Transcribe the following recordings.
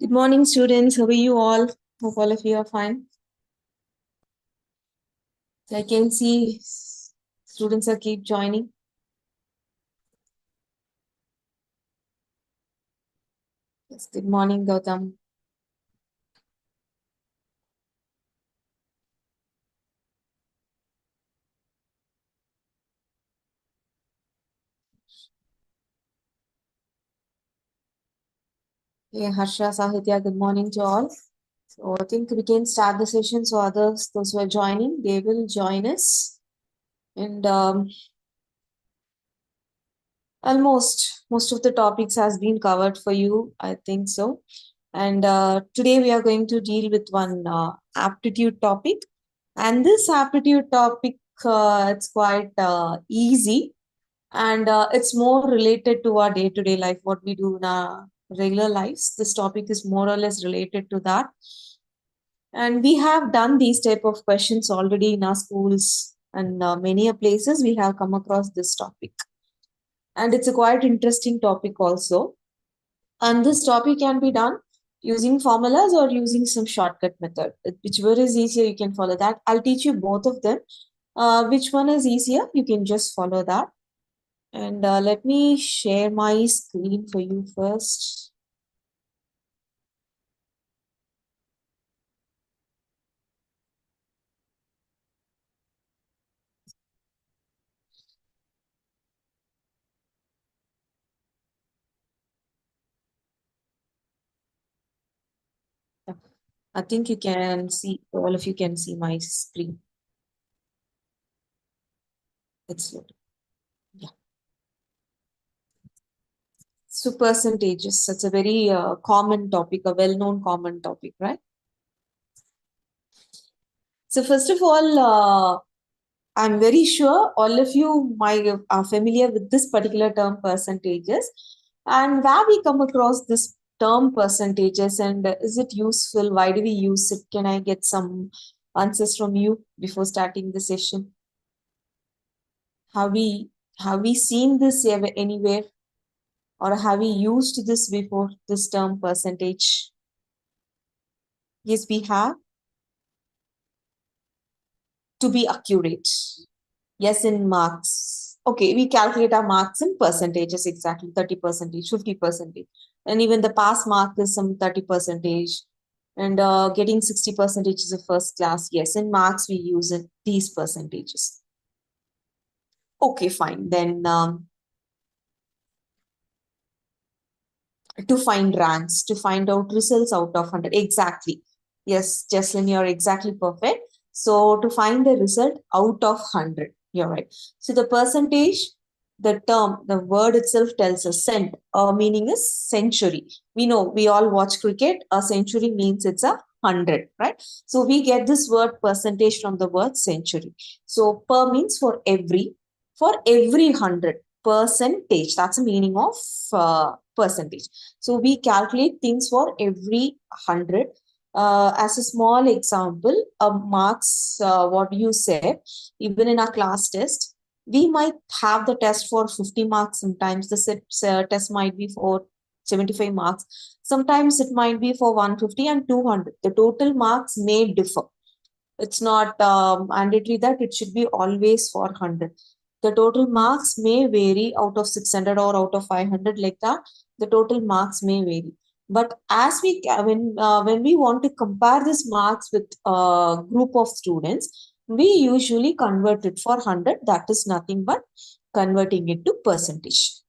Good morning, students. How are you all? Hope all of you are fine. I can see students are keep joining. Yes, good morning, Gautam. Hey, Harsha, Sahitya, good morning to all. So I think we can start the session. So those who are joining, they will join us. And almost most of the topics has been covered for you, I think so. And today we are going to deal with one aptitude topic. And this aptitude topic, it's quite easy and it's more related to our day-to-day life, what we do in our regular lives. This topic is more or less related to that. And we have done these type of questions already in our schools and many places we have come across this topic. And it's a quite interesting topic also. And this topic can be done using formulas or using some shortcut method. Whichever is easier, you can follow that. I'll teach you both of them. Which one is easier, you can just follow that. And let me share my screen for you first. Yeah. I think you can see, all of you can see my screen. It's loaded. Yeah. So percentages, that's a very common topic, a well-known common topic, right? So first of all, I'm very sure all of you might are familiar with this particular term percentages and where we come across this term percentages and is it useful? Why do we use it? Can I get some answers from you before starting the session? Have we seen this anywhere or have we used this before, this term percentage? Yes, we have. To be accurate. Yes, in marks. Okay, we calculate our marks in percentages exactly 30 percentage, 50 percentage. And even the pass mark is some 30 percentage. And getting 60 percentage is a first class. Yes, in marks we use it, these percentages. Okay, fine. Then to find ranks, to find out results out of 100. Exactly. Yes, Jesslyn, you're exactly perfect. So to find the result out of 100, you're right. So the percentage, the term, the word itself tells us cent, meaning is century. We know we all watch cricket. A century means it's 100, right? So we get this word percentage from the word century. So per means for every 100 percentage. That's the meaning of percentage. So we calculate things for every 100. As a small example, marks, what you said, even in our class test, we might have the test for 50 marks. Sometimes the test might be for 75 marks. Sometimes it might be for 150 and 200. The total marks may differ. It's not mandatory that it should be always for 100. The total marks may vary out of 600 or out of 500 like that. The total marks may vary. But as when we want to compare this marks with a group of students, we usually convert it for 100. That is nothing but converting it to percentage.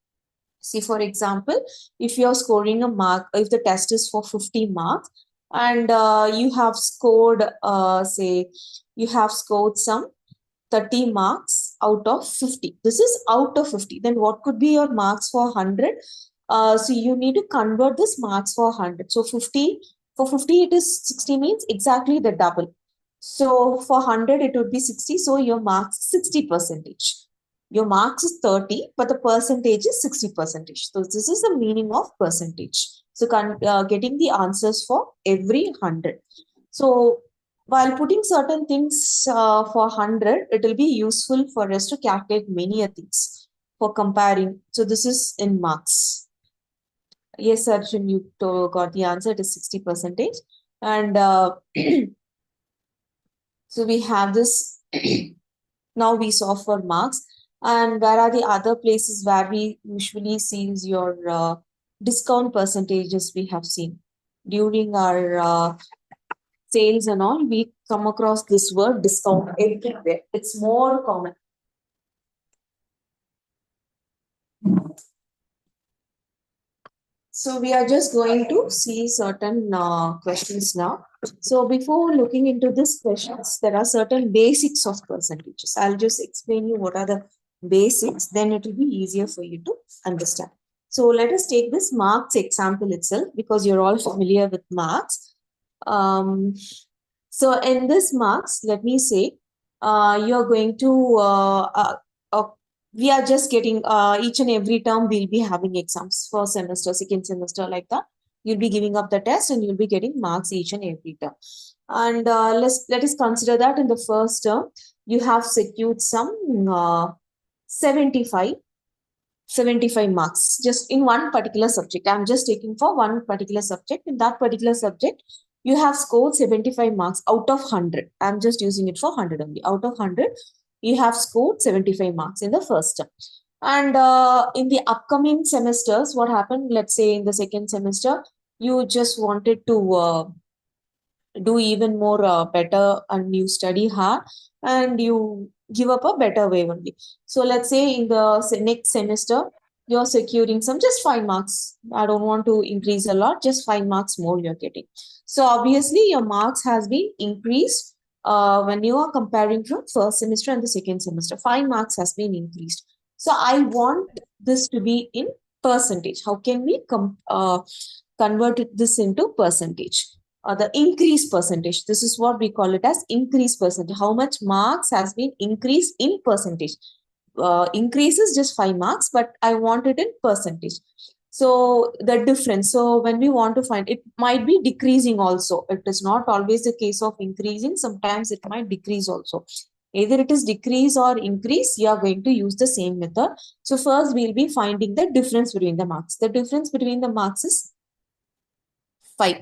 See, for example, if you're scoring a mark, if the test is for 50 marks and you have scored, say, you have scored some 30 marks out of 50. This is out of 50. Then what could be your marks for 100? So you need to convert this marks for 100. So 50, for 50 it is 60 means exactly the double. So for 100 it would be 60. So your marks 60 percentage. Your marks is 30, but the percentage is 60 percentage. So this is the meaning of percentage. So getting the answers for every 100. So while putting certain things for 100, it will be useful for us to calculate many things for comparing. So this is in marks. Yes, Arjun, you got the answer. It is 60%. And so we have this. Now we saw for marks. And where are the other places where we usually see your discount percentages we have seen during our sales and all? We come across this word discount everywhere. It's more common. So we are just going to see certain questions now. So before looking into these questions, there are certain basics of percentages. I'll just explain you what are the basics, then it will be easier for you to understand. So let us take this marks example itself because you're all familiar with marks. So in this marks, let me say, you're going to we are just getting each and every term we'll be having exams, first semester, second semester, like that. You'll be giving up the test and you'll be getting marks each and every term. And let us consider that in the first term you have secured some 75 marks just in one particular subject. I'm just taking for one particular subject. In that particular subject you have scored 75 marks out of 100. I'm just using it for 100 only. Out of 100 you have scored 75 marks in the first term. And in the upcoming semesters, what happened? Let's say in the second semester, you just wanted to do even more better and you study hard and you give up a better way only. So let's say in the next semester, you're securing some just 5 marks. I don't want to increase a lot, just 5 marks more you're getting. So obviously your marks has been increased when you are comparing from first semester and the second semester. 5 marks has been increased. So I want this to be in percentage. How can we convert this into percentage? The increase percentage. This is what we call it as increase percentage. How much marks has been increased in percentage? Increase is just 5 marks, but I want it in percentage. So the difference. So when we want to find, it might be decreasing also. It is not always the case of increasing. Sometimes it might decrease also. Either it is decrease or increase, you are going to use the same method. So first we'll be finding the difference between the marks. The difference between the marks is 5.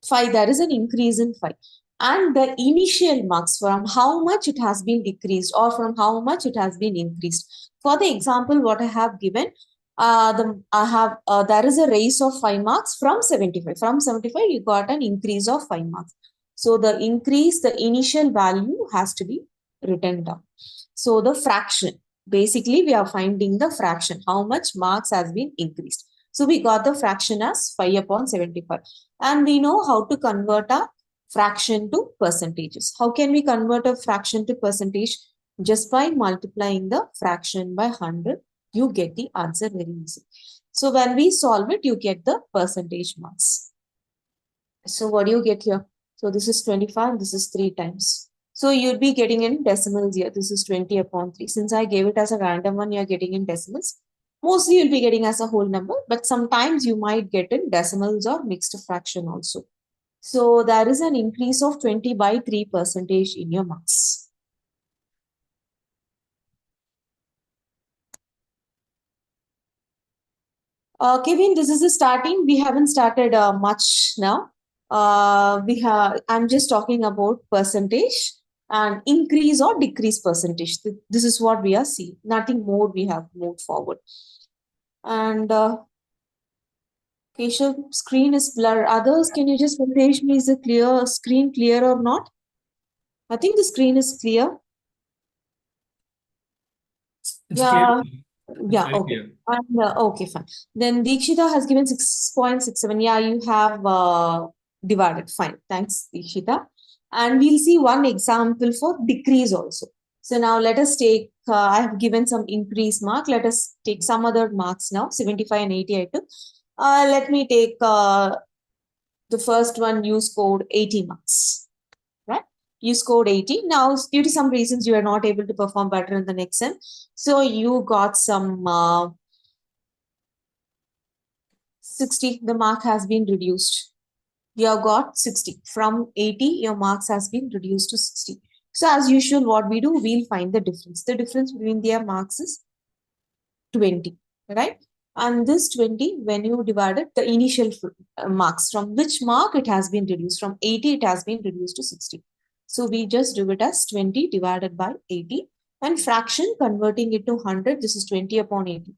5, there is an increase in 5. And the initial marks, from how much it has been decreased or from how much it has been increased. For the example, what I have given, there is a raise of 5 marks from 75. From 75, you got an increase of 5 marks. So the increase, the initial value has to be written down. So the fraction, basically we are finding the fraction, how much marks has been increased. So we got the fraction as 5 upon 75. And we know how to convert a fraction to percentages. How can we convert a fraction to percentage? Just by multiplying the fraction by 100, you get the answer very easy. So when we solve it, you get the percentage marks. So what do you get here? So this is 25, this is 3 times. So you'll be getting in decimals here. This is 20 upon 3. Since I gave it as a random one, you're getting in decimals. Mostly you'll be getting as a whole number, but sometimes you might get in decimals or mixed fraction also. So there is an increase of 20 by 3 percentage in your marks. Kevin, this is the starting. We haven't started much now. I'm just talking about percentage and increase or decrease percentage. This is what we are seeing. Nothing more we have moved forward. And Keshav, screen is blurred. Others, can you just message me, is the screen clear or not? I think the screen is clear. Yeah. Yeah, okay. And, okay, fine. Then Deekshita has given 6.67. Yeah, you have divided. Fine. Thanks, Deekshita. And we'll see one example for decrease also. So now let us take, I have given some increase mark. Let us take some other marks now, 75 and 80 I took. Let me take the first one, you scored 80 marks. Right? You scored 80. Now, due to some reasons, you are not able to perform better in the next sem. So you got some 60. The mark has been reduced. You have got 60. From 80, your marks has been reduced to 60. So as usual, what we do, we'll find the difference. The difference between their marks is 20. Right? And this 20, when you divided the initial marks, from which mark it has been reduced, from 80 it has been reduced to 60. So we just do it as 20 divided by 80, and fraction converting it to 100, this is 20 upon 80.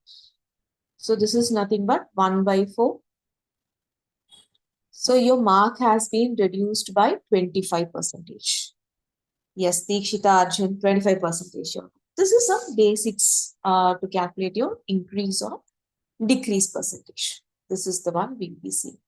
So this is nothing but 1 by 4. So your mark has been reduced by 25%. Yes, Deekshita Arjun, 25%. This is some basics to calculate your increase or decrease percentage. This is the one we'll be seeing.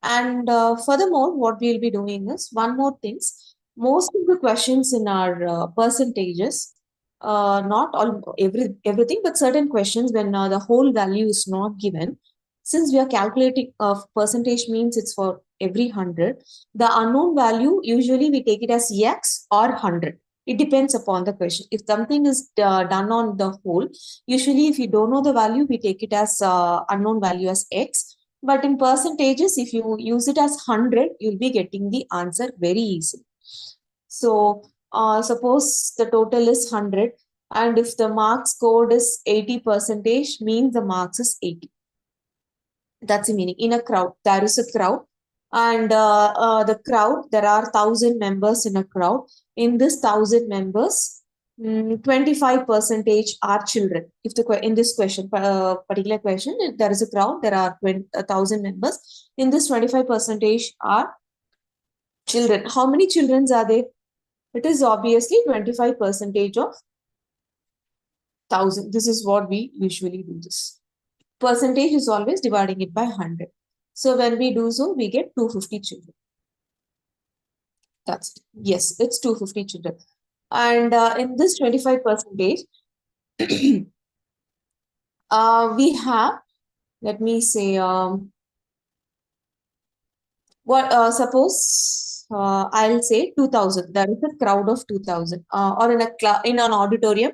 And furthermore, what we'll be doing is one more things. Most of the questions in our percentages, not all everything, but certain questions when the whole value is not given, since we are calculating percentage means it's for every 100, the unknown value usually we take it as x or 100. It depends upon the question. If something is done on the whole, usually if you don't know the value, we take it as unknown value as x. But in percentages, if you use it as 100, you'll be getting the answer very easily. So suppose the total is 100, and if the marks scored is 80%, means the marks is 80. That's the meaning. In a crowd, there is a crowd, and the crowd, there are 1,000 members in a crowd. In this 1,000 members, 25% are children. If the in this question, particular question, if there is a crowd, there are 1,000 members. In this 25% are children. How many children are there? It is obviously 25% of 1,000. This is what we usually do this. Percentage is always dividing it by 100. So when we do so, we get 250 children. That's it. Yes, it's 250 children. And in this 25%, we have, let me say, suppose I'll say 2,000. There is a crowd of 2,000, or in an auditorium,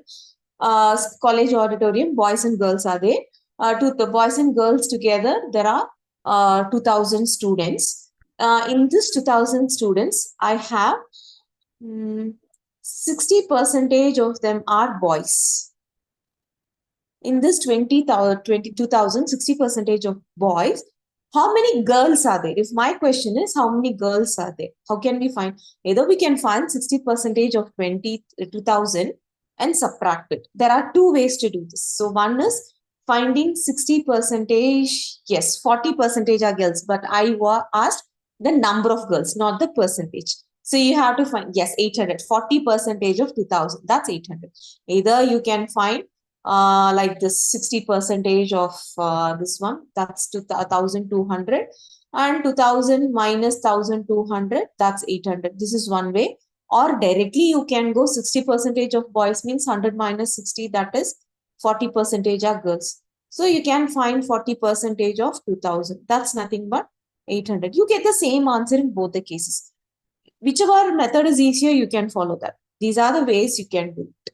college auditorium, boys and girls are there. The boys and girls together, there are 2,000 students. In this 2,000 students, I have 60% of them are boys. In this 22,000, 60% of boys. How many girls are there? If my question is how many girls are there, how can we find? Either we can find 60% of 22,000 and subtract it. There are two ways to do this. So one is finding 60%. Yes, 40% are girls, but I asked the number of girls, not the percentage. So you have to find, yes, 800, 40% of 2,000. That's 800. Either you can find like this 60% of this one, that's 1,200, and 2,000 minus 1,200, that's 800. This is one way. Or directly you can go 60% of boys means 100 minus 60, that is 40% are girls. So you can find 40% of 2,000. That's nothing but 800. You get the same answer in both the cases. Whichever method is easier, you can follow that. These are the ways you can do it.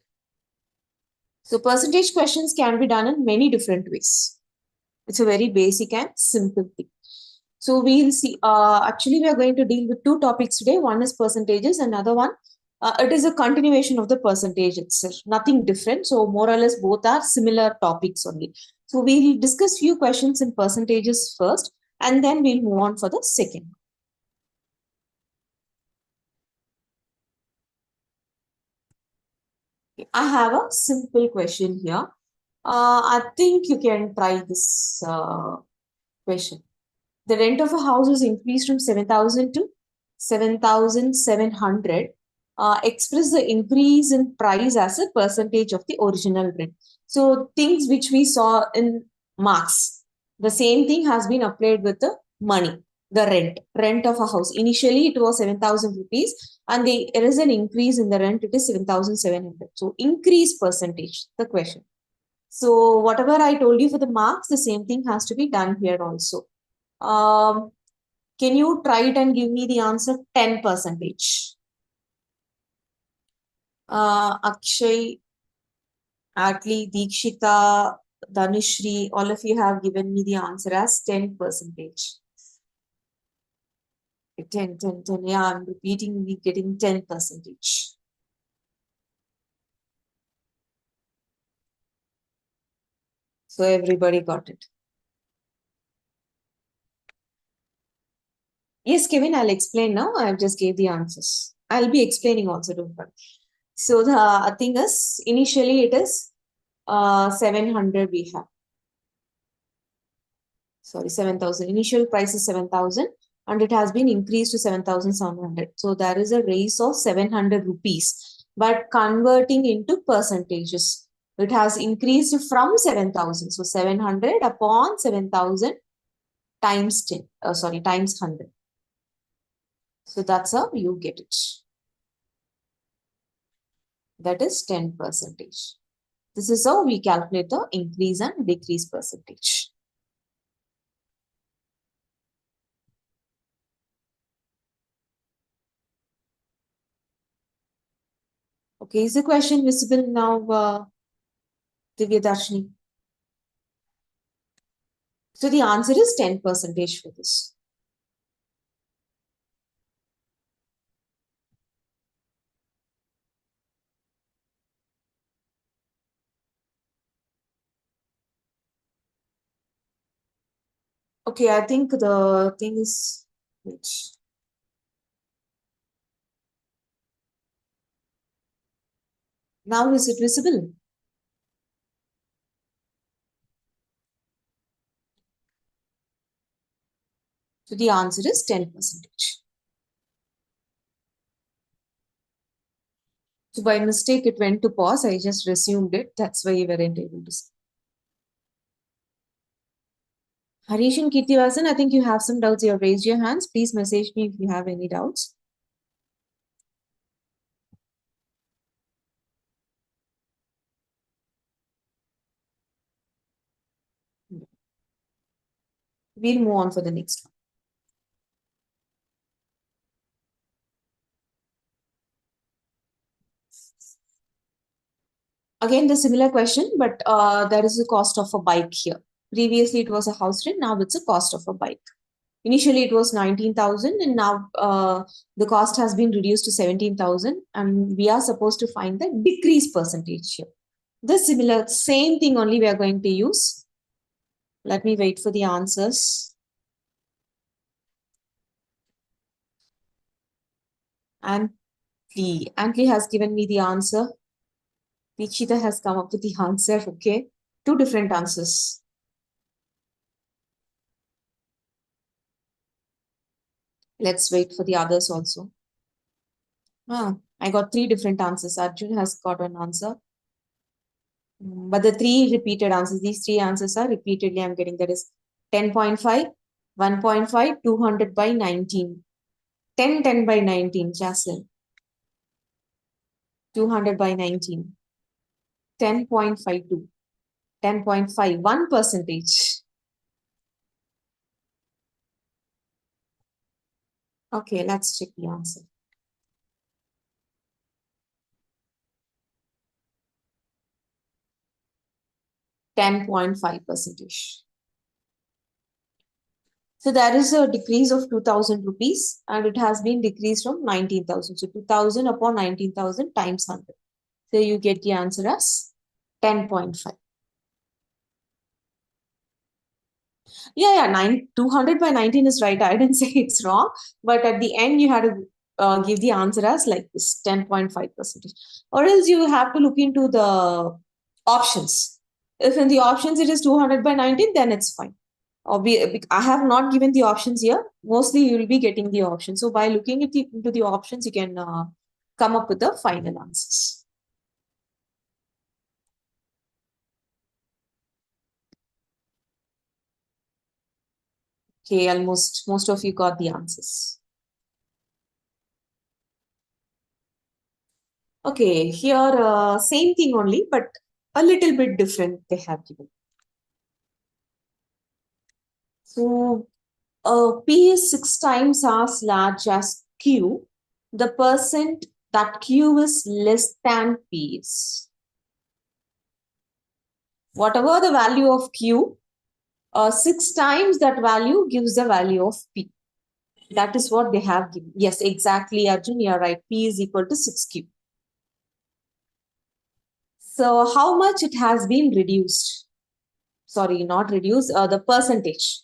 So percentage questions can be done in many different ways. It's a very basic and simple thing. So we'll see. Actually, we are going to deal with two topics today. One is percentages, another one. It is a continuation of the percentage itself. Nothing different. So more or less both are similar topics only. So we'll discuss few questions in percentages first, and then we'll move on for the second. I have a simple question here. I think you can try this question. The rent of a house is increased from 7,000 to 7,700. Express the increase in price as a percentage of the original rent. So things which we saw in marks, the same thing has been applied with the money, the rent of a house. Initially, it was 7,000 rupees, and there is an increase in the rent. It is 7,700. So increase percentage, the question. So whatever I told you for the marks, the same thing has to be done here also. Can you try it and give me the answer? 10%. Akshay, Atli, Deekshita, Dhanushri, all of you have given me the answer as 10%. 10, 10, 10. Yeah, I'm repeating, we getting 10%. So everybody got it. Yes, Kevin, I'll explain now. I've just gave the answers. I'll be explaining also, don't worry. So the thing is, initially it is 700 we have. Sorry, 7,000. Initial price is 7,000 and it has been increased to 7,700. So there is a raise of 700 rupees. But converting into percentages, it has increased from 7,000. So 700 upon 7,000 times 10. Times 100. So that's how you get it. That is 10 percentage. This is how we calculate the increase and decrease percentage. Okay, is the question visible now, Divyadarshini? So the answer is 10 percentage for this. Okay, I think the thing is which now is it visible? So the answer is 10 percentage. So by mistake it went to pause. I just resumed it. That's why you weren't able to see. Harish and Kirtivasan, I think you have some doubts. You have raised your hands. Please message me if you have any doubts. We'll move on for the next one. Again, the similar question, but there is a cost of a bike here. Previously, it was a house rent. Now it's a cost of a bike. Initially, it was 19,000 and now the cost has been reduced to 17,000 and we are supposed to find the decrease percentage here. The similar, same thing only we are going to use. Let me wait for the answers. Antli has given me the answer. Vichita has come up with the answer, okay? Two different answers. Let's wait for the others also. I got three different answers. Arjun has got an answer. But the three repeated answers, these three answers are repeatedly I'm getting. That is 10.5, 1.5, 200 by 19. 10, 10 by 19, Jaslyn. 200 by 19. 10.52. 10.5, 1 percentage. Okay, let's check the answer. 10.5 percentage. So there is a decrease of 2,000 rupees and it has been decreased from 19,000. So 2,000 upon 19,000 times 100. So you get the answer as 10.5. Yeah, 200 by 19 is right. I didn't say it's wrong, but at the end you had to give the answer as like this 10.5 percentage, or else you have to look into the options. If in the options it is 200 by 19, then it's fine. I have not given the options here. Mostly you will be getting the options. So by looking into the options, you can come up with the final answers. Okay, almost most of you got the answers. Okay, here same thing only, but a little bit different they have given. So P is 6 times as large as Q. The percent that Q is less than P is. Whatever the value of Q, 6 times that value gives the value of P. That is what they have given. Yes, exactly, Arjun, you are right. P is equal to 6Q. So how much it has been reduced? sorry, not reduce, the percentage.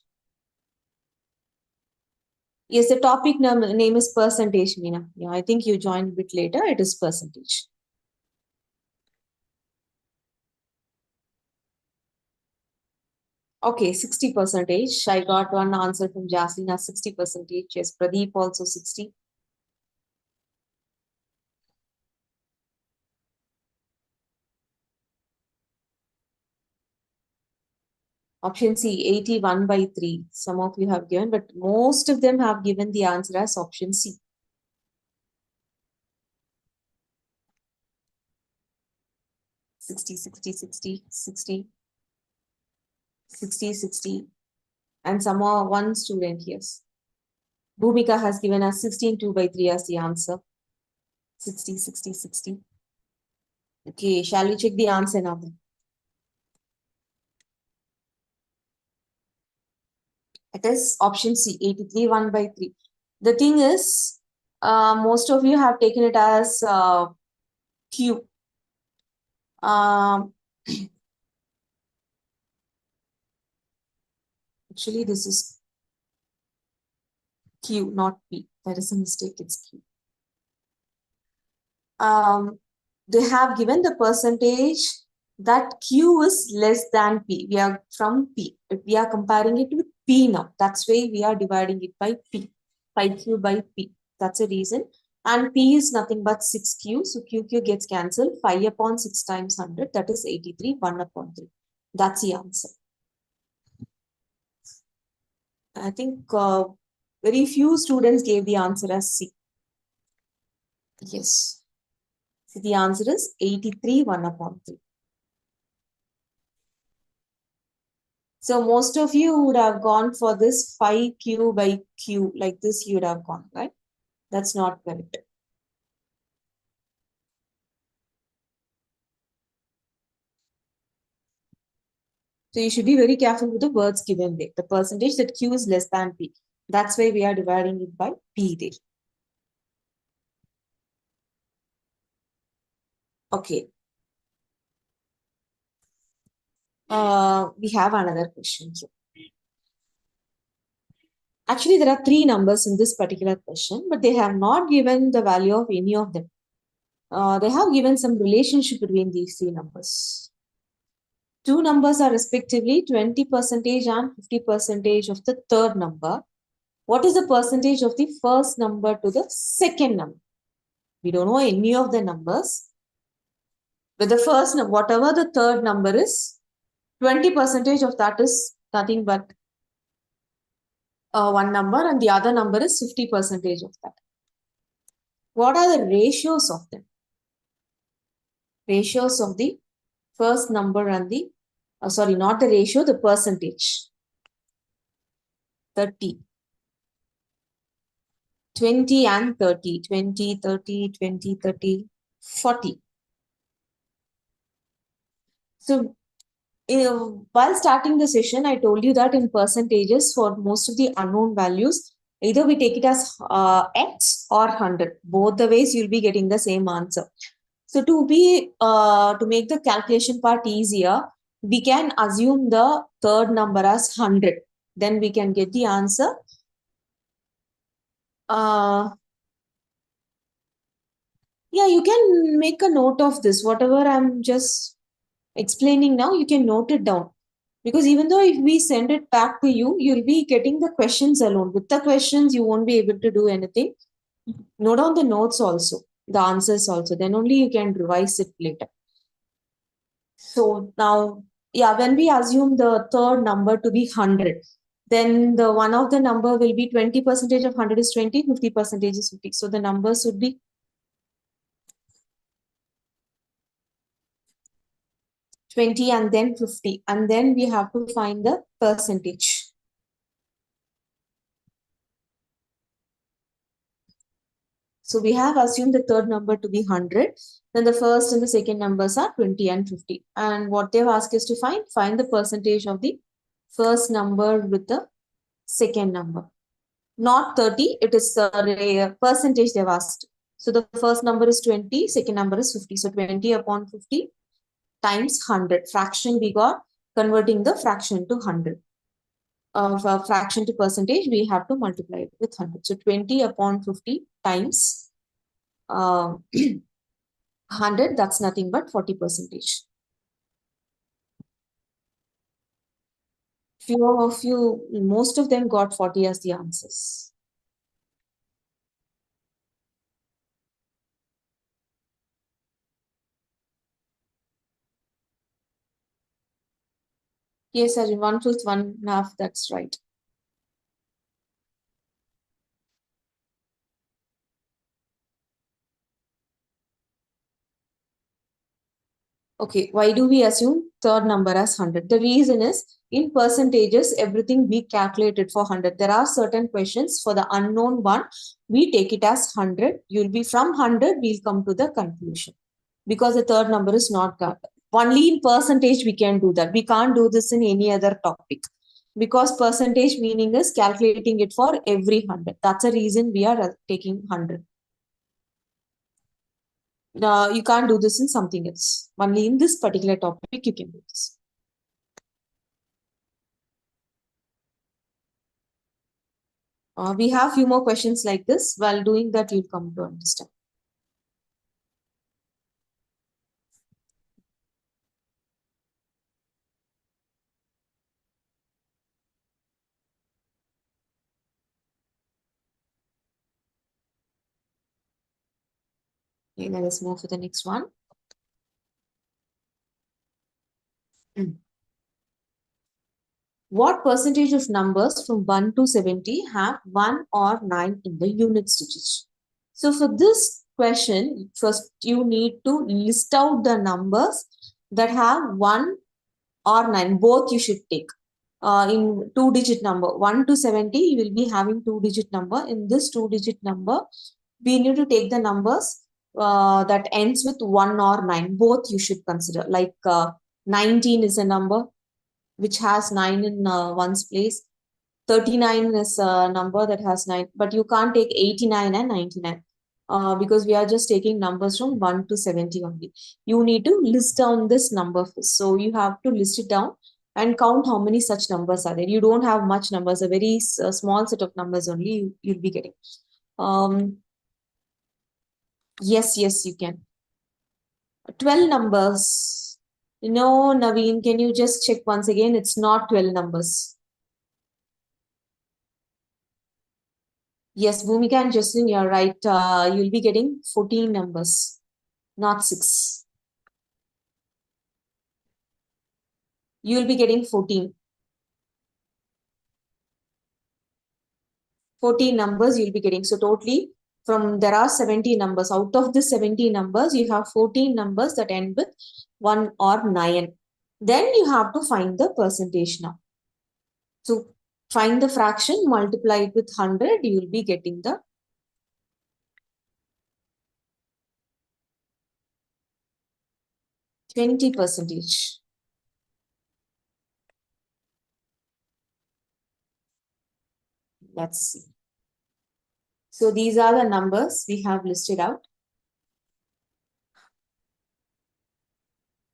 Yes, the topic name is percentage, Meena. Yeah, I think you joined a bit later. It is percentage. Okay, 60 percentage. I got one answer from Jaslina, 60 percentage. Yes, Pradeep also 60. Option C, 81 by 3. Some of you have given, but most of them have given the answer as option C. 60, 60, 60, 60, 60, 60. And some are one student, yes. Bhumika has given us 16, 2 by 3 as the answer. 60, 60, 60. Okay, shall we check the answer now then? It is option C, 83, 1 by 3. The thing is, most of you have taken it as Q. Actually, this is Q, not P. That is a mistake. It's Q. They have given the percentage that Q is less than P. We are from P. We are comparing it with P now. That's why we are dividing it by P. 5Q by P. That's a reason. And P is nothing but 6Q. So QQ gets cancelled. 5 upon 6 times 100. That is 83. 1 upon 3. That's the answer. I think very few students gave the answer as C. Yes. So the answer is 83, 1 upon 3. So most of you would have gone for this 5Q by Q. Like this you would have gone, right? That's not correct. So you should be very careful with the words given there. The percentage that Q is less than P. That's why we are dividing it by P there. Okay. We have another question here. Actually, there are 3 numbers in this particular question, but they have not given the value of any of them. They have given some relationship between these 3 numbers. 2 numbers are respectively 20 percentage and 50 percentage of the third number. What is the percentage of the first number to the second number? We don't know any of the numbers. But the first, whatever the third number is, 20 percentage of that is nothing but one number, and the other number is 50 percentage of that. What are the ratios of them? Ratios of the first number and the, sorry, not the ratio, the percentage. 30. 20 and 30. 20, 30, 20, 30, 40. So while starting the session, I told you that in percentages for most of the unknown values, either we take it as X or 100. Both the ways you'll be getting the same answer. So to make the calculation part easier, we can assume the third number as 100. Then we can get the answer. Yeah, you can make a note of this. Whatever I'm just explaining now, you can note it down. Because even though if we send it back to you, you'll be getting the questions alone. With the questions, you won't be able to do anything. Note down the notes also, the answers also. Then only you can revise it later. So now, yeah, when we assume the third number to be 100, then the one of the number will be 20 percentage of 100 is 20, 50 percentage is 50. So the numbers would be 20 and then 50. And then we have to find the percentage. So we have assumed the third number to be 100. Then the first and the second numbers are 20 and 50. And what they've asked us to find the percentage of the first number with the second number. Not 30, it is the percentage they've asked. So the first number is 20, second number is 50. So 20 upon 50 times 100. Fraction we got converting the fraction to 100. Of a fraction to percentage, we have to multiply it with 100. So 20 upon 50 times 100, that's nothing but 40 percentage. Few of you, most of them got 40 as the answers. Yes, Arjun, 1/5, 1/2, that's right. Okay, why do we assume third number as 100? The reason is in percentages, everything we calculated for 100. There are certain questions for the unknown one, we take it as 100. You'll be from 100, we'll come to the conclusion because the third number is not got. Only in percentage we can do that. We can't do this in any other topic because percentage meaning is calculating it for every 100. That's the reason we are taking 100. You can't do this in something else. Only in this particular topic you can do this. We have few more questions like this. While doing that, you'll come to understand. Okay, let us move to the next one. What percentage of numbers from 1 to 70 have 1 or 9 in the units digits? So for this question, first you need to list out the numbers that have 1 or 9. Both you should take. In 2-digit number, 1 to 70, you will be having 2-digit number. In this 2-digit number, we need to take the numbers that ends with 1 or 9. Both you should consider. Like 19 is a number which has 9 in one's place. 39 is a number that has 9, but you can't take 89 and 99 because we are just taking numbers from 1 to 70 only. You need to list down this number first. So you have to list it down and count how many such numbers are there. You don't have much numbers, a very small set of numbers only you'll be getting. Yes, you can. 12 numbers. No, Naveen, can you just check once again? It's not 12 numbers. Yes, Bhumika and Jocelyn, you're right. You'll be getting 14 numbers, not 6. You'll be getting 14. 14 numbers you'll be getting. So totally there are 70 numbers. Out of the 70 numbers, you have 14 numbers that end with 1 or 9. Then you have to find the percentage now. So find the fraction, multiply it with 100, you will be getting the 20 percentage. Let's see. So these are the numbers we have listed out.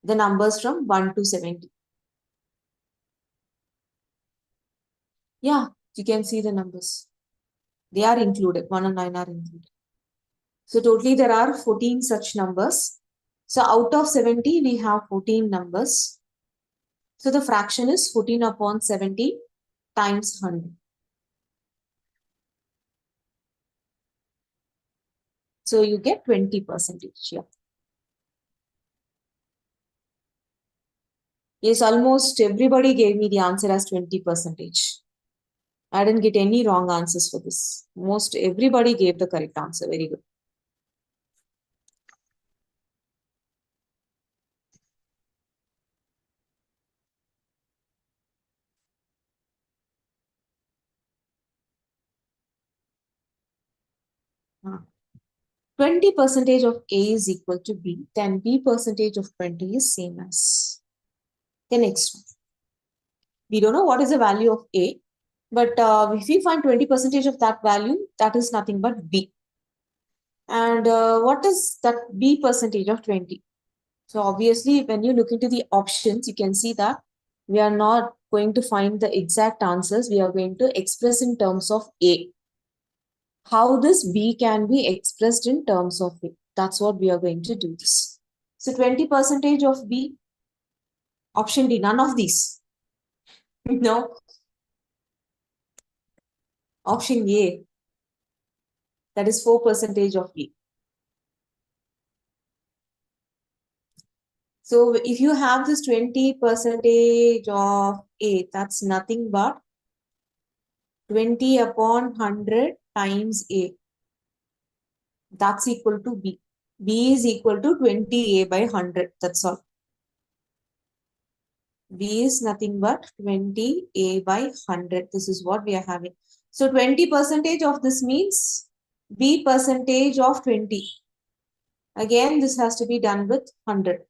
The numbers from 1 to 70. Yeah, you can see the numbers. They are included. 1 and 9 are included. So totally there are 14 such numbers. So out of 70, we have 14 numbers. So the fraction is 14 upon 70 times 100. So you get 20 percentage here. Yes, almost everybody gave me the answer as 20 percentage. I didn't get any wrong answers for this. Most everybody gave the correct answer. Very good. Huh. 20 percentage of A is equal to B, then B percentage of 20 is same as the next one. We don't know what is the value of A, but if we find 20 percentage of that value, that is nothing but B. And what is that B percentage of 20? So obviously, when you look into the options, you can see that We are not going to find the exact answers. We are going to express in terms of A. How this B can be expressed in terms of A. That's what we are going to do this. So 20% of B, option D, none of these. No. Option A, that is 4% of B. So if you have this 20% of A, that's nothing but 20 upon 100 times A. That's equal to B. B is equal to 20A by 100. That's all. B is nothing but 20A by 100. This is what we are having. So 20% of this means B percentage of 20. Again, this has to be done with 100.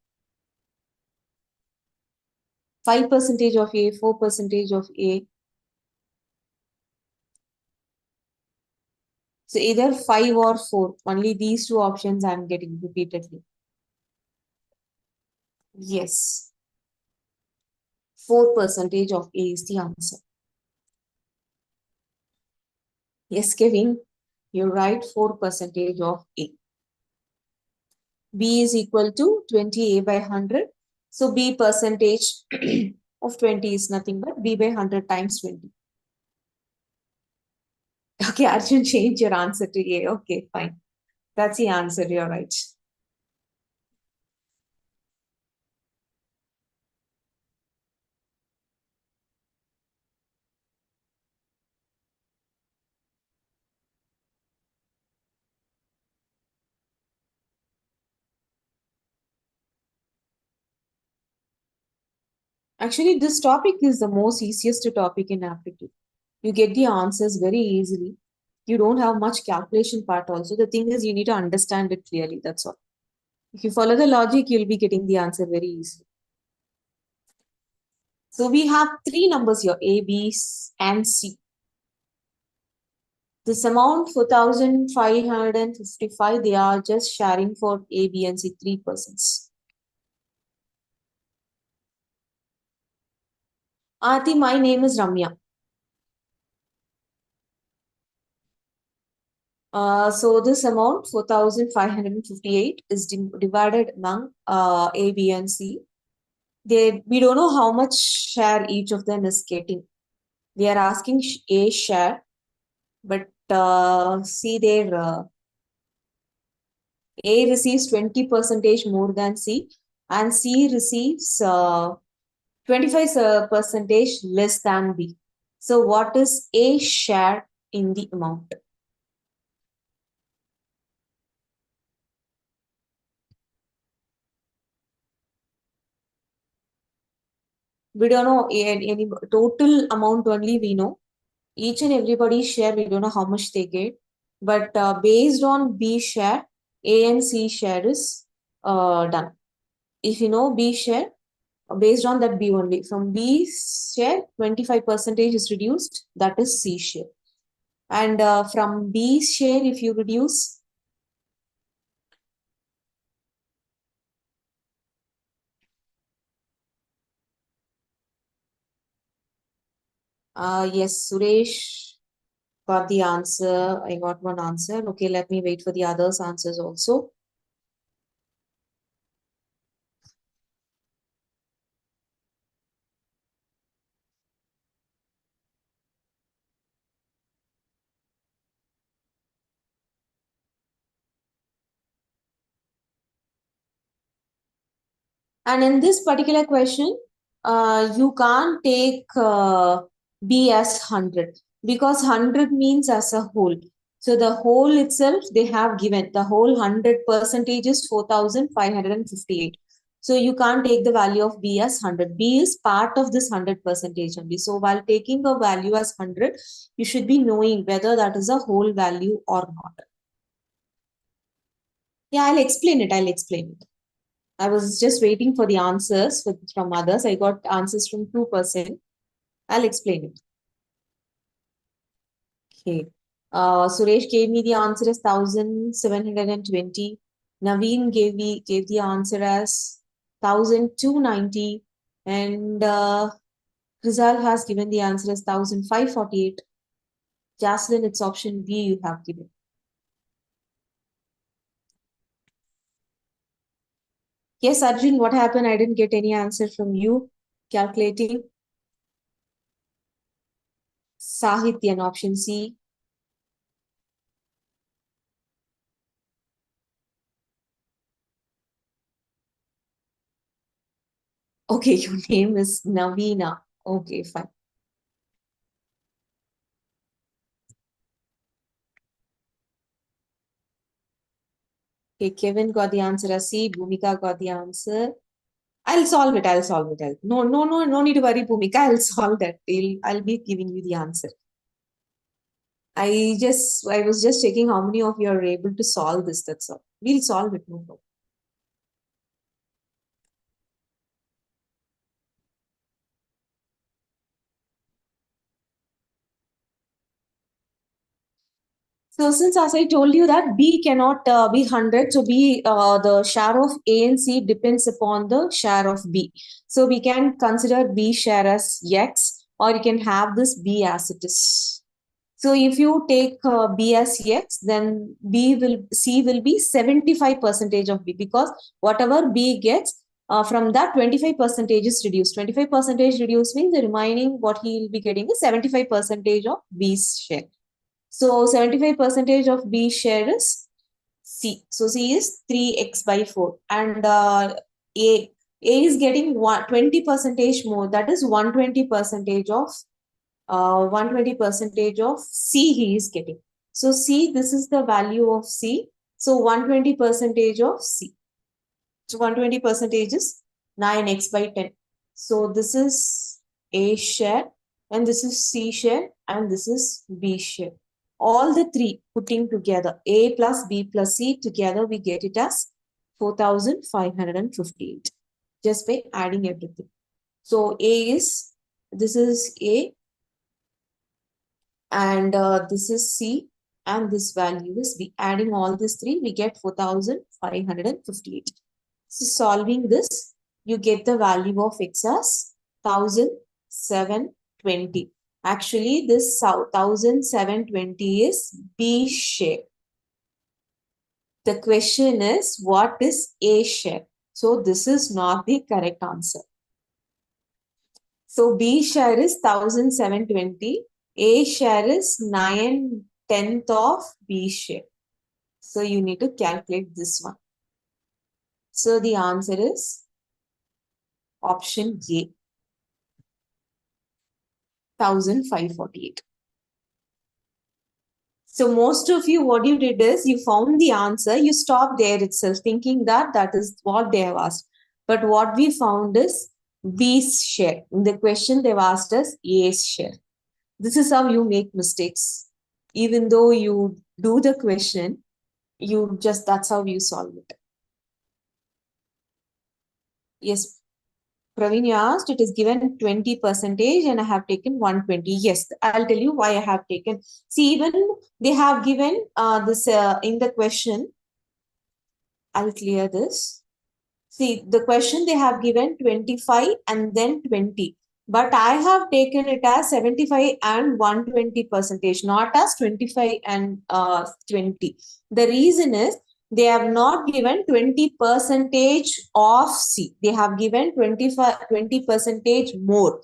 5% of A, 4% of A. So either 5 or 4. Only these two options I am getting repeatedly. Yes. 4% of A is the answer. Yes, Kevin, you're right. 4% of A. B is equal to 20A by 100. So B percentage of 20 is nothing but B by 100 times 20. Okay, Arjun, change your answer to A. Okay, fine. That's the answer. You're right. Actually, this topic is the most easiest topic in aptitude. You get the answers very easily. You don't have much calculation part also. The thing is, you need to understand it clearly. That's all. If you follow the logic, you'll be getting the answer very easily. So we have three numbers here, A, B, and C. This amount 4,555, they are just sharing for A, B, and C 3 persons. Aarti, my name is Ramya. So this amount 4,558 is divided among A, B, and C. We don't know how much share each of them is getting. They are asking A share, but see there, A receives 20% more than C, and C receives 25% less than B. So what is A share in the amount? We don't know any total amount only we know. Each and everybody's share, we don't know how much they get. But based on B share, A and C share is done. If you know B share, based on that B only. From B share, 25% is reduced. That is C share. And from B share, if you reduce, yes, Suresh got the answer. I got one answer. Okay, let me wait for the others' answers also. And in this particular question, you can't take B as 100 because 100 means as a whole. So the whole itself, they have given the whole 100% is 4,558. So you can't take the value of B as 100. B is part of this 100% only. So while taking a value as 100, you should be knowing whether that is a whole value or not. Yeah, I'll explain it. I'll explain it. I was just waiting for the answers from others. I got answers from 2%. I'll explain it. Okay. Suresh gave me the answer as 1,720. Naveen gave the answer as 1,290. And Rizal has given the answer as 1548. Jaslyn, it's option B you have given. Yes, Arjun, what happened? I didn't get any answer from you. Calculating. Sahityan, option C. Okay, your name is Navina. Okay, fine. Okay, Kevin got the answer as C. Bhumika got the answer. I'll solve it. I'll solve it. No need to worry, Bhumika. I'll solve that. I'll be giving you the answer. I was just checking how many of you are able to solve this. That's all. We'll solve it. No problem. So since as I told you that B cannot be 100, so B, the share of A and C depends upon the share of B. So we can consider B share as X, or you can have this B as it is. So if you take B as X, then C will be 75 percentage of B, because whatever B gets, from that 25 percentage is reduced. 25 percentage reduced means the remaining what he will be getting is 75 percentage of B's share. So 75 percentage of B share is C. So C is 3x by 4. And A is getting 20 percentage more. That is 120 percentage of 120 percentage of C he is getting. So C, this is the value of C. So 120 percentage of C. So 120 percentage is 9x by 10. So this is A share, and this is C share, and this is B share. All the three putting together, A plus B plus C together, we get it as 4,558 just by adding everything. So this is A, and this is C, and this value is B. Adding all these three, we get 4,558. So solving this, you get the value of X as 1,720. Actually, this 1,720 is B share. The question is, what is A share? So this is not the correct answer. So B share is 1,720. A share is 9/10 of B share. So you need to calculate this one. So the answer is option A, 1,548. So most of you, what you did is you found the answer, you stopped there itself thinking that that is what they have asked. But what we found is B's share. In the question they've asked us A's share. This is how you make mistakes. Even though you do the question, that's how you solve it. Yes, Praveen, you asked, it is given 20 percentage and I have taken 120. Yes, I'll tell you why I have taken. See, even they have given this in the question. I'll clear this. See, the question they have given 25 and then 20. But I have taken it as 75 and 120 percentage, not as 25 and 20. The reason is they have not given 20 percentage of C. They have given 20 percentage more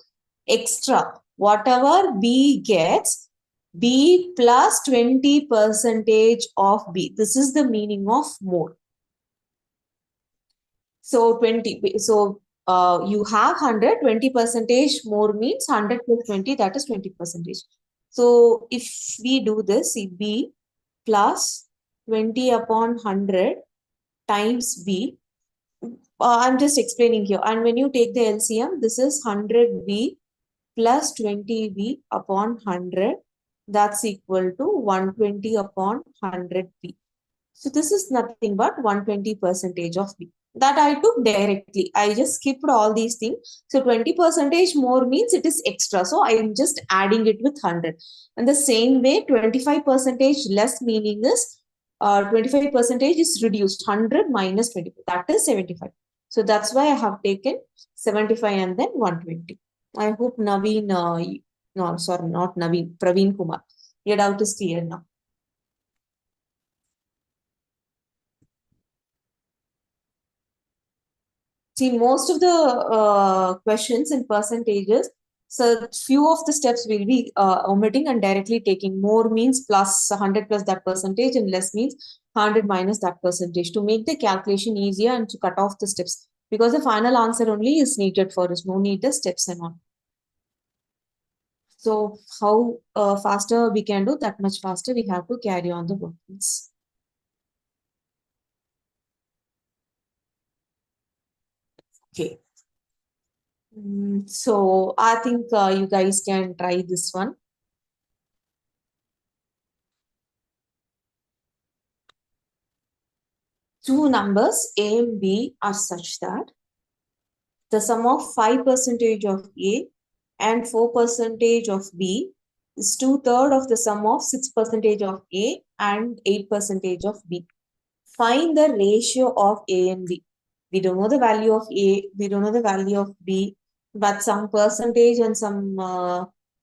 extra. Whatever B gets, B plus 20 percentage of B. This is the meaning of more. So 20. So you have 100, 20 percentage more means 100 plus 20, that is 20 percentage. So if we do this, see B plus 20 upon 100 times B. I'm just explaining here. And when you take the LCM, this is 100B plus 20B upon 100. That's equal to 120 upon 100B. So this is nothing but 120 percentage of B. That I took directly. I just skipped all these things. So 20 percentage more means it is extra. So I am just adding it with 100. And the same way, 25 percentage less meaning is 25 percentage is reduced. 100 minus 20. That is 75. So that's why I have taken 75 and then 120. I hope Naveen, no, sorry, not Naveen, Praveen Kumar. Your doubt is clear now. See, most of the questions in percentages, so few of the steps will be omitting and directly taking. More means plus 100 plus that percentage, and less means 100 minus that percentage to make the calculation easier and to cut off the steps. Because the final answer only is needed for us, no need the steps and all. So how faster we can do, that much faster we have to carry on the workings. Okay. So I think you guys can try this one. Two numbers A and B are such that the sum of 5% of A and 4% of B is 2/3 of the sum of 6% of A and 8% of B. Find the ratio of A and B. We don't know the value of A, we don't know the value of B, but some percentage and some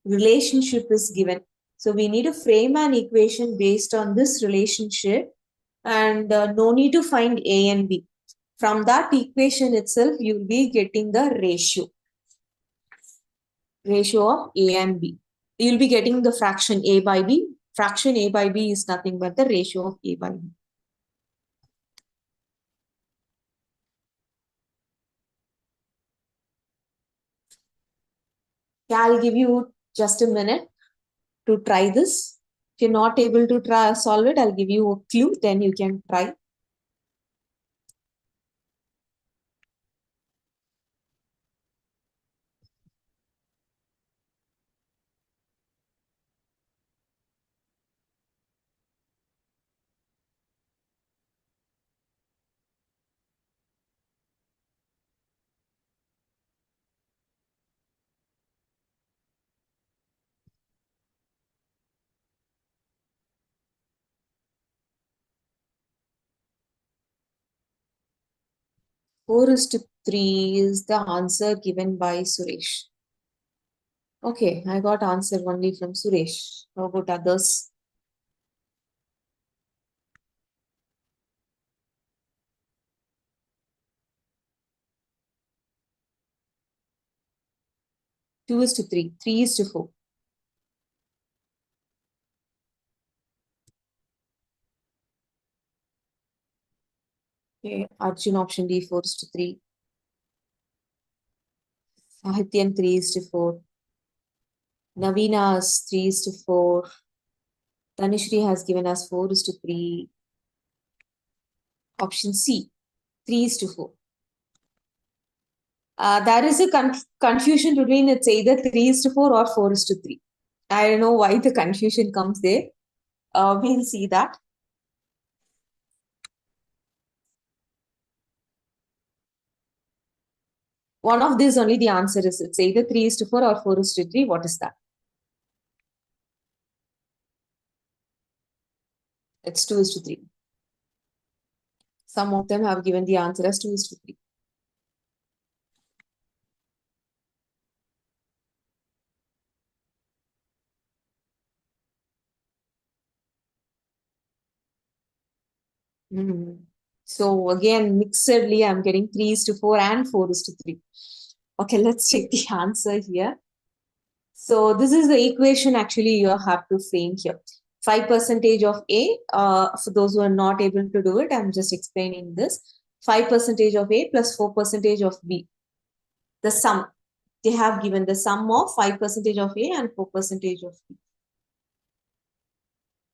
relationship is given. So we need to frame an equation based on this relationship, and no need to find A and B. From that equation itself, you'll be getting the ratio of A and B. You'll be getting the fraction A by B. Fraction A by B is nothing but the ratio of A by B. Yeah, I'll give you just a minute to try this. If you're not able to try solve it, I'll give you a clue, then you can try. Four is to three is the answer given by Suresh. Okay, I got answer only from Suresh. How about others? Two is to three. Three is to four. Okay, Arjun option D, four is to three. Sahityan, three is to four. Navina's three is to four. Tanishri has given us four is to three. Option C, three is to four. There is a confusion between it's either three is to four or four is to three. I don't know why the confusion comes there. We'll see that. One of these only the answer is it's either three is to four or four is to three. What is that? It's two is to three. Some of them have given the answer as two is to three. So again, mixedly, I'm getting three is to four and four is to three. Okay, let's check the answer here. So this is the equation actually you have to frame here. 5% of A, for those who are not able to do it, I'm just explaining this. 5% of A plus 4% of B. The sum. They have given the sum of 5% of A and 4% of B.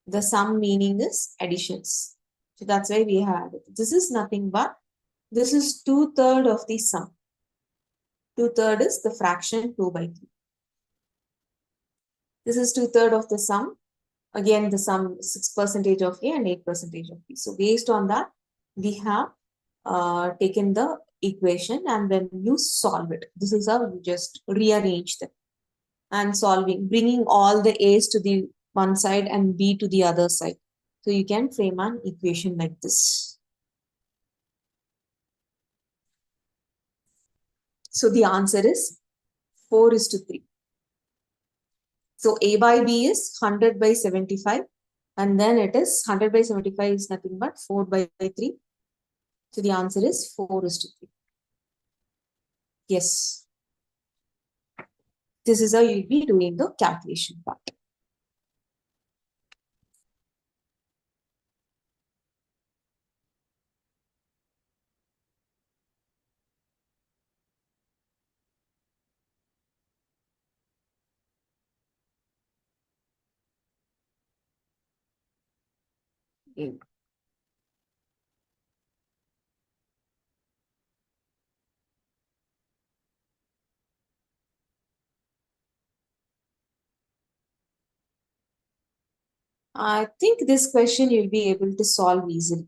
The sum meaning is additions. So that's why we have it. This is nothing but, this is 2/3 of the sum. 2/3 is the fraction 2 by 3. This is 2/3 of the sum. Again, the sum 6% of A and 8% of B. So based on that, we have taken the equation and then you solve it. This is how you just rearrange them and solving, bringing all the A's to the one side and B to the other side. So you can frame an equation like this. So the answer is 4:3. So A by B is 100 by 75. And then it is 100 by 75 is nothing but 4 by 3. So the answer is 4:3. Yes. This is how you'll be doing the calculation part. Mm. I think this question you'll be able to solve easily.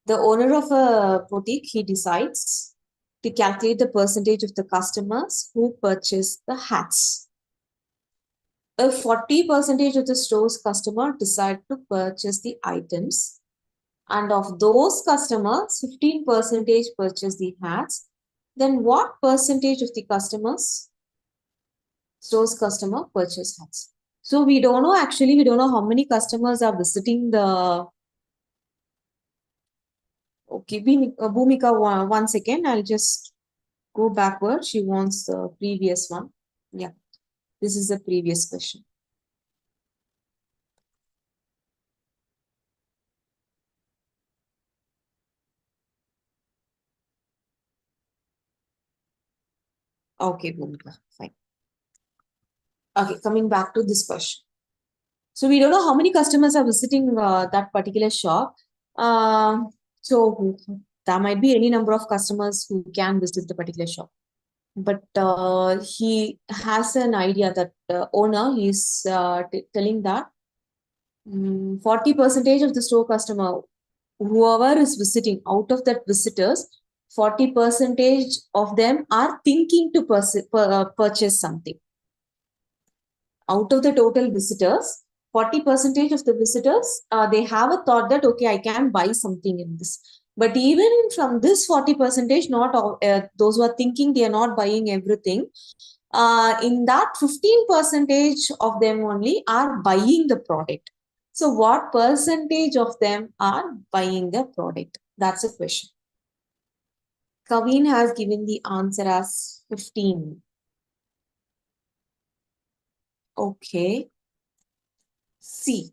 The owner of a boutique, he decides to calculate the percentage of the customers who purchase the hats. If 40% of the store's customer decide to purchase the items, and of those customers, 15% purchase the hats, then what percentage of the customers, store's customer, purchase hats? So we don't know, actually, we don't know how many customers are visiting the. Okay, Bhumika, one second, I'll just go backward. She wants the previous one. Yeah, this is the previous question. Okay, Bhumika, fine. Okay, coming back to this question. So we don't know how many customers are visiting that particular shop. So there might be any number of customers who can visit the particular shop. But he has an idea that the owner is telling that 40% of the store customer, whoever is visiting, out of that visitors, 40% of them are thinking to purchase something. Out of the total visitors, 40% of the visitors, they have a thought that, okay, I can buy something in this. But even from this 40%, not all, those who are thinking they are not buying everything, in that 15% of them only are buying the product. So what percentage of them are buying the product? That's a question. Kaveen has given the answer as 15. Okay. C.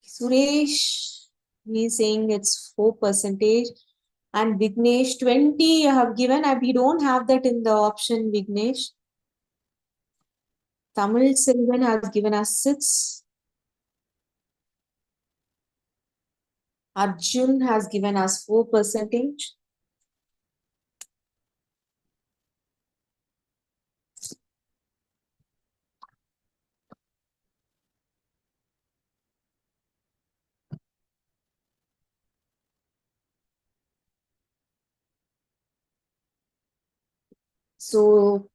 Suresh, he's saying it's 4%. And Vignesh, 20 I have given. We don't have that in the option, Vignesh. Tamil Selvan has given us 6. Arjun has given us 4%. So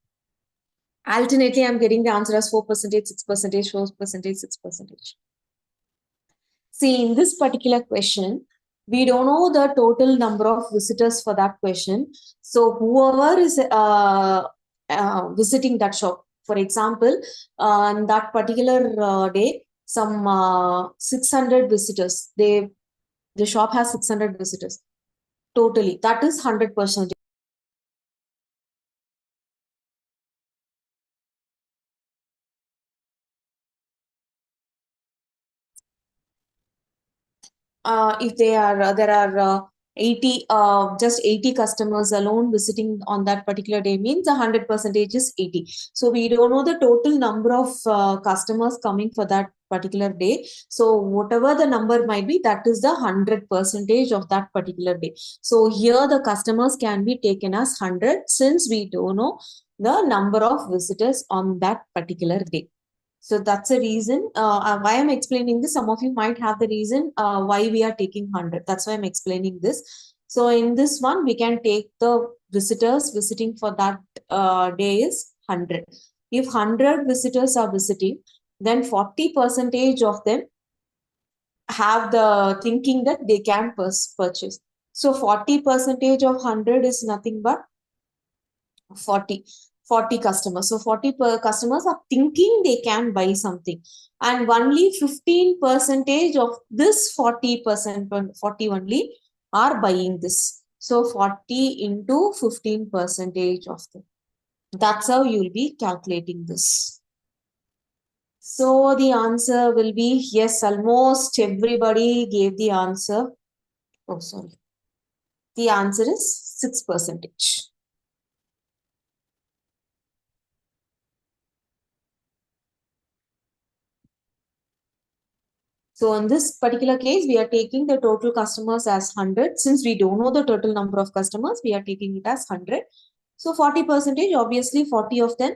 alternately, I'm getting the answer as 4%, 6%, 4%, 6%. See, in this particular question, we don't know the total number of visitors for that question. So whoever is visiting that shop, for example, on that particular day, some 600 visitors. The shop has 600 visitors totally. That is 100%. If there are 80 just 80 customers alone visiting on that particular day, means 100% is 80. So we don't know the total number of customers coming for that particular day. So whatever the number might be, that is the 100% of that particular day. So here the customers can be taken as 100, since we don't know the number of visitors on that particular day. So that's a reason why I'm explaining this. Some of you might have the reason why we are taking 100. That's why I'm explaining this. So in this one, we can take the visitors visiting for that day is 100. If 100 visitors are visiting, then 40% of them have the thinking that they can purchase. So 40% of 100 is nothing but 40 customers. So 40 per customers are thinking they can buy something. And only 15 percentage of this 40%, 40 only are buying this. So 40 into 15 percentage of them. That's how you'll be calculating this. So the answer will be yes, almost everybody gave the answer. Oh, sorry. The answer is 6%. So in this particular case, we are taking the total customers as 100. Since we don't know the total number of customers, we are taking it as 100. So 40 percentage, obviously 40 of them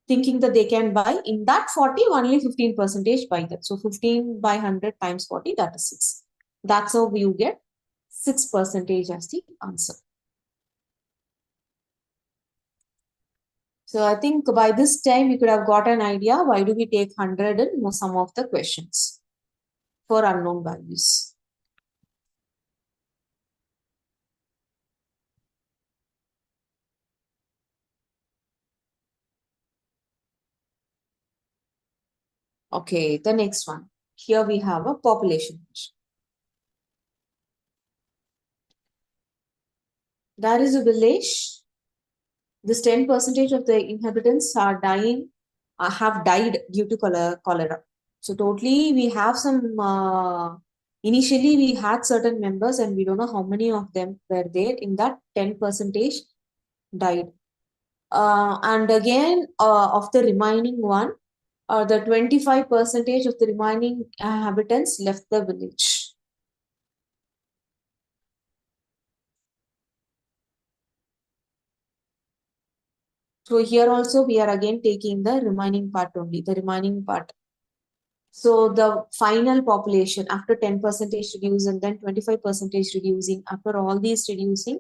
thinking that they can buy. In that 40, only 15 percentage buy that. So 15 by 100 times 40, that is 6. That's how you get 6 percentage as the answer. So I think by this time you could have got an idea why do we take 100 in some of the questions for unknown values. Okay, the next one. Here we have a population. There is a village. This 10% of the inhabitants are dying, have died due to cholera. So totally we have some, initially we had certain members and we don't know how many of them were there. In that 10% died. And again, of the remaining one, the 25% of the remaining inhabitants left the village. So here also we are again taking the remaining part only, the remaining part. So the final population after 10% reduce and then 25% reducing, after all these reducing,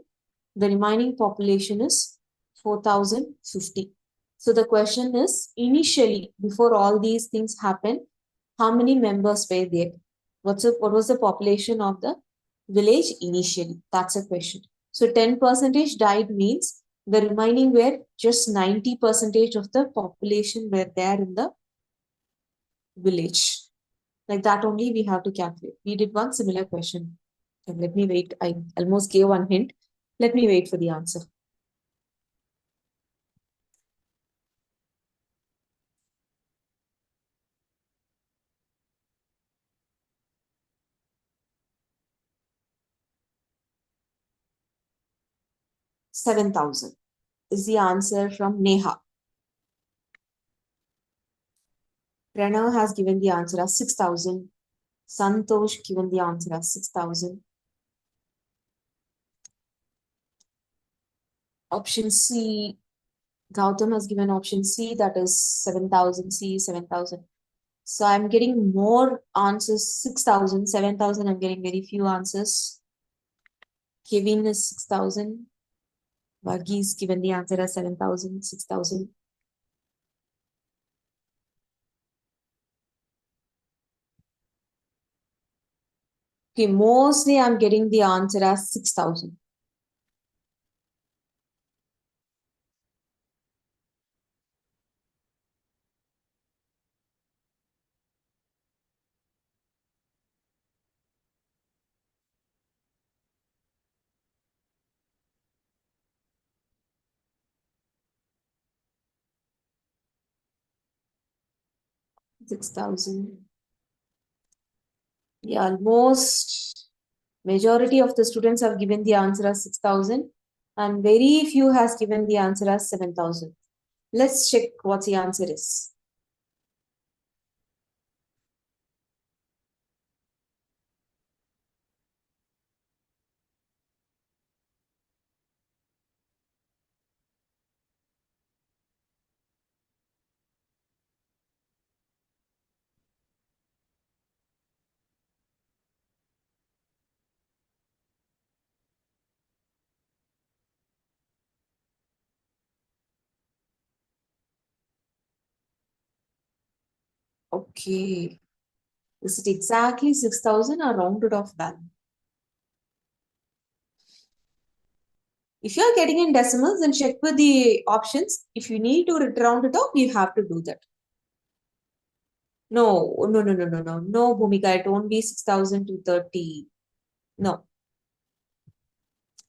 the remaining population is 4050. So the question is, initially, before all these things happen, how many members were there? What was the population of the village initially? That's a question. So 10% died means the remaining were just 90% of the population were there in the village. Like that only we have to calculate. We did one similar question. And let me wait. I almost gave one hint. Let me wait for the answer. $7,000 is the answer from Neha. Pranav has given the answer as 6,000. Santosh given the answer as 6,000. Option C, Gautam has given option C, that is 7,000. C, 7,000. So I'm getting more answers, 6,000, 7,000. I'm getting very few answers. Kevin is 6,000. Varghese given the answer as 7,000, 6,000. Okay, mostly I'm getting the answer as 6,000. Yeah, almost majority of the students have given the answer as 6,000 and very few has given the answer as 7,000. Let's check what the answer is. Okay. Is it exactly 6,000 or rounded off value? If you are getting in decimals, then check with the options. If you need to round it up, you have to do that. No, no, no, no, no, no, no, Bhumika, it won't be 6,230. No,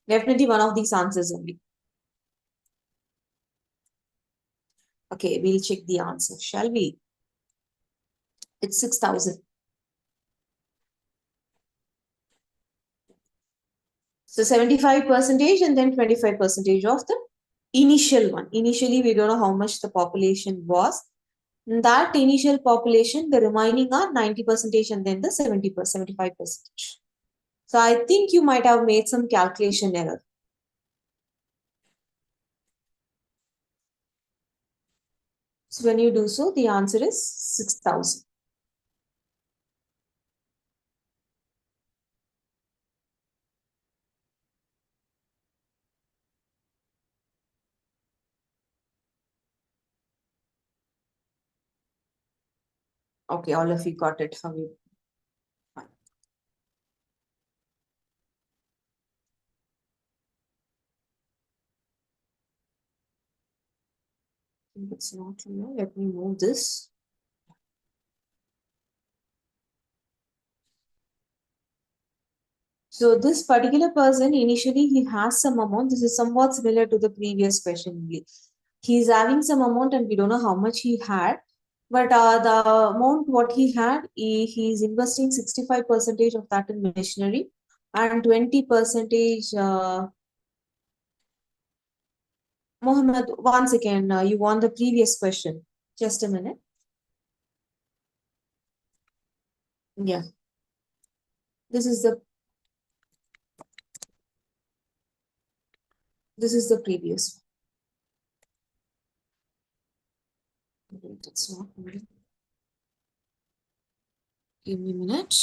definitely one of these answers only. Okay, we'll check the answer, shall we? It's 6,000. So 75 percentage and then 25 percentage of the initial one. Initially, we don't know how much the population was. That initial population, the remaining are 90 percentage and then the 75 percentage. So I think you might have made some calculation error. So when you do so, the answer is 6,000. Okay, all of you got it. How you? Fine. It's not clear. Let me move this. So this particular person, initially he has some amount. This is somewhat similar to the previous question. He's having some amount and we don't know how much he had. But the amount what he had, he's investing 65 percentage of that in machinery and 20 percentage. Mohammed, once again, you want the previous question. Just a minute. Yeah, this is the previous one. It's not moving. Give me a minute.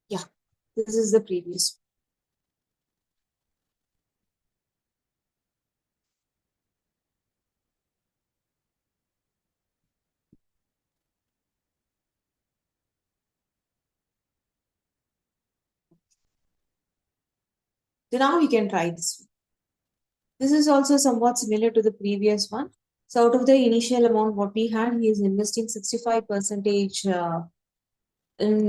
Yeah, this is the previous. So now we can try this one. This is also somewhat similar to the previous one. So out of the initial amount what we had, he is investing 65 percentage in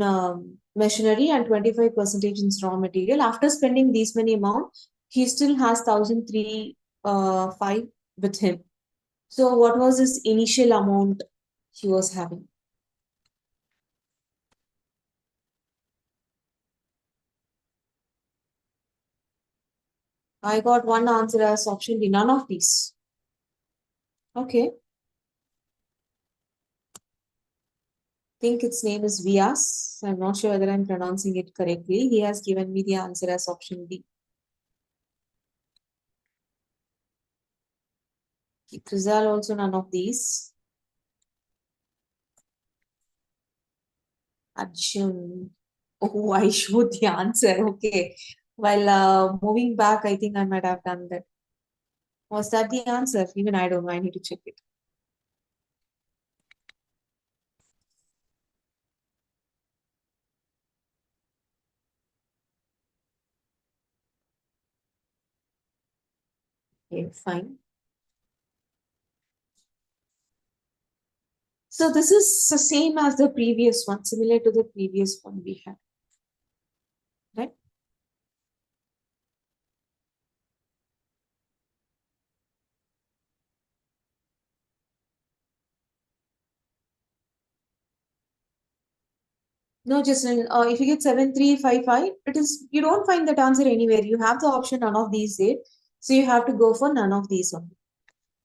machinery and 25 percentage in raw material. After spending these many amount, he still has 1,305 with him. So what was his initial amount he was having? I got one answer as option D, none of these. Okay. Think its name is Vyas. I'm not sure whether I'm pronouncing it correctly. He has given me the answer as option D. Krizal also none of these. Arjun. Oh, I showed the answer. Okay. While moving back, I think I might have done that. Was that the answer? Even I don't know. I need to check it. Okay, fine. So this is the same as the previous one, similar to the previous one we had, right? No, just if you get 7355, it is you don't find that answer anywhere. You have the option none of these there. So you have to go for none of these only.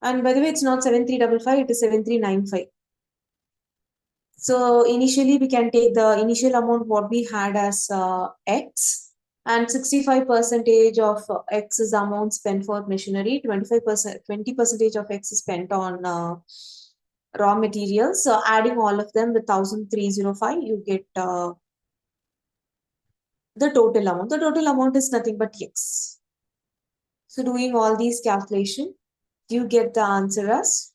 And by the way, it's not 7355, it is 7395. So initially we can take the initial amount what we had as X, and 65 percentage of X is the amount spent for machinery, 25%, 20 percentage of X is spent on raw materials. So adding all of them with 1305, you get the total amount. The total amount is nothing but X. So doing all these calculation, you get the answer as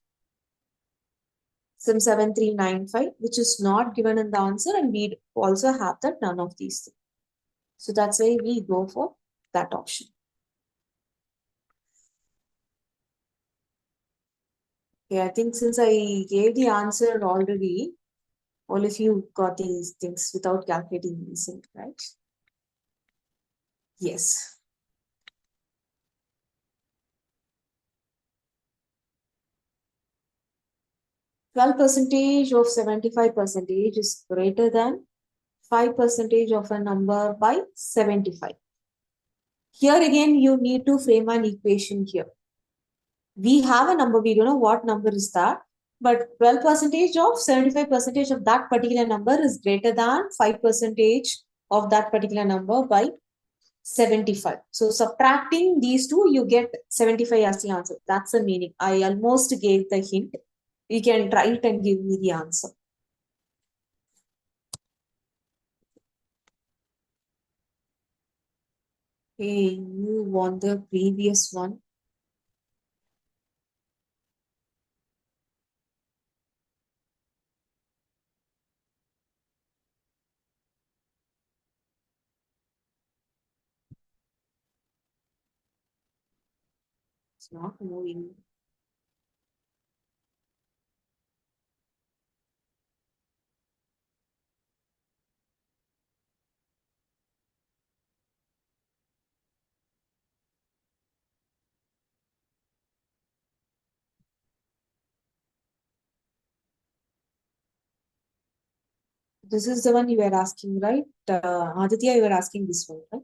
some 7395, which is not given in the answer, and we also have that none of these things. So that's why we go for that option. Okay, I think since I gave the answer already, all of you got these things without calculating these things, right? Yes. Twelve percentage of 75 percentage is greater than 5 percentage of a number by 75. Here again, you need to frame an equation here. We have a number, we don't know what number is that, but 12 percentage of 75 percentage of that particular number is greater than 5 percentage of that particular number by 75. So subtracting these two, you get 75 as the answer. That's the meaning. I almost gave the hint. You can try it and give me the answer. Hey, you want the previous one? It's not moving. This is the one you were asking, right? Aditya, you were asking this one, right?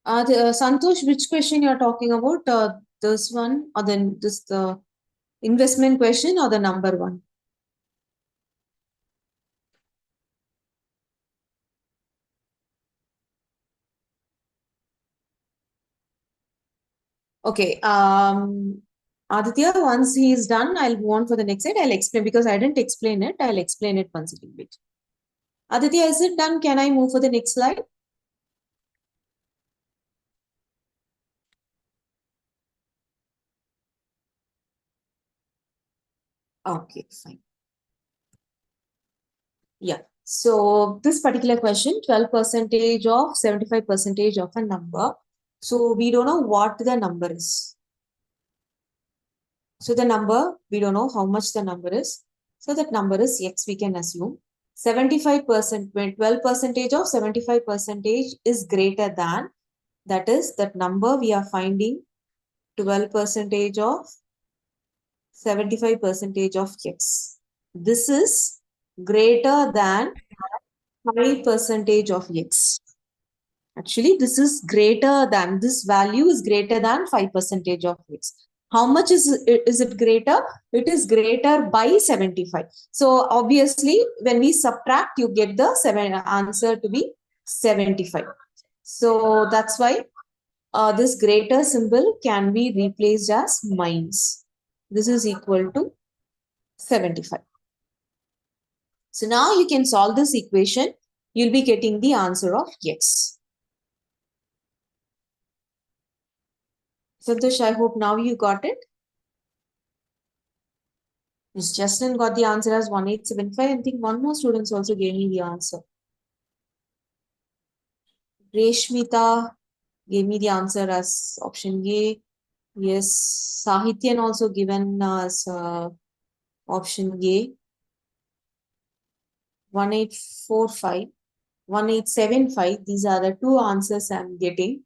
Santosh, which question you're talking about? This one or then this the investment question or the number one? Okay. Aditya, once he is done, I'll move on for the next slide. I'll explain because I didn't explain it. I'll explain it once a little bit. Aditya, is it done? Can I move for the next slide? Okay, fine. Yeah. So this particular question, 12 percentage of 75 percentage of a number. So we don't know what the number is. So the number, we don't know how much the number is. So that number is X, we can assume. 75%, 12 percentage of 75 percentage is greater than, that is that number we are finding 12 percentage of 75 percentage of X. This is greater than 5 percentage of X. Actually, this is greater than, this value is greater than 5 percentage of X. How much is it greater? It is greater by 75. So obviously, when we subtract, you get the answer to be 75. So that's why this greater symbol can be replaced as minus. This is equal to 75. So now you can solve this equation. You'll be getting the answer of X. Santosh, I hope now you got it. Miss Justin got the answer as 1875. I think one more students also gave me the answer. Reshmita gave me the answer as option A. Yes, Sahityan also given as option A. 1845, 1875. These are the two answers I'm getting.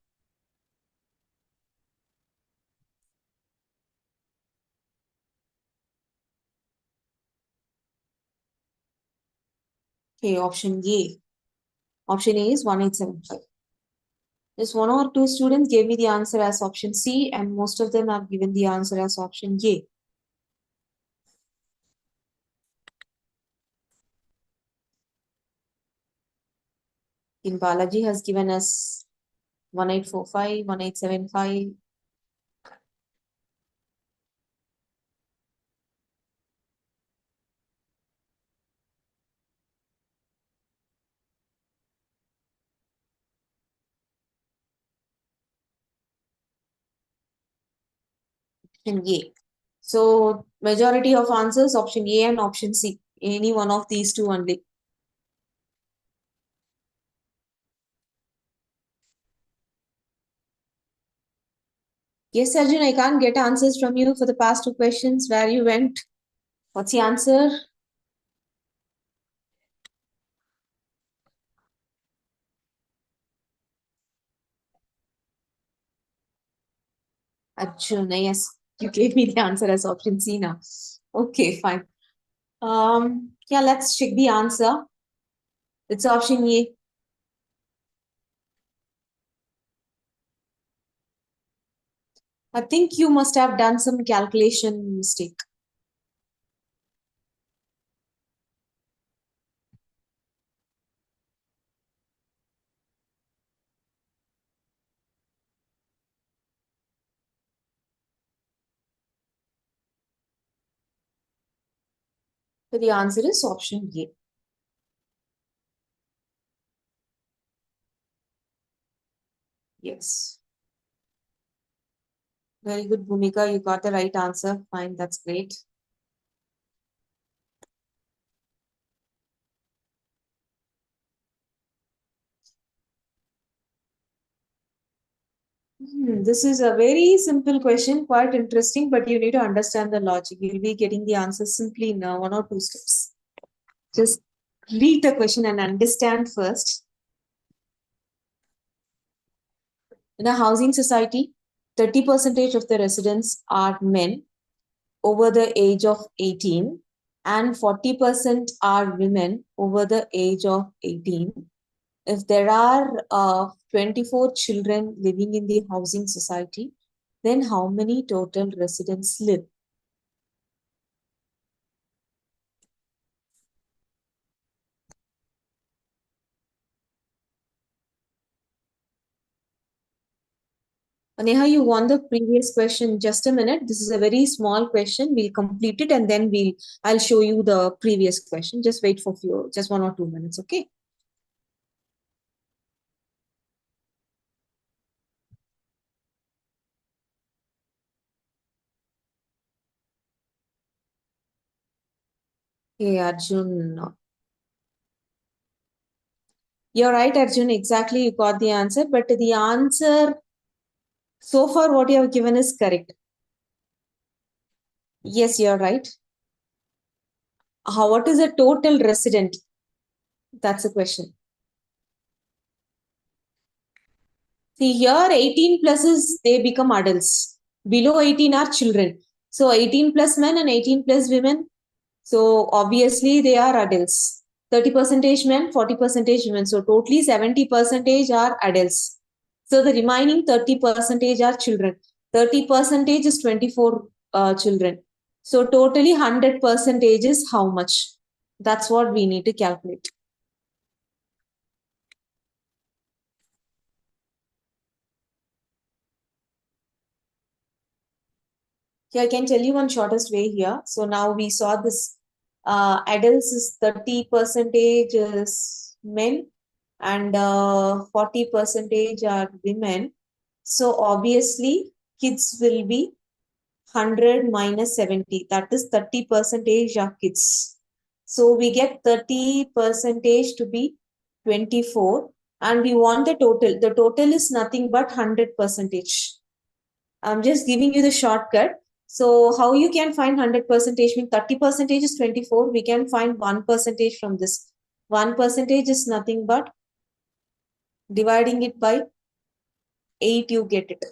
Okay, option A. Option A is 1875. Just one or two students gave me the answer as option C, and most of them have given the answer as option A. think Balaji has given us 1845, 1875. Option A. So majority of answers option A and option C. Any one of these two only. Yes, Arjun, I can't get answers from you for the past two questions. Where you went? What's the answer? Arjun, yes, you gave me the answer as option C now. Okay, fine. Yeah, let's check the answer. It's option A. I think you must have done some calculation mistake. So the answer is option A. Yes. Very good, Bhumika. You got the right answer. Fine, that's great. This is a very simple question, quite interesting, but you need to understand the logic. You'll be getting the answer simply in 1 or 2 steps. Just read the question and understand first. In a housing society, 30% of the residents are men over the age of 18 and 40% are women over the age of 18. If there are 24 children living in the housing society, then how many total residents live? Neha, you won the previous question. Just a minute. This is a very small question. We'll complete it and then I'll show you the previous question. Just wait for just 1 or 2 minutes, okay? Hey, Arjun. You're right, Arjun. Exactly, you got the answer. But the answer so far, what you have given is correct. Yes, you're right. What is a total resident? That's a question. See, here 18 plus is they become adults. Below 18 are children. So 18 plus men and 18 plus women. So obviously they are adults. 30 percentage men, 40 percentage women. So totally 70 percentage are adults. So the remaining 30 percentage are children. 30 percentage is 24 children. So totally 100 percentage is how much? That's what we need to calculate. Here I can tell you one shortest way here. So now we saw this adults is 30 percentage is men and 40 percentage are women. So obviously kids will be 100 minus 70. That is 30 percentage are kids. So we get 30 percentage to be 24 and we want the total. The total is nothing but 100 percentage. I'm just giving you the shortcut. So how you can find 100 percentage mean 30 percentage is 24. We can find 1 percentage from this. 1 percentage is nothing but dividing it by 8, you get it.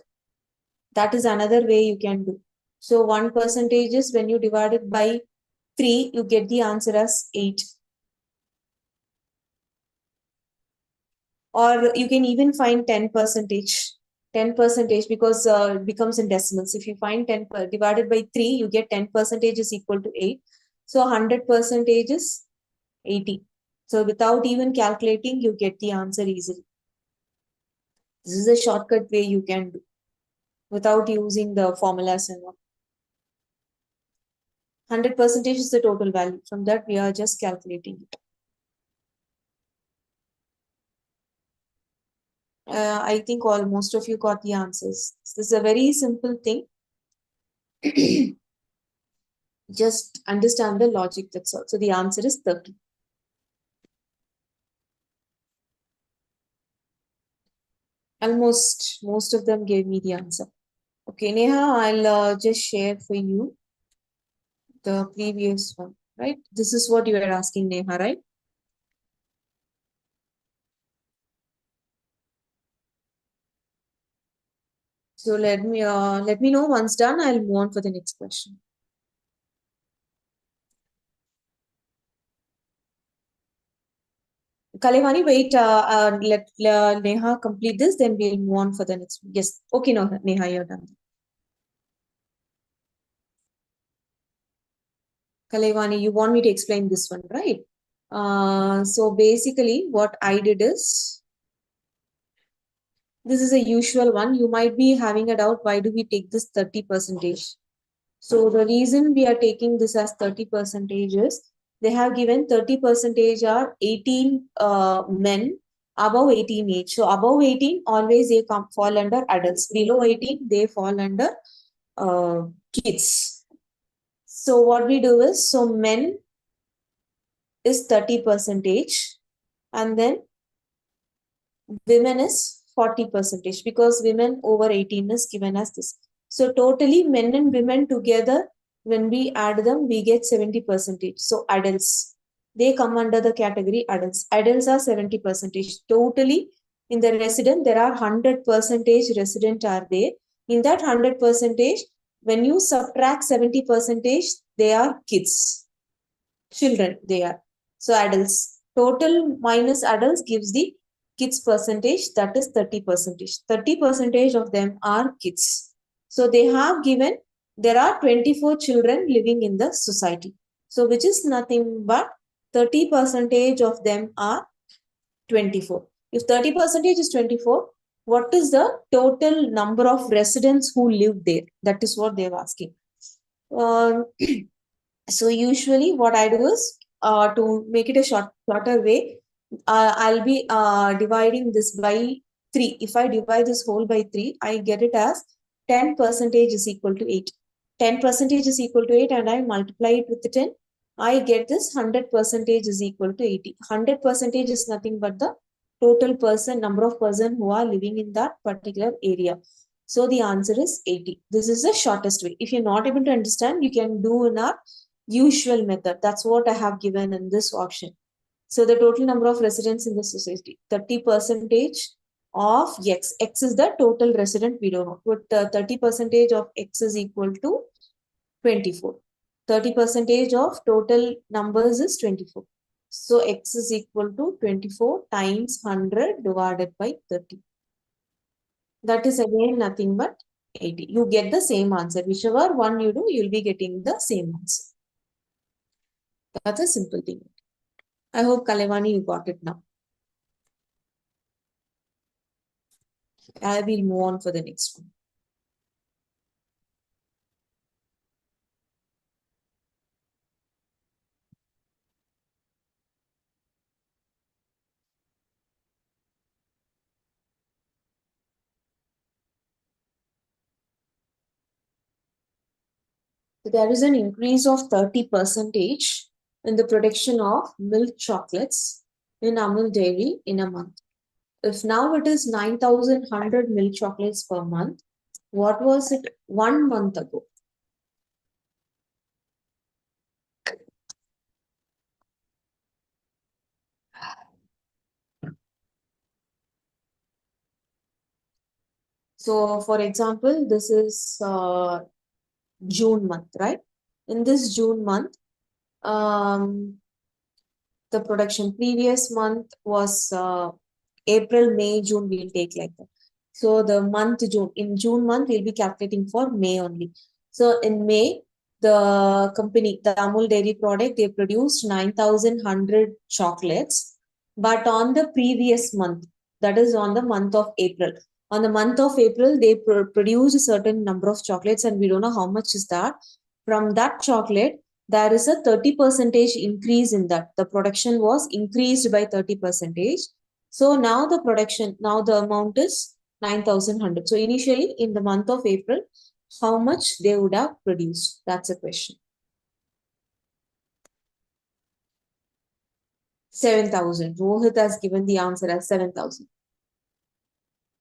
That is another way you can do. So 1 percentage is when you divide it by 3, you get the answer as 8. Or you can even find 10 percentage. 10 percentage because it becomes in decimals. If you find 10 divided by 3, you get 10 percentage is equal to 8. So 100 percentage is 80. So without even calculating, you get the answer easily. This is a shortcut way you can do without using the formulas and all. 100% is the total value. From that, we are just calculating it. I think most of you got the answers. This is a very simple thing. Just understand the logic, that's all. So the answer is 30. Almost most of them gave me the answer. Okay, Neha, I'll just share for you the previous one, right? This is what you are asking, Neha, right? So let me know once done. I'll move on for the next question. Kalevani, wait. Let Neha complete this, then we'll move on for the next one. Yes. Okay, no, Neha, you're done. Kalevani, you want me to explain this one, right? So basically, what I did is, this is a usual one. You might be having a doubt, why do we take this 30%? So the reason we are taking this as 30% is, they have given 30% are 18 men above 18 age. So above 18, always they fall under adults. Below 18, they fall under kids. So what we do is, so men is 30% and then women is 40% because women over 18 is given as this. So totally men and women together, when we add them, we get 70%. So adults, they come under the category adults. Adults are 70%. Totally in the resident, there are 100% resident are there. In that 100%, when you subtract 70%, they are kids, children they are. So adults, total minus adults gives the kids percentage, that is 30%. 30% of them are kids. So they have given, there are 24 children living in the society. So which is nothing but 30% of them are 24. If 30% is 24, what is the total number of residents who live there? That is what they're asking. So usually what I do is, to make it a shorter way, I'll be dividing this by 3. If I divide this whole by 3, I get it as 10% is equal to 8. 10% is equal to 8 and I multiply it with 10. I get this 100% is equal to 80. 100% is nothing but the total number of person who are living in that particular area. So the answer is 80. This is the shortest way. If you're not able to understand, you can do in our usual method. That's what I have given in this option. So the total number of residents in the society, 30% of X. X is the total resident, we don't know. But 30% of X is equal to 24. 30% of total numbers is 24. So X is equal to 24 times 100 divided by 30. That is again nothing but 80. You get the same answer. Whichever one you do, you'll be getting the same answer. That's a simple thing. I hope Kalevani you got it now. I will move on for the next one. So there is an increase of 30% in the production of milk chocolates in Amul Dairy in a month. If now it is 9,100 milk chocolates per month, what was it 1 month ago? So, for example, this is June month, right? In this June month, the production previous month was April, May, June, we'll take like that. So the month June, in June month, we'll be calculating for May only. So in May, the company, the Amul dairy product, they produced 9,100 chocolates. But on the previous month, that is on the month of April, on the month of April, they produced a certain number of chocolates, and we don't know how much is that. From that chocolate, there is a 30 percentage increase in that. The production was increased by 30 percentage. So now the production, now the amount is 9,100. So initially in the month of April, how much they would have produced? That's a question. 7,000. Rohit has given the answer as 7,000.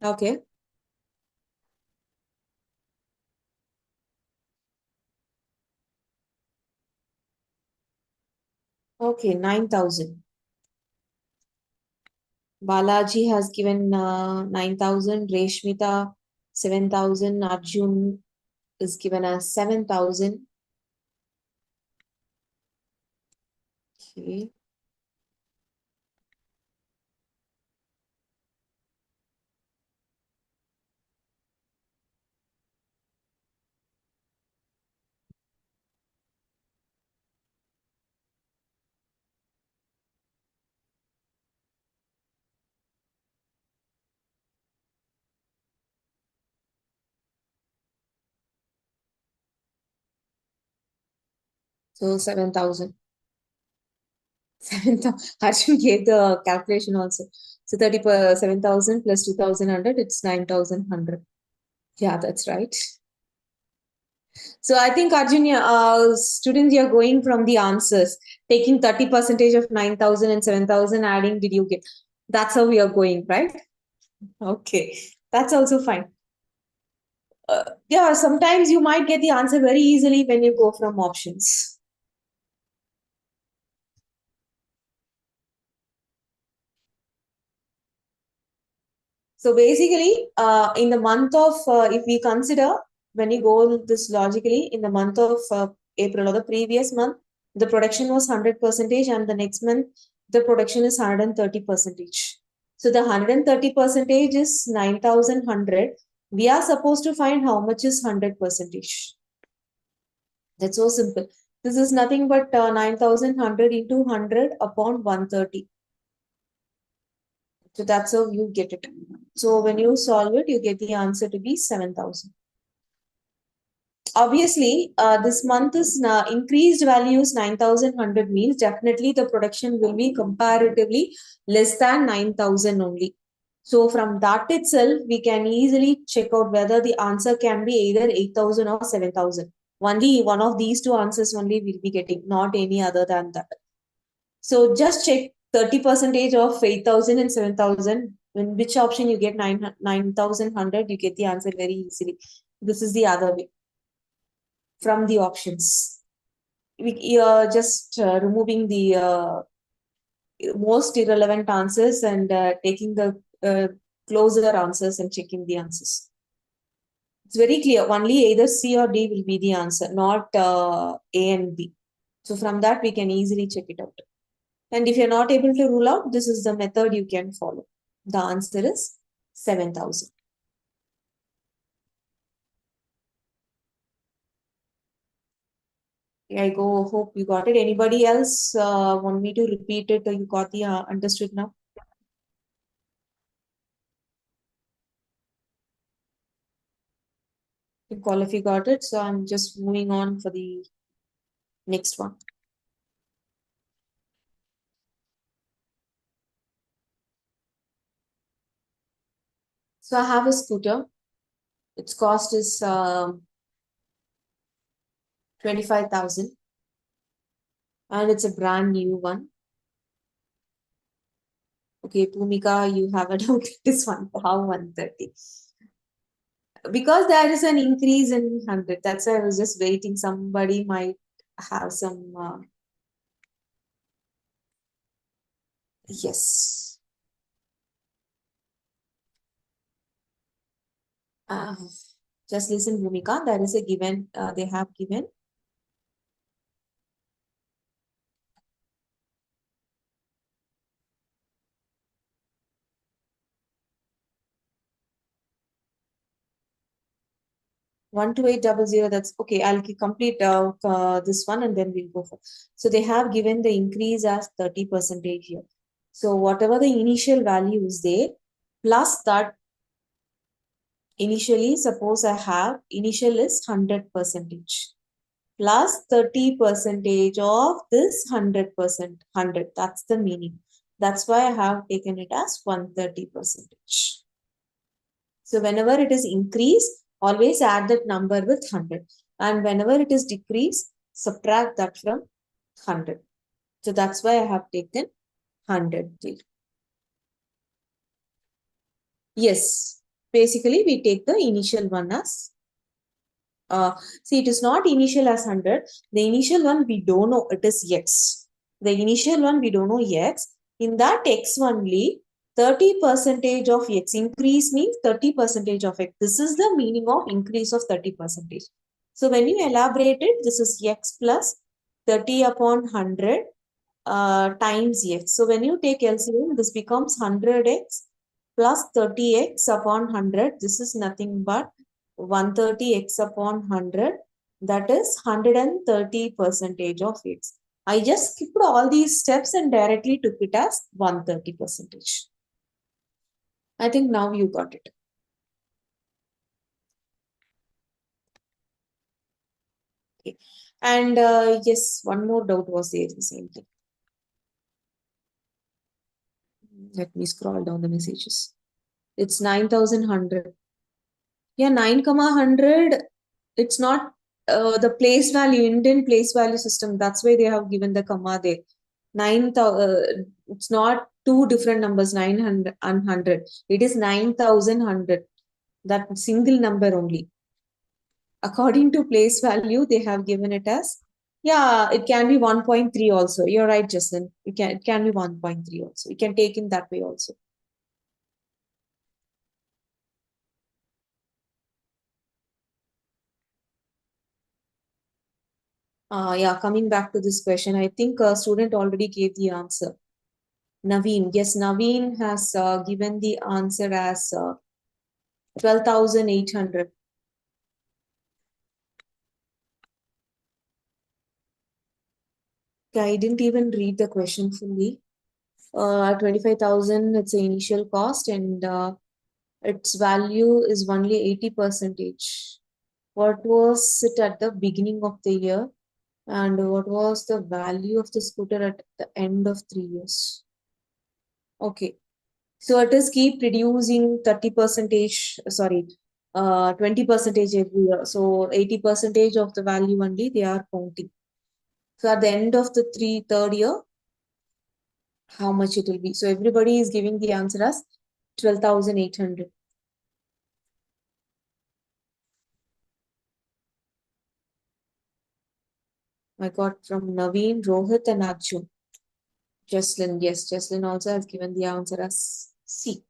Okay. Okay, 9,000. Balaji has given 9,000. Reshmita 7,000. Arjun is given as 7,000. Okay. So 7,000. 7,000. Arjun gave the calculation also. So 30 per 7,000 plus 2,100, it's 9,100. Yeah, that's right. So I think Arjun, students, you're going from the answers, taking 30 percentage of 9,000 and 7,000, adding, did you get? That's how we are going, right? Okay, that's also fine. Yeah, sometimes you might get the answer very easily when you go from options. So basically, in the month of, if we consider, when you go this logically, in the month of April or the previous month, the production was 100 percentage, and the next month, the production is 130 percentage. So the 130 percentage is 9,100. We are supposed to find how much is 100 percentage. That's so simple. This is nothing but 9,100 into 100 upon 130. So that's how you get it. So when you solve it, you get the answer to be 7,000. Obviously, this month is increased values 9,100 means definitely the production will be comparatively less than 9,000 only. So from that itself, we can easily check out whether the answer can be either 8,000 or 7,000. Only one of these two answers only will be getting, not any other than that. So just check 30 percentage of 8,000 and 7,000. In which option you get 9,100, you get the answer very easily. This is the other way from the options. We are just removing the most irrelevant answers and taking the closer answers and checking the answers. It's very clear. Only either C or D will be the answer, not A and B. So from that, we can easily check it out. And if you're not able to rule out, this is the method you can follow. The answer is 7,000. I go, hope you got it. Anybody else want me to repeat it or you got the understood now? You call if you got it. So I'm just moving on for the next one. So I have a scooter. Its cost is 25,000 and it's a brand new one. Okay, Bhumika, you have a doubt. This one, how 130? Because there is an increase in 100. That's why I was just waiting. Somebody might have some. Yes. Uh, just listen, Bhumika. There is a given. They have given. 12800, that's okay. I'll complete this one and then we'll go for. So they have given the increase as 30% here. So whatever the initial value is there, plus that initially, suppose I have initial is 100% plus 30% of this 100%, 100. That's the meaning. That's why I have taken it as 130%. So whenever it is increase, always add that number with 100. And whenever it is decrease, subtract that from 100. So that's why I have taken 100 there. Yes, basically we take the initial one as, see, it is not initial as 100. The initial one we don't know, it is X. The initial one we don't know X. In that X only, 30% of X increase means 30% of X. This is the meaning of increase of 30%. So when you elaborate it, this is X plus 30 upon 100 times X. So when you take LCM, this becomes 100X plus 30X upon 100. This is nothing but 130X upon 100. That is 130% of X. I just skipped all these steps and directly took it as 130%. I think now you got it. Okay. And yes, one more doubt was there, the same thing. Let me scroll down the messages. It's 9,100. Yeah, 9 comma 100. It's not the place value, Indian place value system. That's why they have given the comma there. 9,000. It's not two different numbers, 900 and 100. It is 9,100. That single number only. According to place value, they have given it as, yeah, it can be 1.3 also. You're right, Justin. It can be 1.3 also. You can take in that way also. Yeah, coming back to this question, I think a student already gave the answer. Naveen, yes, Naveen has given the answer as 12,800. I didn't even read the question fully. 25,000, it's the initial cost, and its value is only 80%. What was it at the beginning of the year? And what was the value of the scooter at the end of 3 years? Okay. So it is keep reducing 30%, sorry, 20% every year. So 80% of the value only they are counting. So at the end of the third year, how much it will be? So everybody is giving the answer as 12,800. I got from Naveen, Rohit, and Arjun. Jesslyn, yes, Jesslyn also has given the answer as C.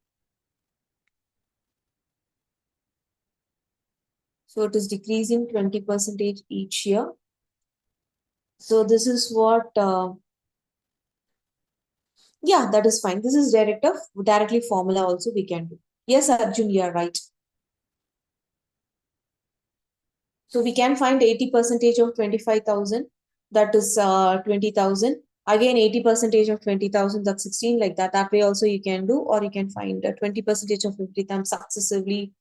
So it is decreasing 20% each year. So this is what, yeah, that is fine. This is directly formula also we can do. Yes, Arjun, you are right. So we can find 80% of 25,000. That is 20,000. Again, 80% of 20,000, that's 16, like that. That way also you can do, or you can find 20% of 50,000 successively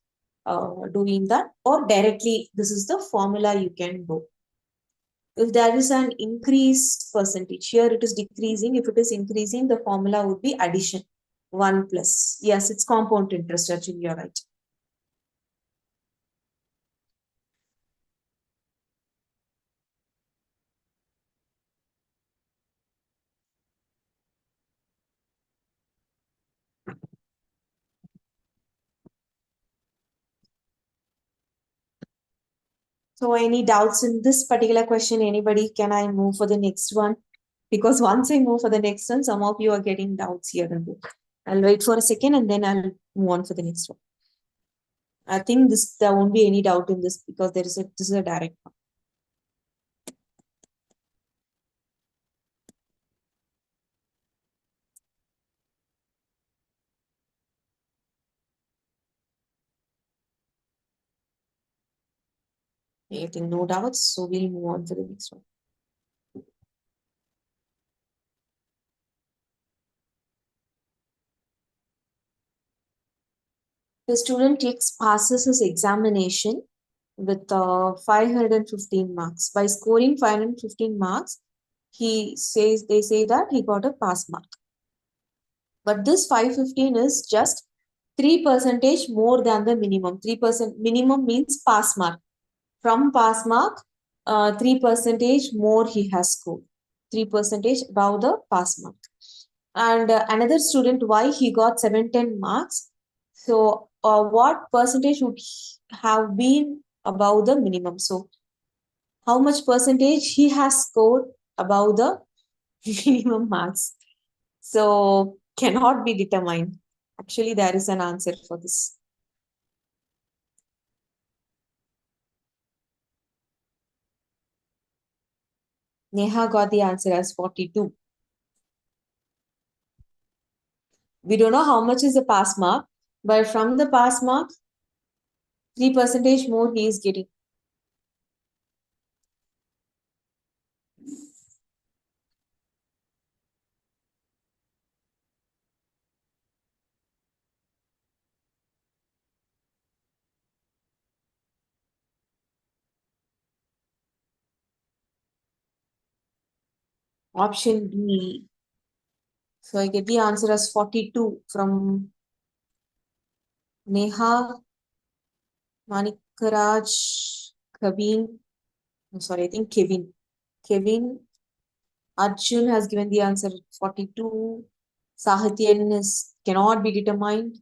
doing that, or directly, this is the formula you can do. If there is an increased percentage, here it is decreasing. If it is increasing, the formula would be addition. 1 plus. Yes, it's compound interest, Arjun, you're right. So any doubts in this particular question, anybody? Can I move for the next one? Because once I move for the next one, some of you are getting doubts here and there. I'll wait for a second and then I'll move on for the next one. I think there won't be any doubt in this because this is a direct one. I think no doubts. So we'll move on to the next one. The student passes his examination with 515 marks. By scoring 515 marks, they say that he got a pass mark. But this 515 is just 3% more than the minimum. 3% minimum means pass mark. From pass mark, 3% more he has scored. 3% above the pass mark. And another student, why he got 710 marks? So what percentage would have been above the minimum? So how much percentage he has scored above the minimum marks? So cannot be determined. Actually, there is an answer for this. Neha got the answer as 42. We don't know how much is the pass mark, but from the pass mark, 3% more he is getting. Option B. So I get the answer as 42 from Neha, Manikaraj, Kevin. I'm sorry, I think Kevin. Kevin. Arjun has given the answer 42. Sahityan is cannot be determined.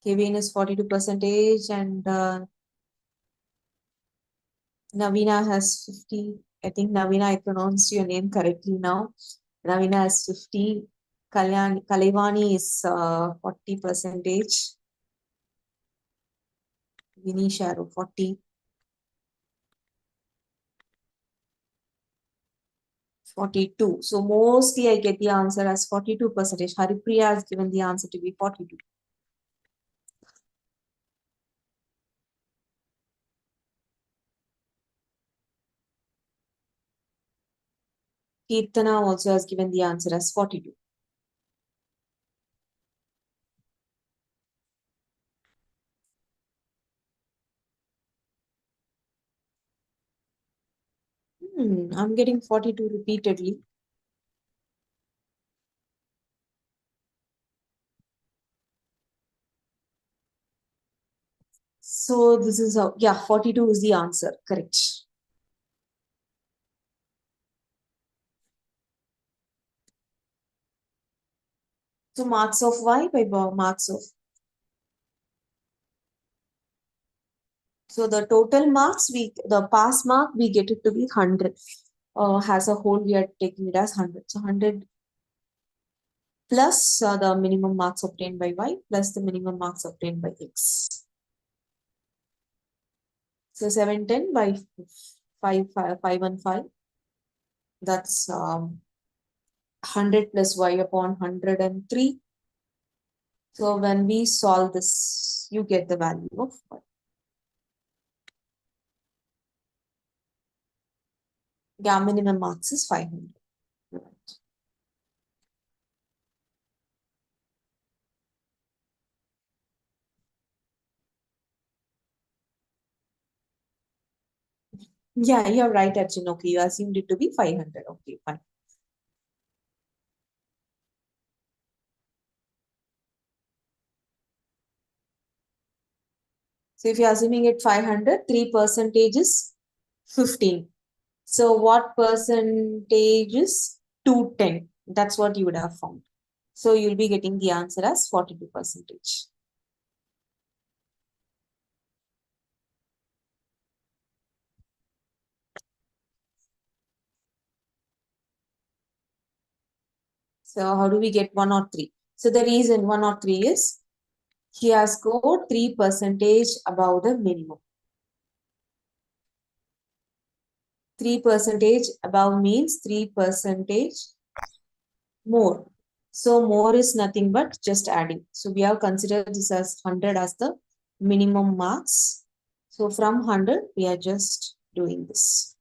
Kevin is 42% and Navina has 50. I think Navina, I pronounced your name correctly now. Navina has 50. Kalivani is 40%. Vinny Sharo 40. 42. So mostly I get the answer as 42%. Haripriya has given the answer to be 42. Kirtana also has given the answer as 42. I'm getting 42 repeatedly. So this is, 42 is the answer. Correct. So marks of Y by marks of. So the total marks, the pass mark, we get it to be 100. As a whole, we are taking it as 100. So 100 plus the minimum marks obtained by Y plus the minimum marks obtained by X. So 710 by 515. That's 100 plus Y upon 103. So when we solve this, you get the value of Y. Yeah, minimum marks is 500. Right. Yeah, you're right, Arjun. Okay, you assumed it to be 500. Okay, fine. So if you're assuming it 500, 3% is 15. So what percentage is 210? That's what you would have found. So you'll be getting the answer as 42%. So how do we get 103? So the reason 103 is he has scored 3% above the minimum. 3% above means 3% more. So more is nothing but just adding. So we have considered this as 100 as the minimum marks. So from 100, we are just doing this.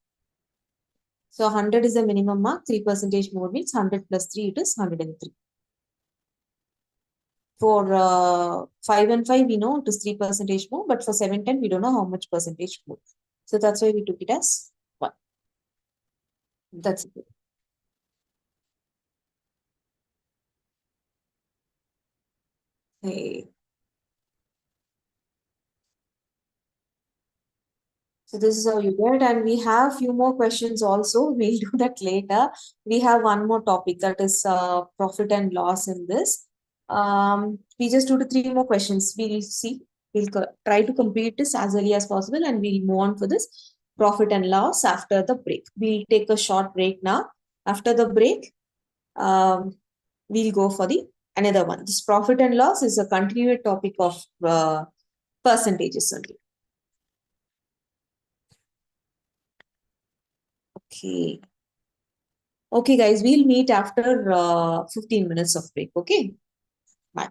So 100 is the minimum mark, 3% more means 100 plus 3, it is 103. For 5 and 5, we know it is 3% more, but for 7, 10, we don't know how much percentage more. So that's why we took it as 1. That's it. Okay. So this is how you get, and we have few more questions also. We'll do that later. We have one more topic, that is profit and loss in this. We just do the 3 more questions. We'll see. We'll try to complete this as early as possible, and we'll move on for this profit and loss after the break. We'll take a short break now. After the break, we'll go for the another one. This profit and loss is a continued topic of percentages only. Okay. Okay, guys, we'll meet after 15 minutes of break. Okay. Bye.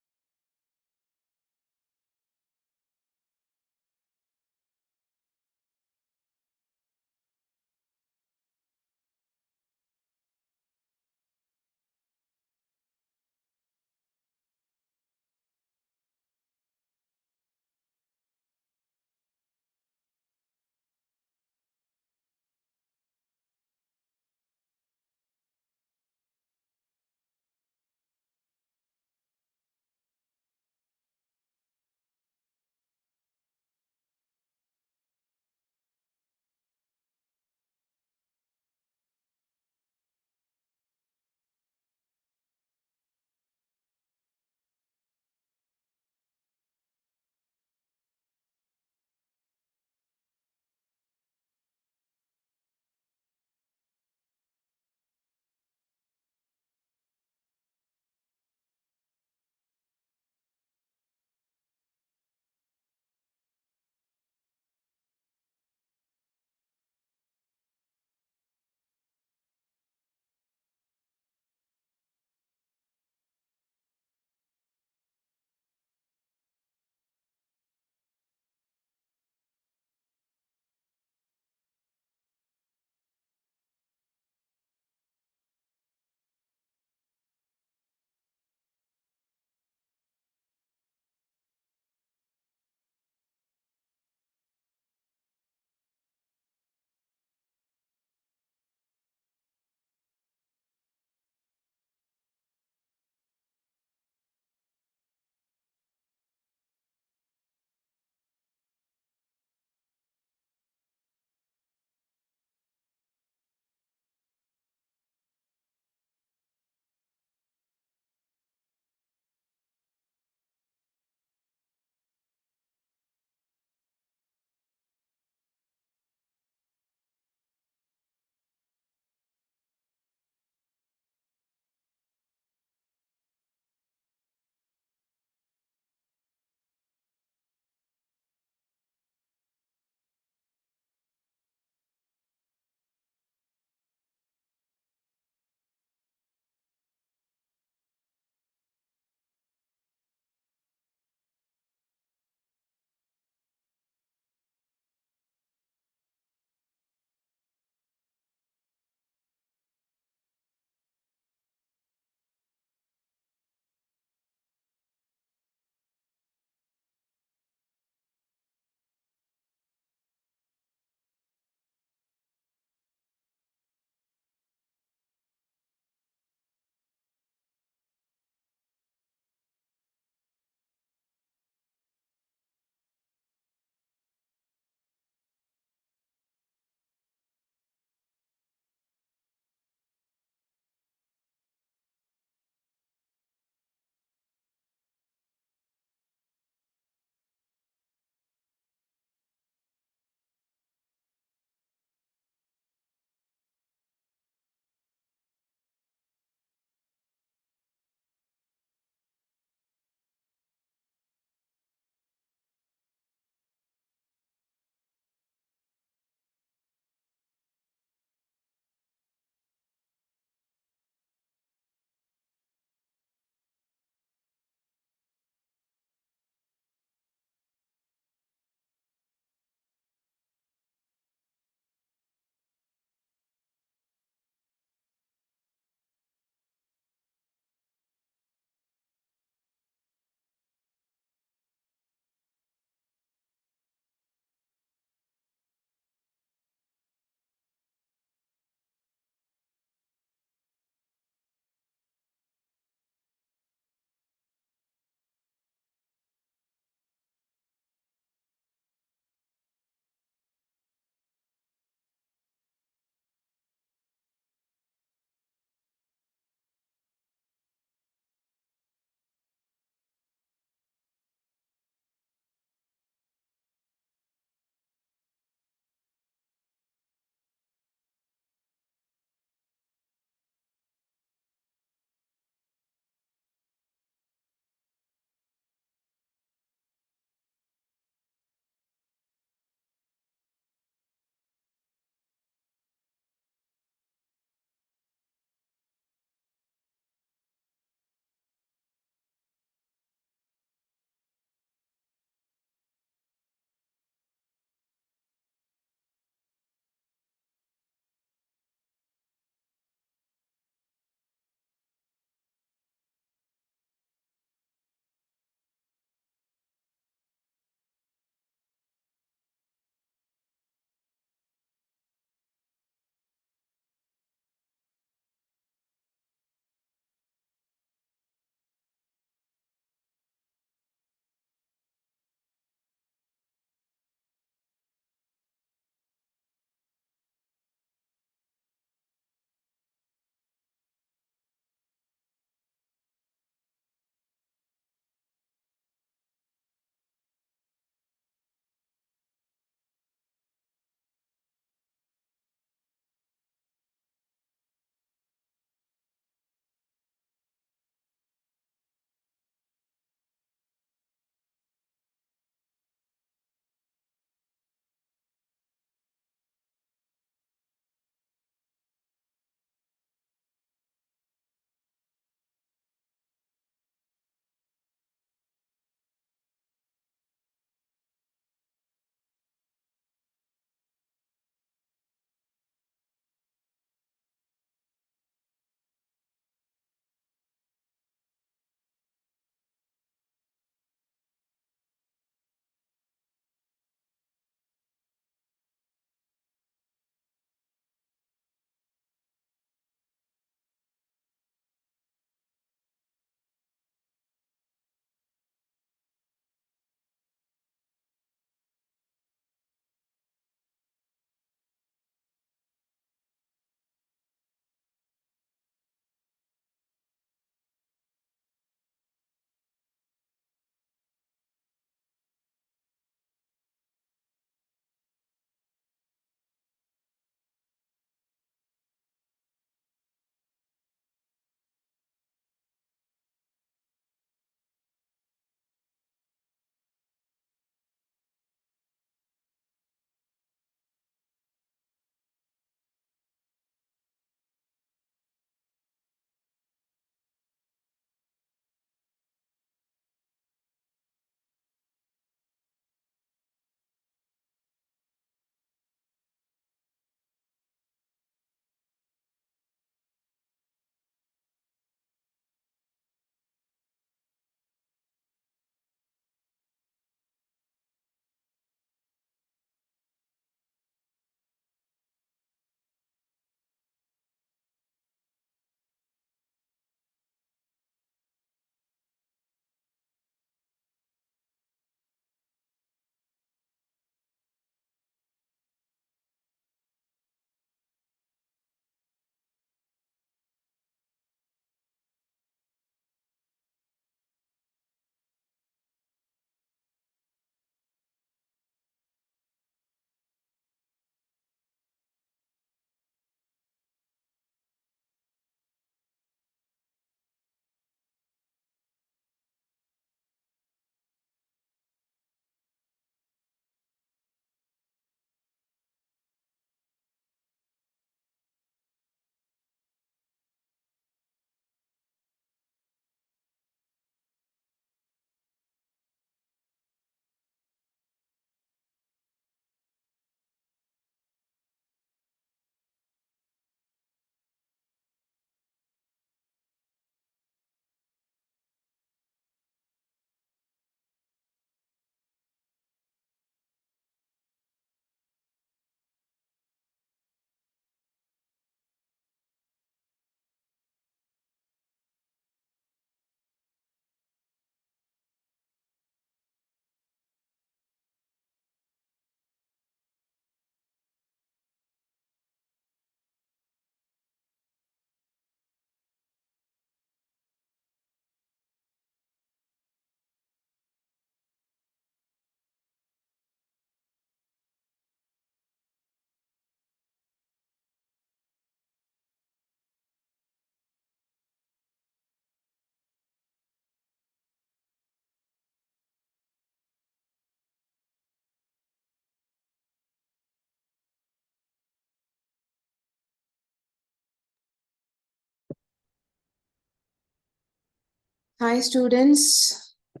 Hi, students. I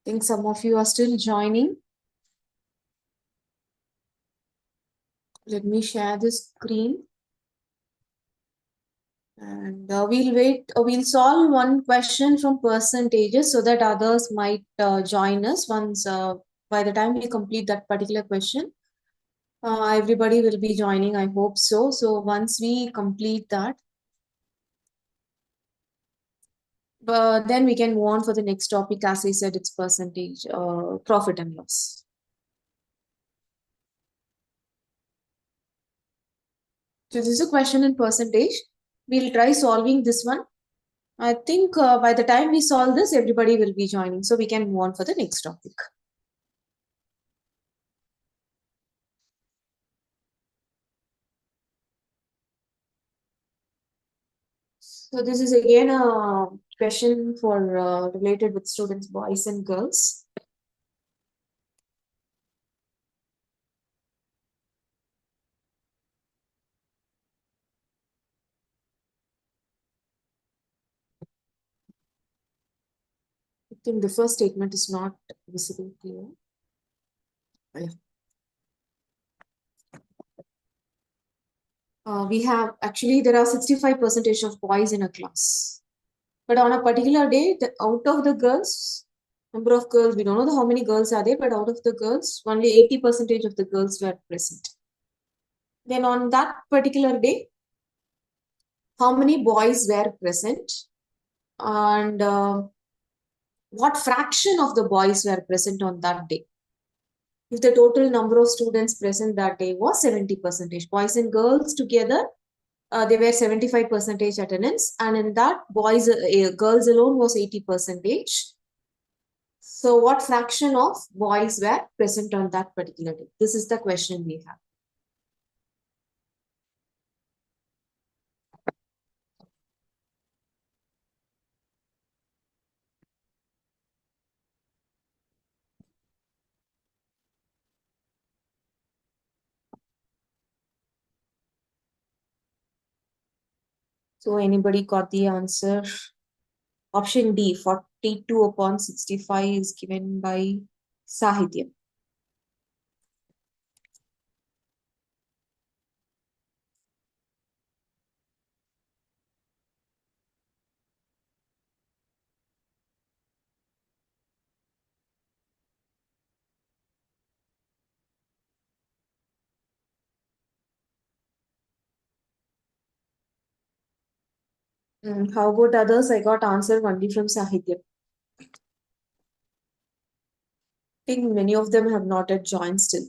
think some of you are still joining. Let me share the screen. And we'll wait. We'll solve one question from percentages so that others might join us once by the time we complete that particular question. Everybody will be joining. I hope so. So once we complete that, but then we can move on for the next topic. As I said, it's percentage, profit and loss. So this is a question in percentage. We'll try solving this one. I think by the time we solve this, everybody will be joining. So we can move on for the next topic. So this is again a question for related with students, boys and girls. I think the first statement is not visible here. Yeah. We have actually there are 65% of boys in a class. But on a particular day, out of the girls, number of girls, we don't know how many girls are there, but out of the girls, only 80% of the girls were present. Then on that particular day, how many boys were present and what fraction of the boys were present on that day? If the total number of students present that day was 70%, boys and girls together, they were 75% attendance, and in that boys, girls alone was 80%. So what fraction of boys were present on that particular day? This is the question we have. So anybody got the answer? Option D, 42 upon 65 is given by Sahitya. How about others? I got answer only from Sahitya. I think many of them have not yet joined still.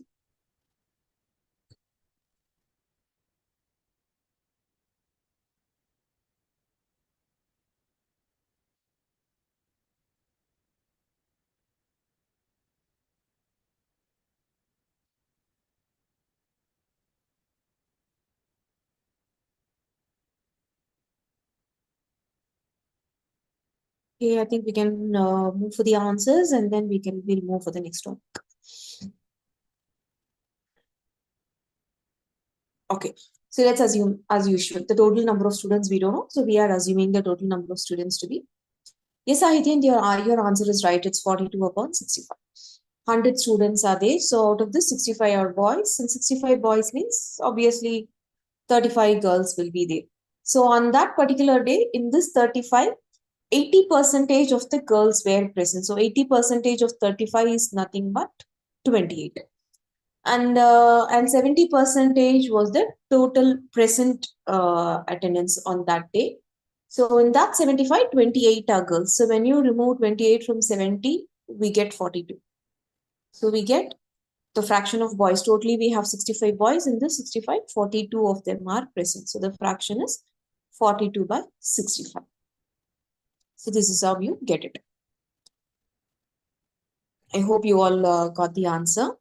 Okay, I think we can move for the answers and then we'll move for the next one. Okay, so let's assume as usual the total number of students we don't know. So we are assuming the total number of students to be. Yes, Ahityan, your answer is right. It's 42 upon 65. 100 students are there. So out of this, 65 are boys, and 65 boys means obviously 35 girls will be there. So on that particular day, in this 35, 80% of the girls were present. So 80% of 35 is nothing but 28. And 70% was the total present attendance on that day. So in that 75, 28 are girls. So when you remove 28 from 70, we get 42. So we get the fraction of boys. Totally, we have 65 boys. In this 65, 42 of them are present. So the fraction is 42 by 65. So this is how you get it. I hope you all got the answer.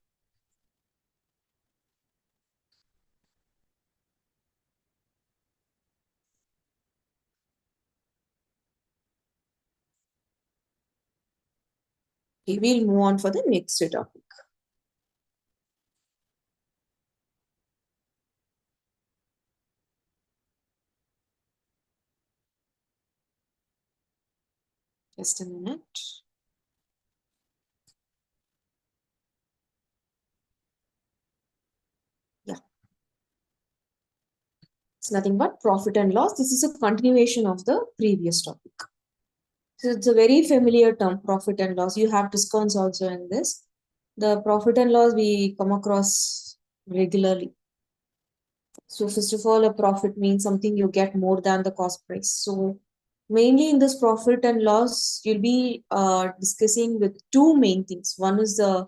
Okay, we'll move on for the next topic. Just a minute. Yeah, it's nothing but profit and loss. This is a continuation of the previous topic. So it's a very familiar term, profit and loss. You have discounts also in this. The profit and loss we come across regularly. So first of all, a profit means something you get more than the cost price. So mainly in this profit and loss, you'll be discussing with two main things. One is the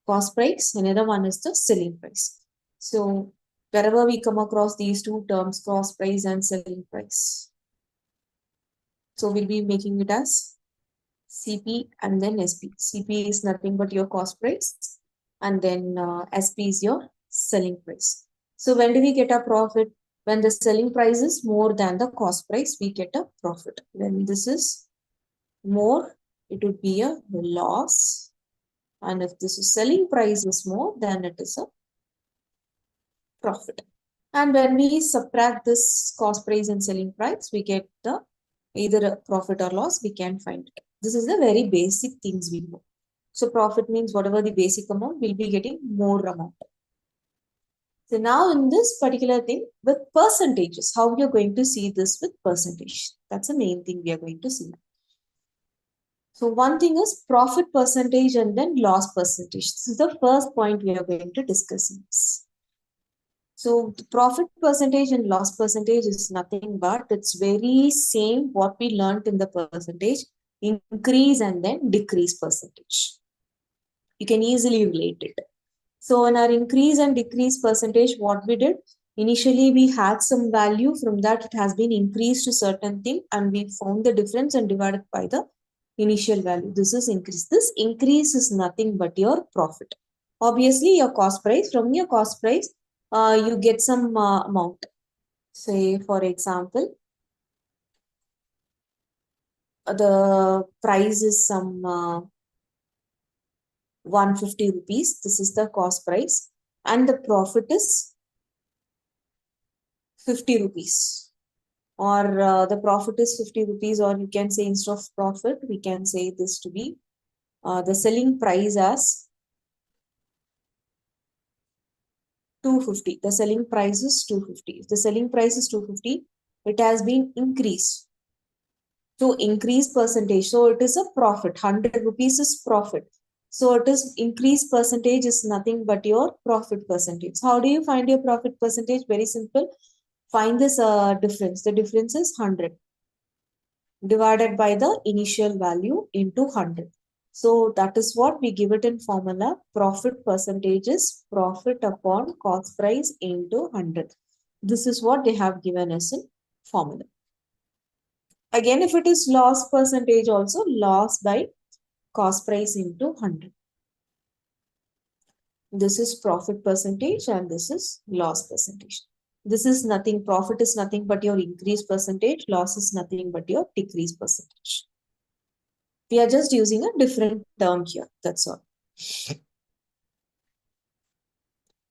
cost price, another one is the selling price. So wherever we come across these two terms, cost price and selling price. So we'll be making it as CP and then SP. CP is nothing but your cost price, and then SP is your selling price. So when do we get a profit? When the selling price is more than the cost price, we get a profit. When this is more, it would be a loss. And if this is selling price is more, then it is a profit. And when we subtract this cost price and selling price, we get the either a profit or loss, we can find it. This is the very basic things we know. So profit means whatever the basic amount, we'll be getting more amount. So now in this particular thing with percentages, how we are going to see this with percentage. That's the main thing we are going to see. So one thing is profit percentage and then loss percentage. This is the first point we are going to discuss in this. So the profit percentage and loss percentage is nothing but it's very same what we learned in the percentage, increase and then decrease percentage. You can easily relate it. So in our increase and decrease percentage, what we did, initially we had some value, from that it has been increased to certain thing and we found the difference and divided by the initial value. This is increase. This increase is nothing but your profit. Obviously your cost price, from your cost price, you get some amount. Say for example, the price is some 150 rupees. This is the cost price and the profit is 50 rupees. Or the profit is 50 rupees, or you can say instead of profit, we can say this to be the selling price as 250. The selling price is 250. If the selling price is 250, it has been increased to increase percentage. So it is a profit. 100 rupees is profit. So it is increased percentage is nothing but your profit percentage. How do you find your profit percentage? Very simple. Find this difference. The difference is 100 divided by the initial value into 100. So that is what we give it in formula. Profit percentage is profit upon cost price into 100. This is what they have given us in formula. Again, if it is loss percentage also, loss by cost price into 100. This is profit percentage and this is loss percentage. This is nothing, profit is nothing but your increase percentage, loss is nothing but your decrease percentage. We are just using a different term here, that's all.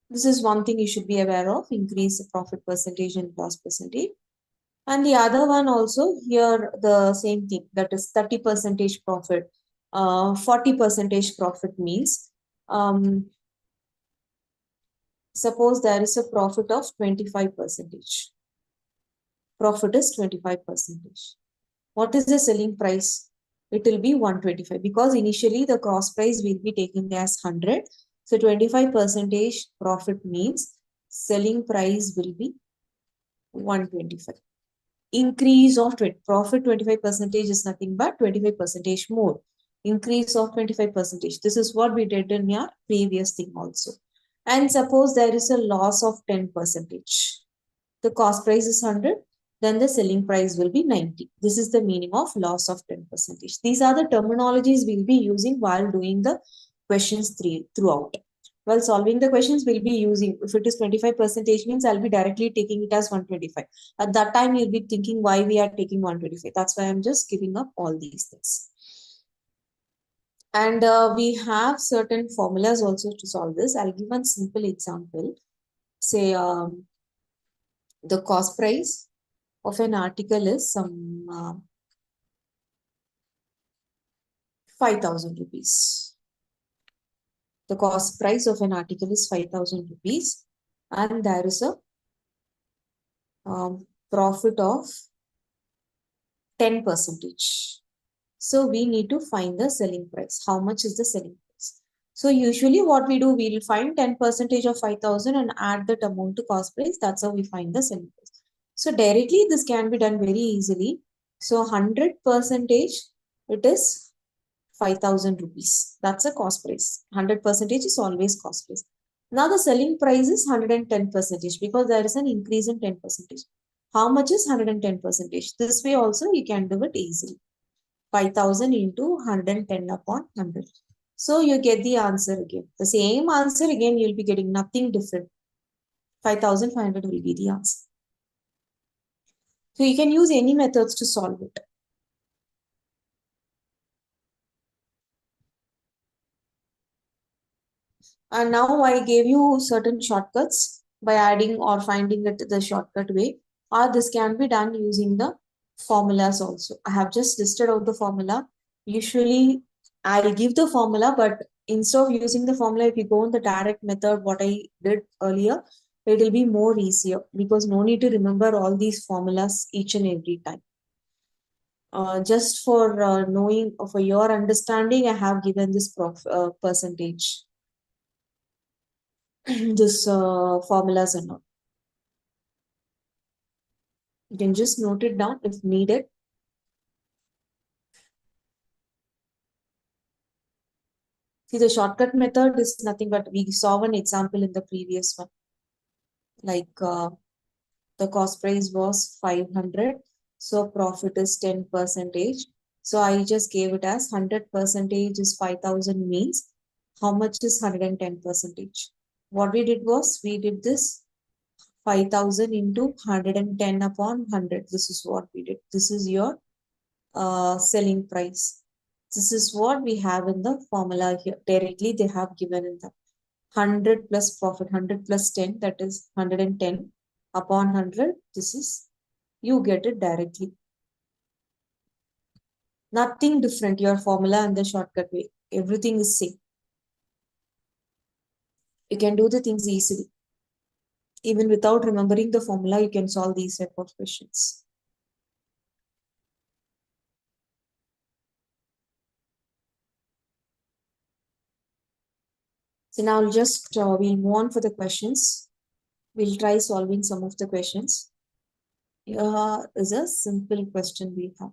This is one thing you should be aware of, increase the profit percentage and loss percentage. And the other one also here, the same thing, that is 30 percentage profit, 40 percentage profit means, suppose there is a profit of 25 percentage. Profit is 25 percentage. What is the selling price? It will be 125 because initially the cost price will be taken as 100. So 25 percentage profit means selling price will be 125. Increase of profit 25 percentage is nothing but 25 percentage more. Increase of 25 percentage. This is what we did in your previous thing also. And suppose there is a loss of 10 percentage. The cost price is 100, then the selling price will be 90. This is the meaning of loss of 10 percentage. These are the terminologies we'll be using while doing the questions throughout. While solving the questions, we'll be using, if it is 25 percentage means I'll be directly taking it as 125. At that time, you'll be thinking why we are taking 125. That's why I'm just giving up all these things. And we have certain formulas also to solve this. I'll give one simple example. Say the cost price of an article is some 5,000 rupees. The cost price of an article is 5,000 rupees, and there is a profit of 10 percentage. So we need to find the selling price. How much is the selling price? So usually what we do, we will find 10 percentage of 5,000 and add that amount to cost price. That's how we find the selling price. So directly this can be done very easily. So 100 percentage, it is 5,000 rupees. That's a cost price. 100 percentage is always cost price. Now the selling price is 110 percentage because there is an increase in 10 percentage. How much is 110 percentage? This way also you can do it easily. 5,000 into 110 upon 100. So you get the answer again. The same answer again, you'll be getting nothing different. 5,500 will be the answer. So you can use any methods to solve it. And now I gave you certain shortcuts by adding or finding it the shortcut way. Or this can be done using the formulas also. I have just listed out the formula. Usually I'll give the formula, but instead of using the formula, if you go on the direct method, what I did earlier, it will be more easier because no need to remember all these formulas each and every time. Just for knowing, for your understanding, I have given this percentage. This formulas and all. You can just note it down if needed. See, the shortcut method is nothing but we saw one example in the previous one. Like the cost price was 500. So profit is 10 percentage. So I just gave it as 100 percentage is 5,000 means how much is 110 percentage. What we did was we did this 5,000 into 110 upon 100. This is what we did. This is your selling price. This is what we have in the formula here. Directly they have given in the 100 plus profit, 100 plus 10, that is 110 upon 100. This is, you get it directly. Nothing different, your formula and the shortcut way. Everything is same. You can do the things easily. Even without remembering the formula, you can solve these type of questions. So now just we'll move on for the questions. We'll try solving some of the questions. Here is a simple question we have.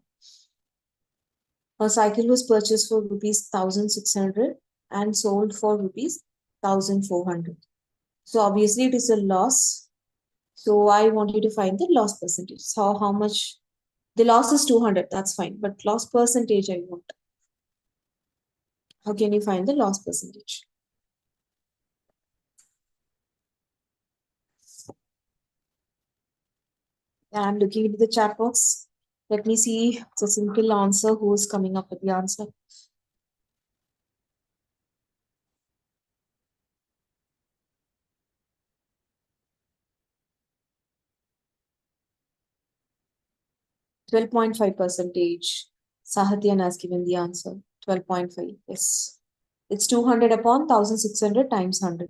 A cycle was purchased for rupees 1,600 and sold for rupees 1,400. So obviously it is a loss. So I want you to find the loss percentage. So how much? The loss is 200. That's fine. But loss percentage I want. How can you find the loss percentage? I'm looking into the chat box. Let me see. It's a simple answer. Who is coming up with the answer? %12.5 percentage. Sahatyan has given the answer. 12.5. Yes. It's 200 upon 1,600 times 100.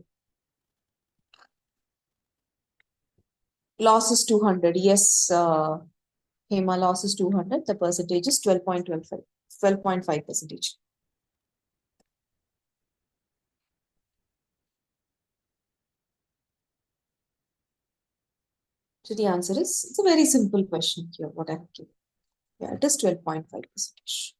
Loss is 200. Yes, Hema, loss is 200. The percentage is 12.25. 12.5 percentage. So the answer is, it's a very simple question here, what I have given. Yeah, it is 12.5 percentage.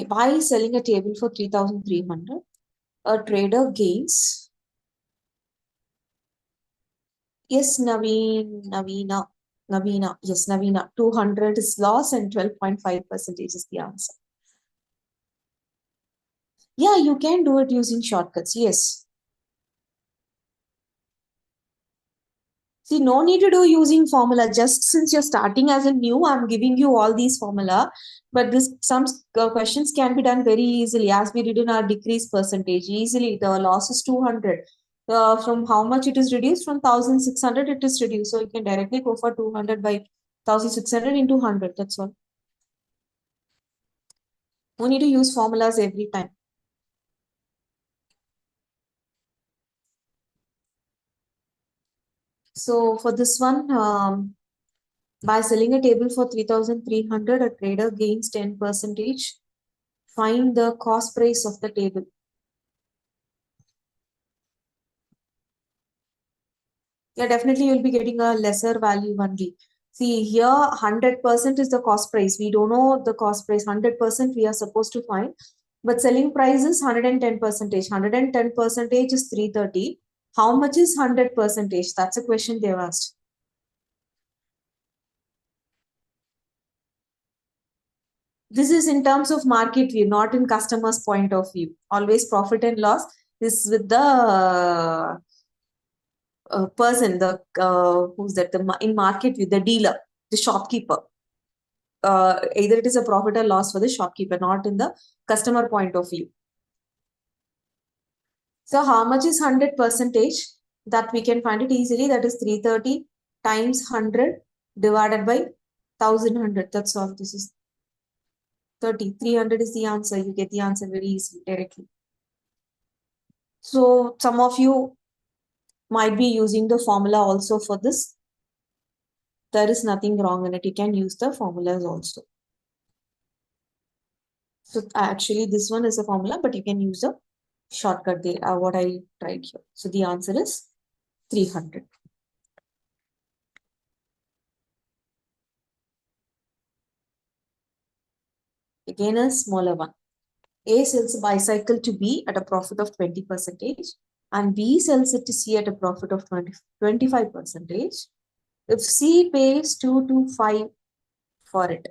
By selling a table for 3,300, a trader gains. Yes, Navina. Yes, Navina. 200 is loss and 12.5 percentage is the answer. Yeah, you can do it using shortcuts. Yes. See, no need to do using formula. Just since you're starting as a new, I'm giving you all these formula. But this some questions can be done very easily, as we did in our decrease percentage. Easily, the loss is 200. From how much it is reduced? From 1600 it is reduced. So you can directly go for 200 by 1600 into 100. That's all. We need to use formulas every time. So for this one, by selling a table for 3,300, a trader gains 10%. Find the cost price of the table. Yeah, definitely you'll be getting a lesser value only. See here, 100% is the cost price. We don't know the cost price. 100% we are supposed to find. But selling price is 110%. 110% is 330. How much is 100%? That's a question they've asked. This is in terms of market view, not in customer's point of view. Always profit and loss is with the person, the who's that? In market view, the dealer, the shopkeeper. Either it is a profit or loss for the shopkeeper, not in the customer point of view. So how much is 100%? That we can find it easily. That is 330 times 100 divided by 1100. That's all. This is 30. 300 is the answer. You get the answer very easily directly. So some of you might be using the formula also for this. There is nothing wrong in it. You can use the formulas also. So actually this one is a formula, but you can use a shortcut there, what I tried here. So the answer is 300. Again, a smaller one. A sells a bicycle to B at a profit of 20% and B sells it to C at a profit of 25%. If C pays 225 for it,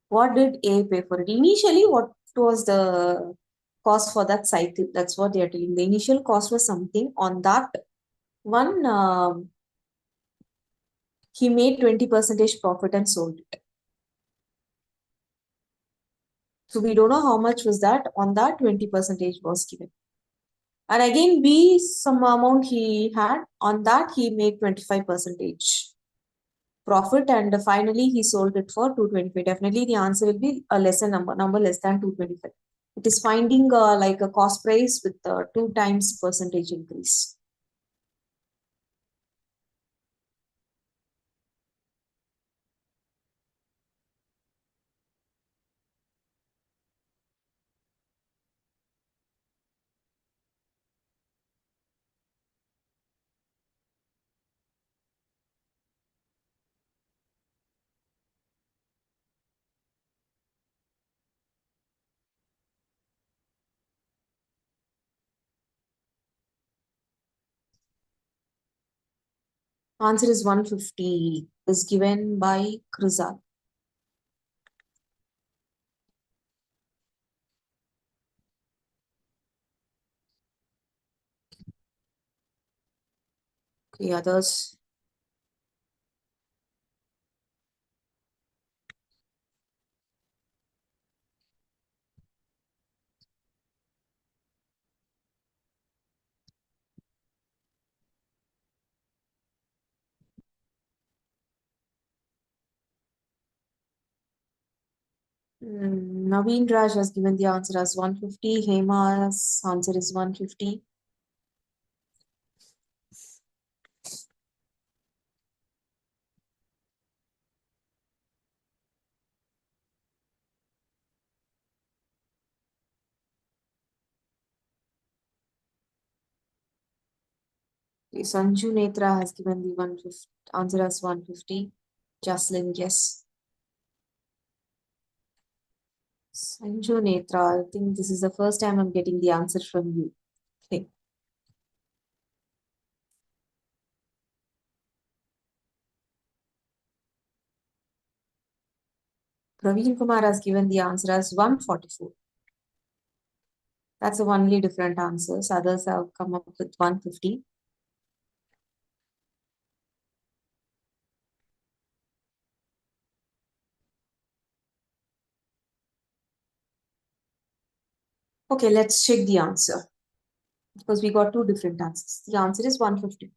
what did A pay for it? Initially, what was the cost for that cycle? That's what they are telling. The initial cost was something. On that one, he made 20% profit and sold it. So we don't know how much was that. On that, 20% was given. And again, B, some amount he had. On that, he made 25% profit. And finally, he sold it for 225. Definitely, the answer will be a lesser number less than 225. It is finding like a cost price with 2 times percentage increase. Answer is 150 is given by Krizal. Okay, others. Naveen Raj has given the answer as 150. Hema's answer is 150. Sanju Netra has given the 150 answer as 150. Jocelyn, yes. Sanju Netra, I think this is the first time I'm getting the answer from you. Okay. Praveen Kumar has given the answer as 144. That's the only different answers. Others have come up with 150. Okay, let's check the answer. because we got two different answers. The answer is 150.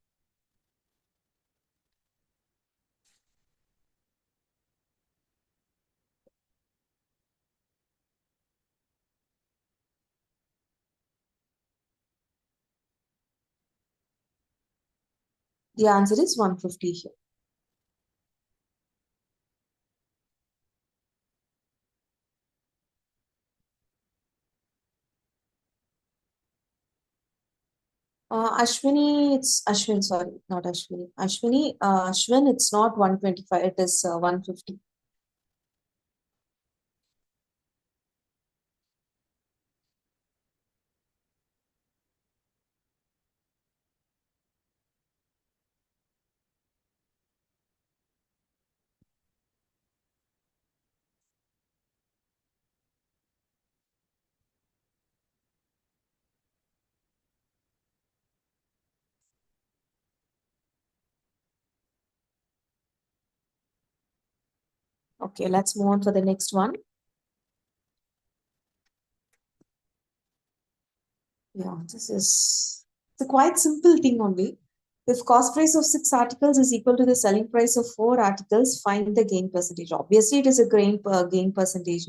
The answer is 150 here. Ashwini, it's Ashwin, sorry, not Ashwini. Ashwin, it's not 125, it is 150. Okay, let's move on for the next one. Yeah, this is it's a quite simple thing only. If cost price of 6 articles is equal to the selling price of 4 articles, find the gain percentage. Obviously, it is a gain percentage.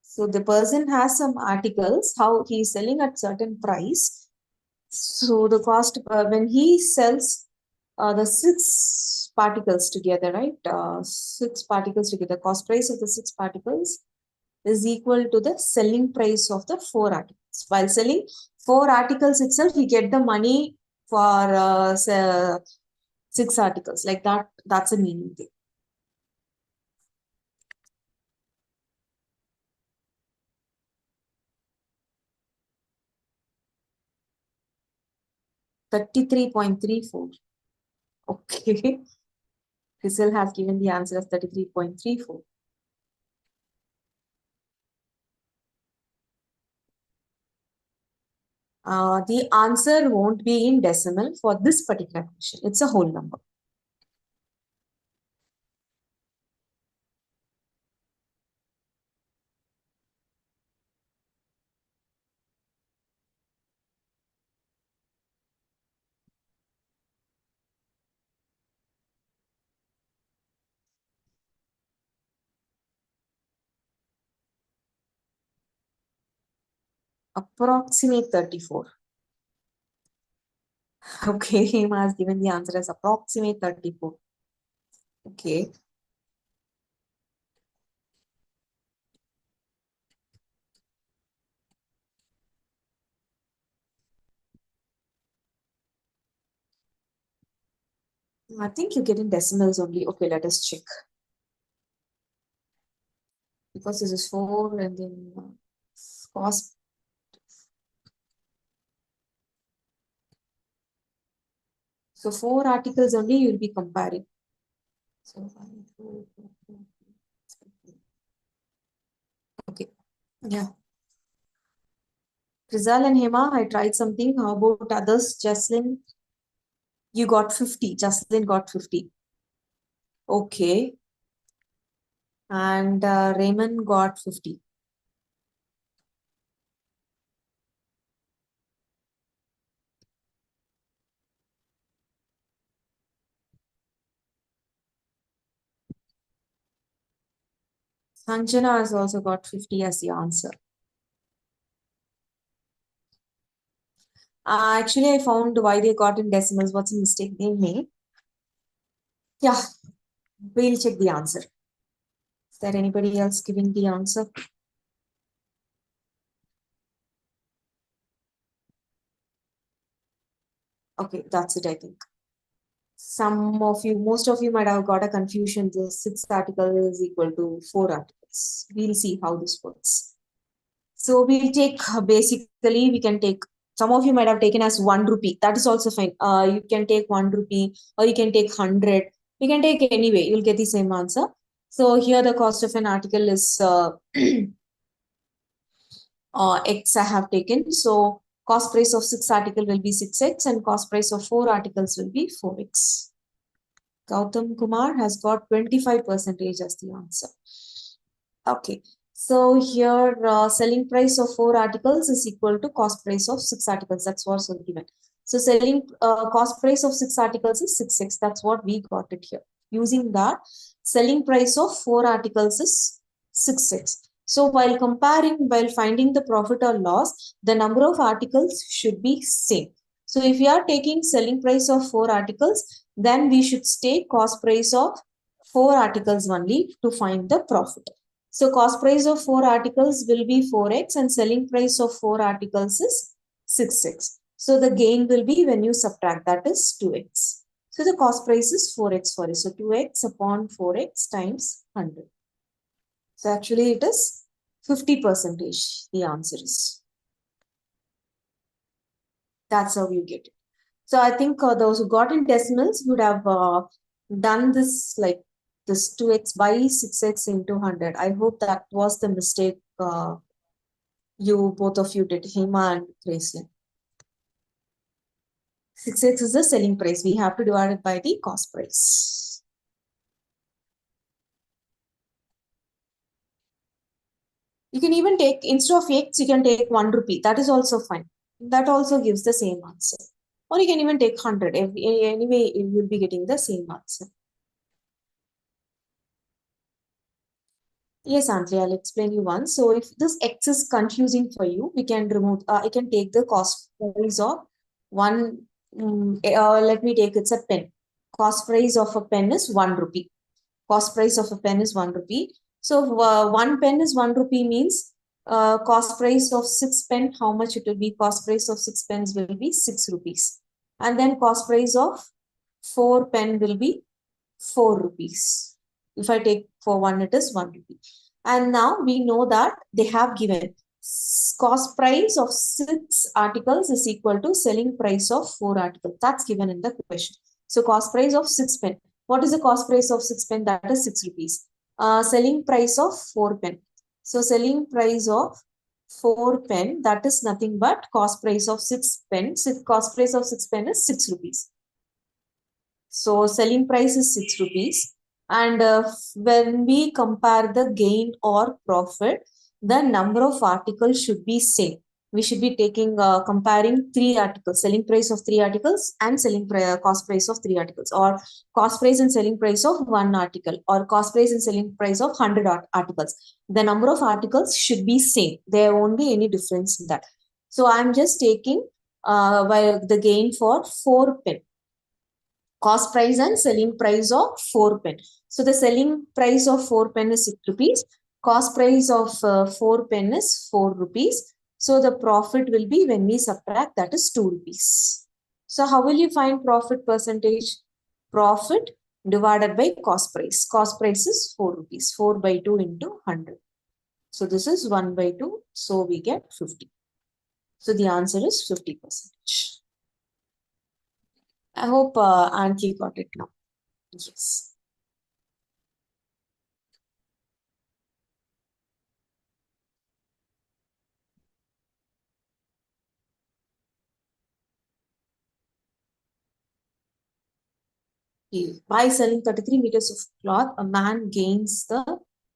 So the person has some articles, how he is selling at certain price. So the cost when he sells the 6 particles together, right? 6 particles together. Cost price of the 6 particles is equal to the selling price of the 4 articles. While selling 4 articles itself, we get the money for 6 articles. Like that, that's a meaning thing. 33.34. Okay. Rizal has given the answer as 33.34. The answer won't be in decimal for this particular question. It's a whole number. Approximate 34. Okay, Hema has given the answer as approximate 34. Okay. I think you get in decimals only. Okay, let us check. Because this is 4 and then cost. So 4 articles only you'll be comparing. So 1, 2, 3, 4. Okay. Yeah. Rizal and Hema, I tried something. How about others? Jaslyn, you got 50. Jaslyn got 50. Okay. And Raymond got 50. Sanjana has also got 50 as the answer. Actually, I found why they got in decimals. What's a mistake they made? Yeah, we'll check the answer. Is there anybody else giving the answer? Okay, that's it, I think. Most of you might have got a confusion. The 6 article is equal to 4 articles. We'll see how this works. So we'll take basically, we can take, some of you might have taken as 1 rupee. That is also fine. You can take 1 rupee or you can take 100. You can take anyway, you'll get the same answer. So here the cost of an article is X I have taken. So cost price of 6 article will be 6X and cost price of 4 articles will be 4X. Gautam Kumar has got 25% as the answer. Okay. So here selling price of 4 articles is equal to cost price of 6 articles. That's what's given. So selling cost price of 6 articles is 6x. That's what we got it here. Using that, selling price of 4 articles is 6x. So while finding the profit or loss, the number of articles should be same. So if we are taking selling price of 4 articles, then we should take cost price of 4 articles only to find the profit. So cost price of 4 articles will be 4x and selling price of 4 articles is 6x. So the gain will be when you subtract, that is 2x. So the cost price is 4x for it. So 2x upon 4x times 100. So actually it is 50%. The answer is. That's how you get it. So I think those who got in decimals would have done this like this 2x by 6x into 100. I hope that was the mistake both of you did, Hema and Gracelyn. 6x is the selling price. We have to divide it by the cost price. You can even take, instead of x, you can take 1 rupee. That is also fine. That also gives the same answer. Or you can even take 100. Anyway, you will be getting the same answer. Yes, Antli, I'll explain you once. So if this x is confusing for you, we can remove, I can take the cost price of one, let me take, it's a pen. Cost price of a pen is 1 rupee. Cost price of a pen is 1 rupee. So 1 pen is 1 rupee means cost price of 6 pen, how much it will be? Cost price of 6 pens will be 6 rupees. And then cost price of 4 pen will be 4 rupees. If I take for 1, it is 1 rupee. And now we know that they have given cost price of 6 articles is equal to selling price of 4 articles. That's given in the question. So cost price of 6 pen. What is the cost price of 6 pen? That is 6 rupees. Selling price of 4 pen. So selling price of 4 pen, that is nothing but cost price of 6 pen. Cost price of 6 pen is 6 rupees. So selling price is 6 rupees. And when we compare the gain or profit, the number of articles should be same. We should be taking comparing 3 articles, selling price of 3 articles and selling cost price of 3 articles, or cost price and selling price of 1 article, or cost price and selling price of 100 articles. The number of articles should be same. There won't be any difference in that. So I'm just taking the gain for 4 pen. Cost price and selling price of 4 pen. So the selling price of 4 pen is 6 rupees. Cost price of 4 pen is 4 rupees. So the profit will be when we subtract, that is 2 rupees. So how will you find profit percentage? Profit divided by cost price. Cost price is 4 rupees. 4 by 2 into 100. So this is 1 by 2. So we get 50. So the answer is 50%. I hope Auntie got it now. Yes. By selling 33 meters of cloth, a man gains the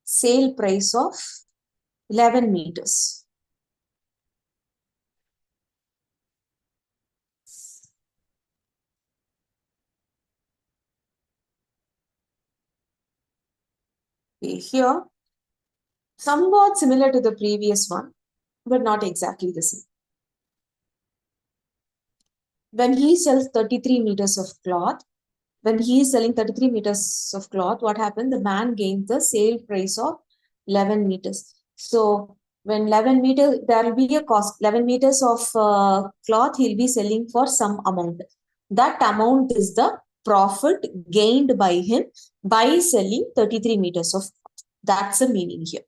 sale price of 11 meters. Here, somewhat similar to the previous one, but not exactly the same. When he sells 33 meters of cloth, when he is selling 33 meters of cloth, what happened? The man gains the sale price of 11 meters. So when 11 meters, there will be a cost. 11 meters of cloth he'll be selling for some amount. That amount is the profit gained by him by selling 33 meters of cloth. That's the meaning here.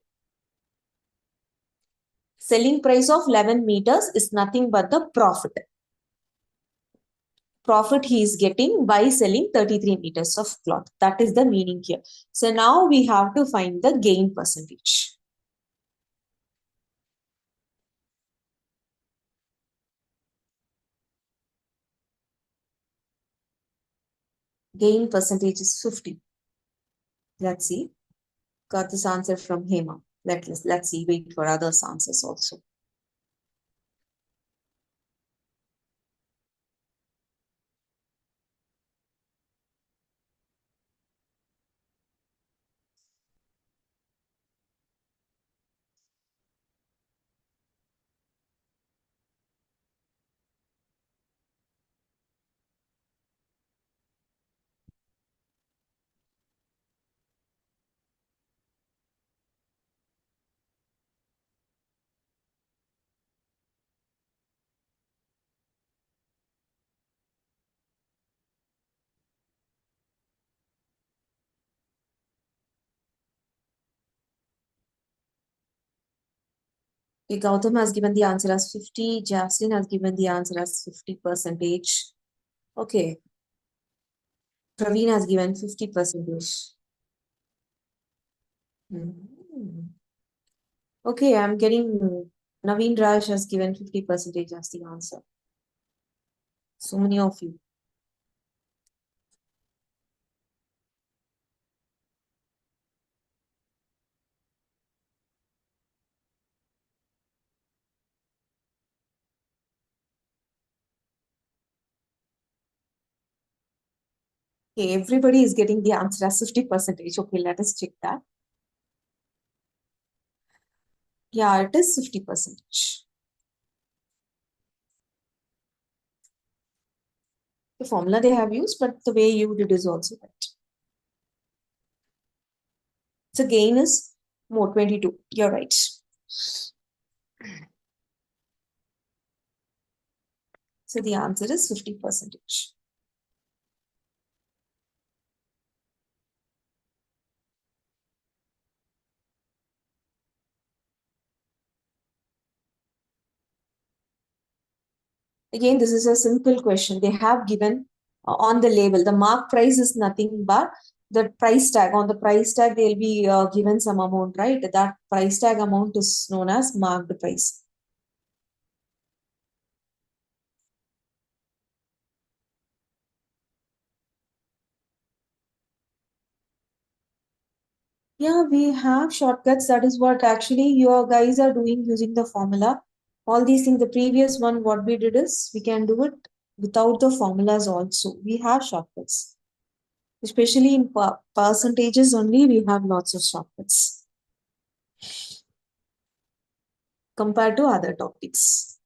Selling price of 11 meters is nothing but the profit. Profit he is getting by selling 33 meters of cloth. That is the meaning here. So now we have to find the gain percentage. Gain percentage is 50. Let's see. Got this answer from Hema. Let's see. Wait for others' answers also. Okay, Gautam has given the answer as 50. Jaslyn has given the answer as 50 percentage. Okay. Praveen has given 50 percentage. Okay, I'm getting Naveen Raj has given 50 percentage as the answer. So many of you. Okay, everybody is getting the answer as 50 percentage. Okay, let us check that. Yeah, it is 50 percentage. The formula they have used, but the way you did is also right. So gain is more 22. You're right. So the answer is 50 percentage. Again, this is a simple question. They have given on the label, the mark price is nothing but the price tag. On the price tag, they'll be given some amount, right? That price tag amount is known as marked price. Yeah, we have shortcuts. That is what actually your guys are doing using the formula. All these things, the previous one, what we did is we can do it without the formulas also. We have shortcuts. Especially in percentages only, we have lots of shortcuts compared to other topics.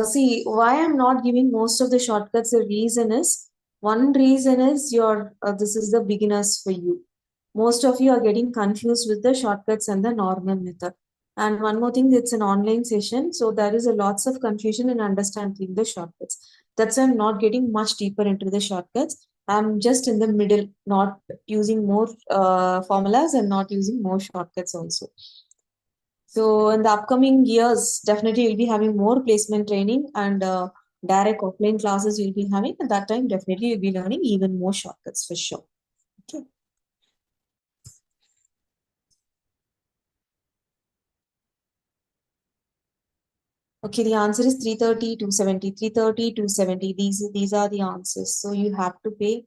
See, why I'm not giving most of the shortcuts, the reason is, one reason is this is the beginners for you. Most of you are getting confused with the shortcuts and the normal method. And one more thing, it's an online session, so there is a lots of confusion in understanding the shortcuts. That's why I'm not getting much deeper into the shortcuts. I'm just in the middle, not using more formulas and not using more shortcuts also. So in the upcoming years, definitely you'll be having more placement training and direct offline classes you'll be having. At that time, definitely you'll be learning even more shortcuts for sure. Okay. Okay, the answer is 330, 270, 330, 270. These are the answers. So you have to pay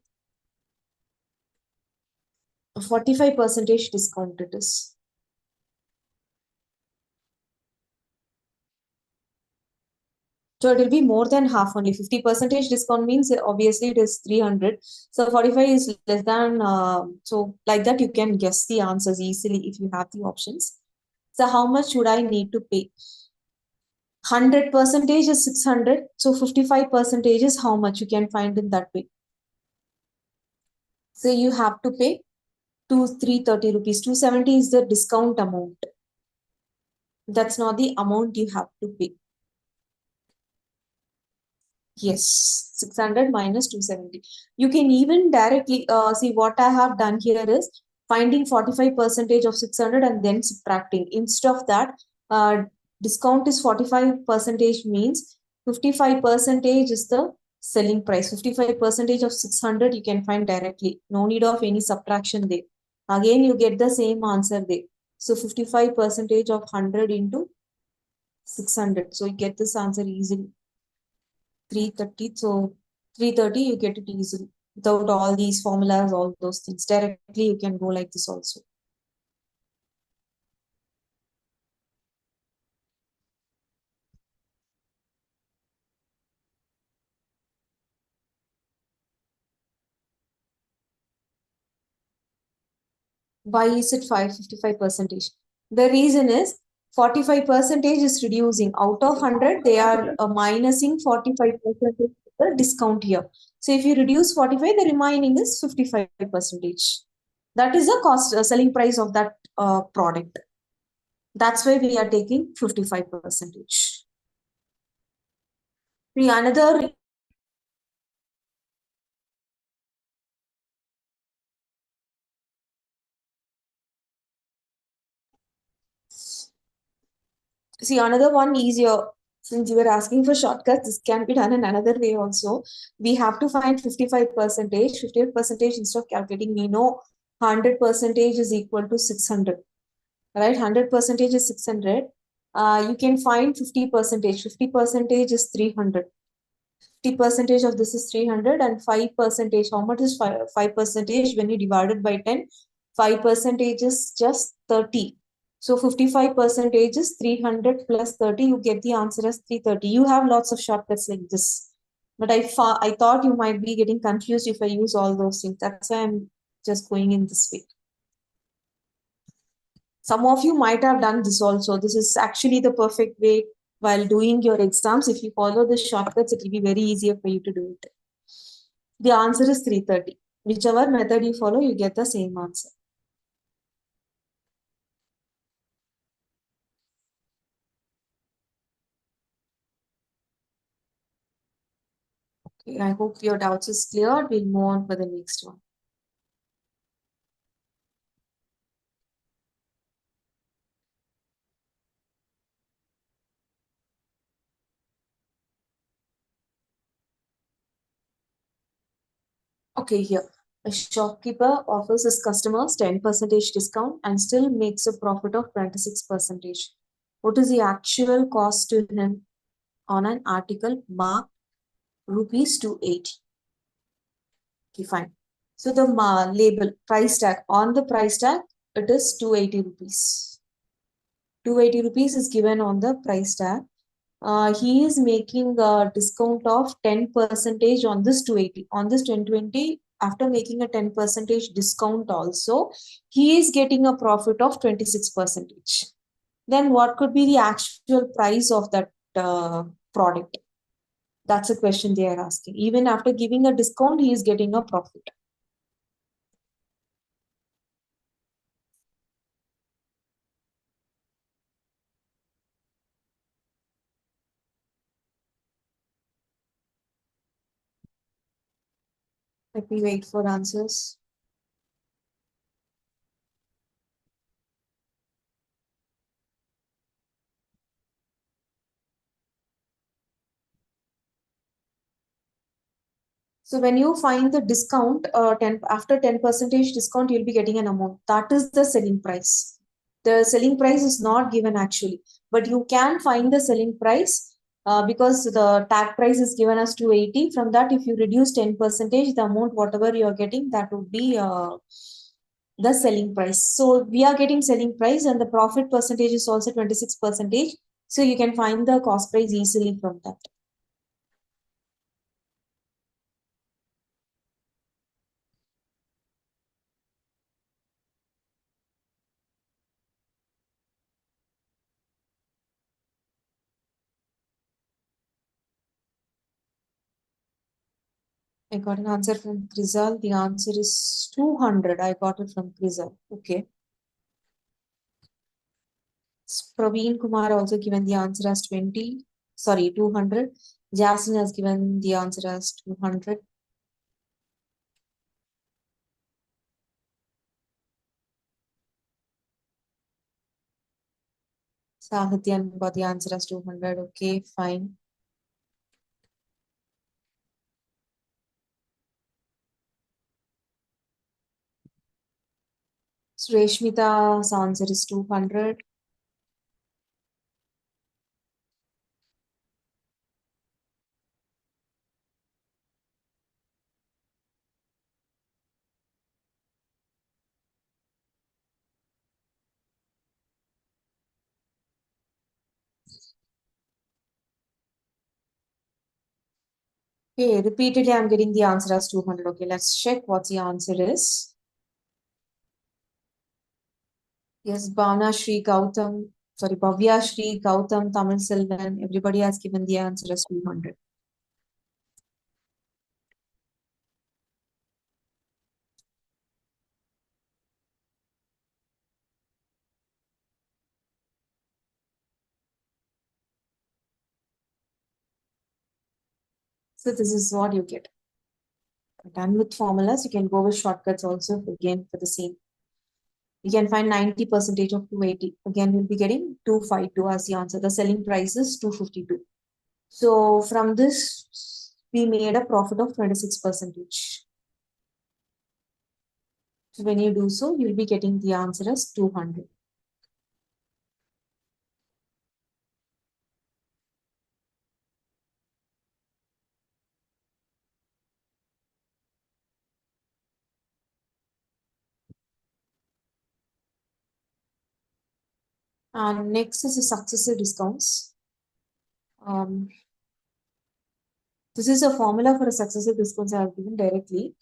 a 45 percentage discount it is. So it will be more than half only. 50 percentage discount means obviously it is 300. So 45 is less than, so like that you can guess the answers easily if you have the options. So how much should I need to pay? 100 percentage is 600. So 55 percentage is how much you can find in that way. So you have to pay 330 rupees. 270 is the discount amount. That's not the amount you have to pay. Yes, 600 minus 270. You can even directly see what I have done here is finding 45 percentage of 600 and then subtracting. Instead of that, discount is 45 percentage means 55 percentage is the selling price. 55 percentage of 600 you can find directly. No need of any subtraction there. Again, you get the same answer there. So 55 percentage of 100 into 600. So you get this answer easily. 330. So 330, you get it easily. Without all these formulas, all those things. Directly, you can go like this also. Why is it 555 percentage? The reason is 45 percentage is reducing. Out of 100, they are minusing 45 percentage the discount here. So if you reduce 45, the remaining is 55 percentage. That is the cost selling price of that product. That's why we are taking 55 percentage. The another See, another one easier. Since you were asking for shortcuts, this can be done in another way also. We have to find 55 percentage. 58 percentage instead of calculating, we know 100 percentage is equal to 600. Right? 100 percentage is 600. You can find 50 percentage. 50 percentage is 300. 50 percentage of this is 300 and 5 percentage. How much is 5 percentage when you divide it by 10? 5 percentage is just 30. So 55 percentage is 300 plus 30. You get the answer as 330. You have lots of shortcuts like this. But I thought you might be getting confused if I use all those things. That's why I'm just going in this way. Some of you might have done this also. This is actually the perfect way while doing your exams. If you follow the shortcuts, it will be very easier for you to do it. The answer is 330. Whichever method you follow, you get the same answer. Okay, I hope your doubts is clear. We'll move on for the next one. Okay, here. A shopkeeper offers his customers 10% discount and still makes a profit of 26%. What is the actual cost to him on an article marked rupees 280? Okay, fine. So the label price tag, on the price tag, it is 280 rupees. 280 rupees is given on the price tag. He is making a discount of 10 percentage on this 280. On this 1020, after making a 10 percentage discount also, he is getting a profit of 26 percentage. Then what could be the actual price of that product? That's a question they are asking. Even after giving a discount, he is getting a profit. Let me wait for answers. So when you find the discount, 10 after 10 percentage discount, you'll be getting an amount. That is the selling price. The selling price is not given actually, but you can find the selling price because the tag price is given as 280. From that, if you reduce 10 percentage, the amount whatever you are getting, that would be the selling price. So we are getting selling price and the profit percentage is also 26 percentage. So you can find the cost price easily from that. I got an answer from Krizal. The answer is 200. I got it from Krizal. Okay. Praveen Kumar also given the answer as 20. Sorry, 200. Jason has given the answer as 200. Sahityan got the answer as 200. Okay, fine. So Reshmita's answer is 200. Okay, repeatedly I'm getting the answer as 200. Okay, let's check what the answer is. Yes, Bhavna Shri Gautam, sorry, Bhavya Shri Gautam, Tamil Selvan, everybody has given the answer as 200. So this is what you get. Done with formulas, you can go with shortcuts also again for the same. You can find 90 percentage of 280. Again, we'll be getting 252 as the answer. The selling price is 252. So from this, we made a profit of 26 percentage. So when you do so, you'll be getting the answer as 200. And next is the successive discounts. Um, this is a formula for a successive discounts I have given directly.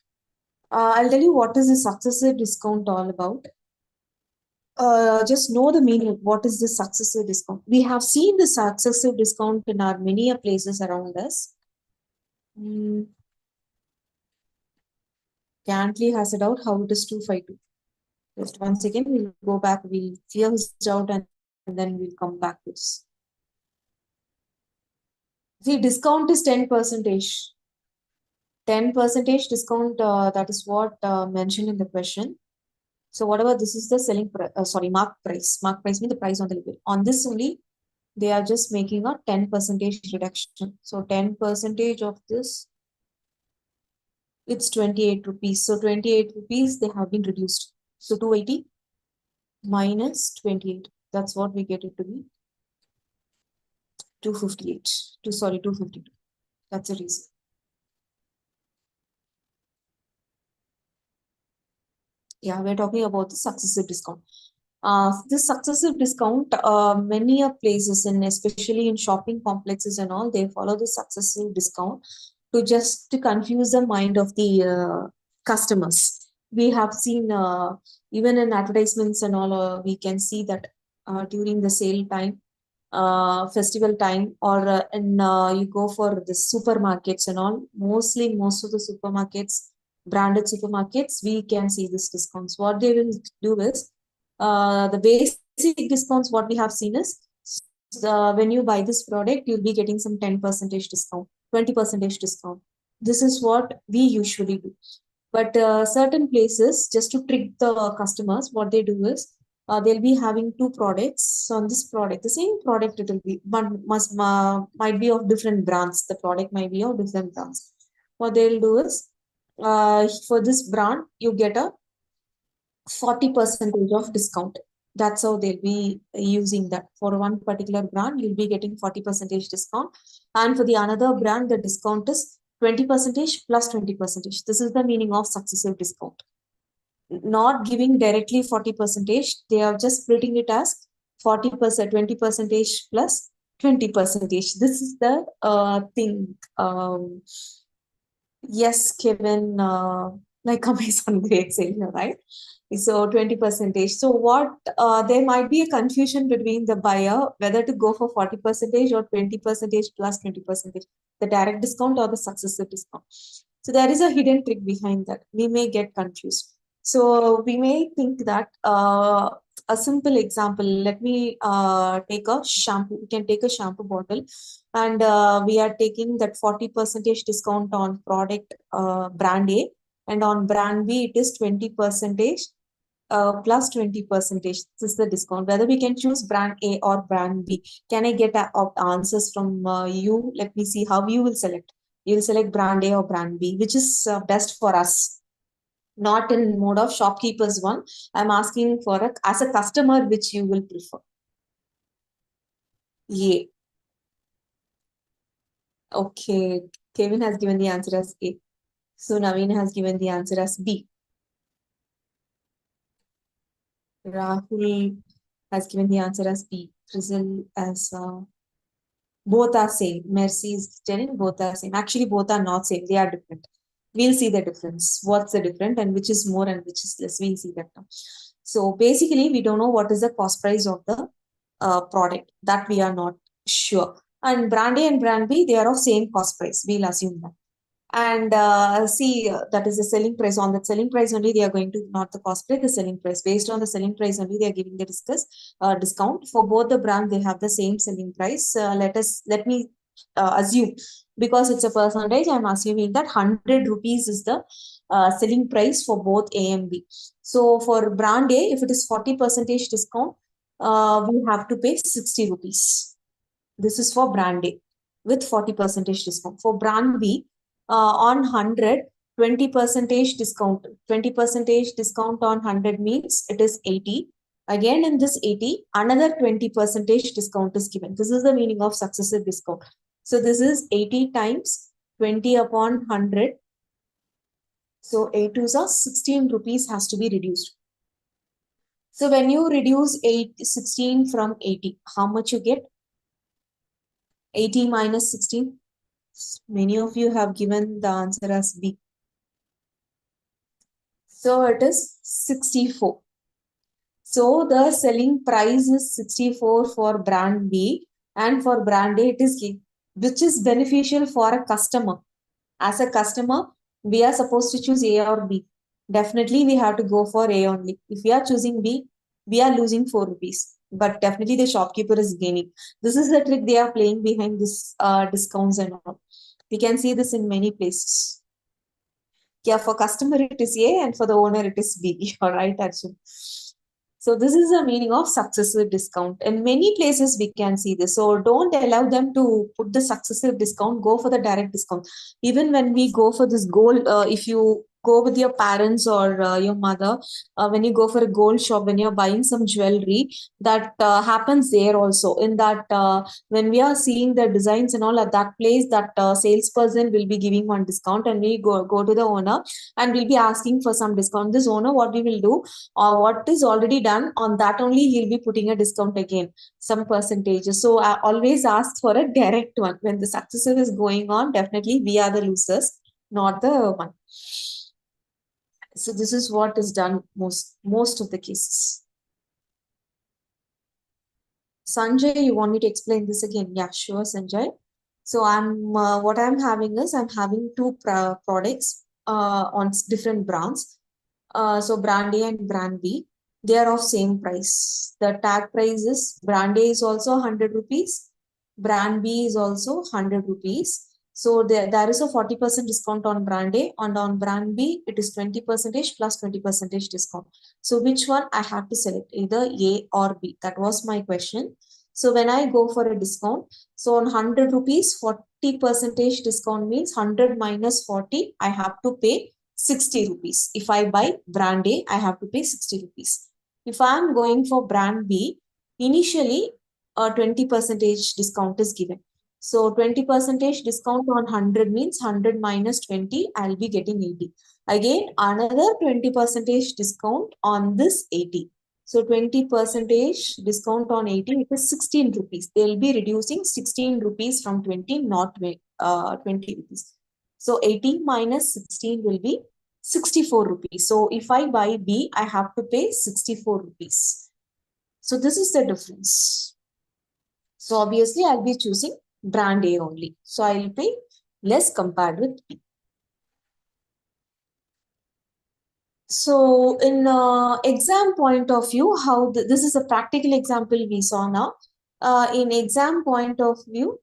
I'll tell you what is the successive discount all about. Just know the meaning of what is the successive discount. We have seen the successive discount in our many places around us. Cantley has it out how it is 252. Just once again, we'll go back, we'll clear his doubt and then we'll come back to this. See, discount is 10 percentage. 10 percentage discount, that is what mentioned in the question. So whatever this is the selling price, sorry, mark price. Mark price means the price on the label. On this only, they are just making a 10 percentage reduction. So 10 percentage of this, it's 28 rupees. So 28 rupees, they have been reduced. So 280 minus 28. That's what we get it to be. 258. 252. That's the reason. Yeah, we're talking about the successive discount. This successive discount, many places, and especially in shopping complexes and all, they follow the successive discount to just to confuse the mind of the customers. We have seen even in advertisements and all, we can see that during the sale time, festival time, or you go for the supermarkets and all. Mostly, most of the supermarkets, branded supermarkets, we can see this discounts. What they will do is the basic discounts. What we have seen is when you buy this product, you'll be getting some 10 percentage discount, 20 percentage discount. This is what we usually do. But certain places, just to trick the customers, what they do is they'll be having two products on this product. The same product it will be, but might be of different brands. The product might be of different brands. What they'll do is for this brand, you get a 40 percentage of discount. That's how they'll be using that. For one particular brand, you'll be getting 40 percentage discount. And for the another brand, the discount is 20 percentage plus 20 percentage. This is the meaning of successive discount. Not giving directly 40 percentage, they are just splitting it as 40%, 20 percentage plus 20 percentage. This is the thing. Yes, Kevin, like Amazon great sale, right? So 20 percentage. So what there might be a confusion between the buyer whether to go for 40 percentage or 20 percentage plus 20 percentage, the direct discount or the successive discount. So there is a hidden trick behind that. We may get confused. So we may think that a simple example. Let me take a shampoo. We can take a shampoo bottle, and we are taking that 40 percentage discount on product brand A, and on brand B it is 20 percentage plus 20 percentage. This is the discount. Whether we can choose brand A or brand B. Can I get answers from you? Let me see how you will select. You will select brand A or brand B, which is best for us. Not in mode of shopkeepers one. I'm asking for as a customer, which you will prefer. A. Okay. Kevin has given the answer as A. So Naveen has given the answer as B. Rahul has given the answer as B. Rizal as Both are same. Mercy is telling both are same. Actually, both are not same. They are different. We'll see the difference. What's the different and which is more and which is less. We'll see that now. So basically, we don't know what is the cost price of the product. That we are not sure. And brand A and brand B, they are of same cost price. We'll assume that. And see, that is the selling price. On that selling price only, they are going to, not the cost price, the selling price. Based on the selling price only, they are giving the discount. For both the brand, they have the same selling price. Let me assume, because it's a percentage, I'm assuming that 100 rupees is the selling price for both A and B. So for brand A, if it is 40% discount, we have to pay 60 rupees. This is for brand A with 40% discount. For brand B, on 100, 20% discount. 20% discount on 100 means it is 80. Again, in this 80, another 20% discount is given. This is the meaning of successive discount. So this is 80 times 20 upon 100. So 8 twos are 16 rupees has to be reduced. So when you reduce 16 from 80, how much you get? 80 minus 16. Many of you have given the answer as B. So it is 64. So the selling price is 64 for brand B, and for brand A it is A, which is beneficial for a customer. As a customer, we are supposed to choose A or B. Definitely we have to go for A only. If we are choosing B, we are losing 4 rupees. But definitely the shopkeeper is gaining. This is the trick they are playing behind this discounts and all. We can see this in many places. Yeah, for customer it is A and for the owner it is B. All right, Arjun. So this is the meaning of successive discount. In many places we can see this. So don't allow them to put the successive discount. Go for the direct discount. Even when we go for this goal, if you go with your parents or your mother, when you go for a gold shop, when you're buying some jewelry, that happens there also. In that, when we are seeing the designs and all at that place, that salesperson will be giving one discount, and we go to the owner and we'll be asking for some discount. This owner, what we will do, or what is already done, on that only he'll be putting a discount again, some percentages. So I always ask for a direct one. When the successive is going on, definitely we are the losers, not the one. So this is what is done most of the cases. Sanjay, you want me to explain this again? Yeah, sure, Sanjay. So what I'm having is I'm having two products on different brands. So brand A and brand B, they are of same price. The tag price is brand A is also 100 rupees. Brand B is also 100 rupees. So there is a 40% discount on brand A, and on brand B, it is 20% plus 20% discount. So which one I have to select, either A or B? That was my question. So when I go for a discount, so on 100 rupees, 40% discount means 100 minus 40, I have to pay 60 rupees. If I buy brand A, I have to pay 60 rupees. If I am going for brand B, initially a 20% discount is given. So 20% discount on 100 means 100 minus 20, I'll be getting 80. Again, another 20% discount on this 80. So 20% discount on 80, it is 16 rupees. They'll be reducing 16 rupees from 20, not 20 rupees. So 80 minus 16 will be 64 rupees. So if I buy B, I have to pay 64 rupees. So this is the difference. So obviously I'll be choosing brand A only. So I'll pay less compared with B. So in exam point of view, how this is a practical example we saw now. In exam point of view,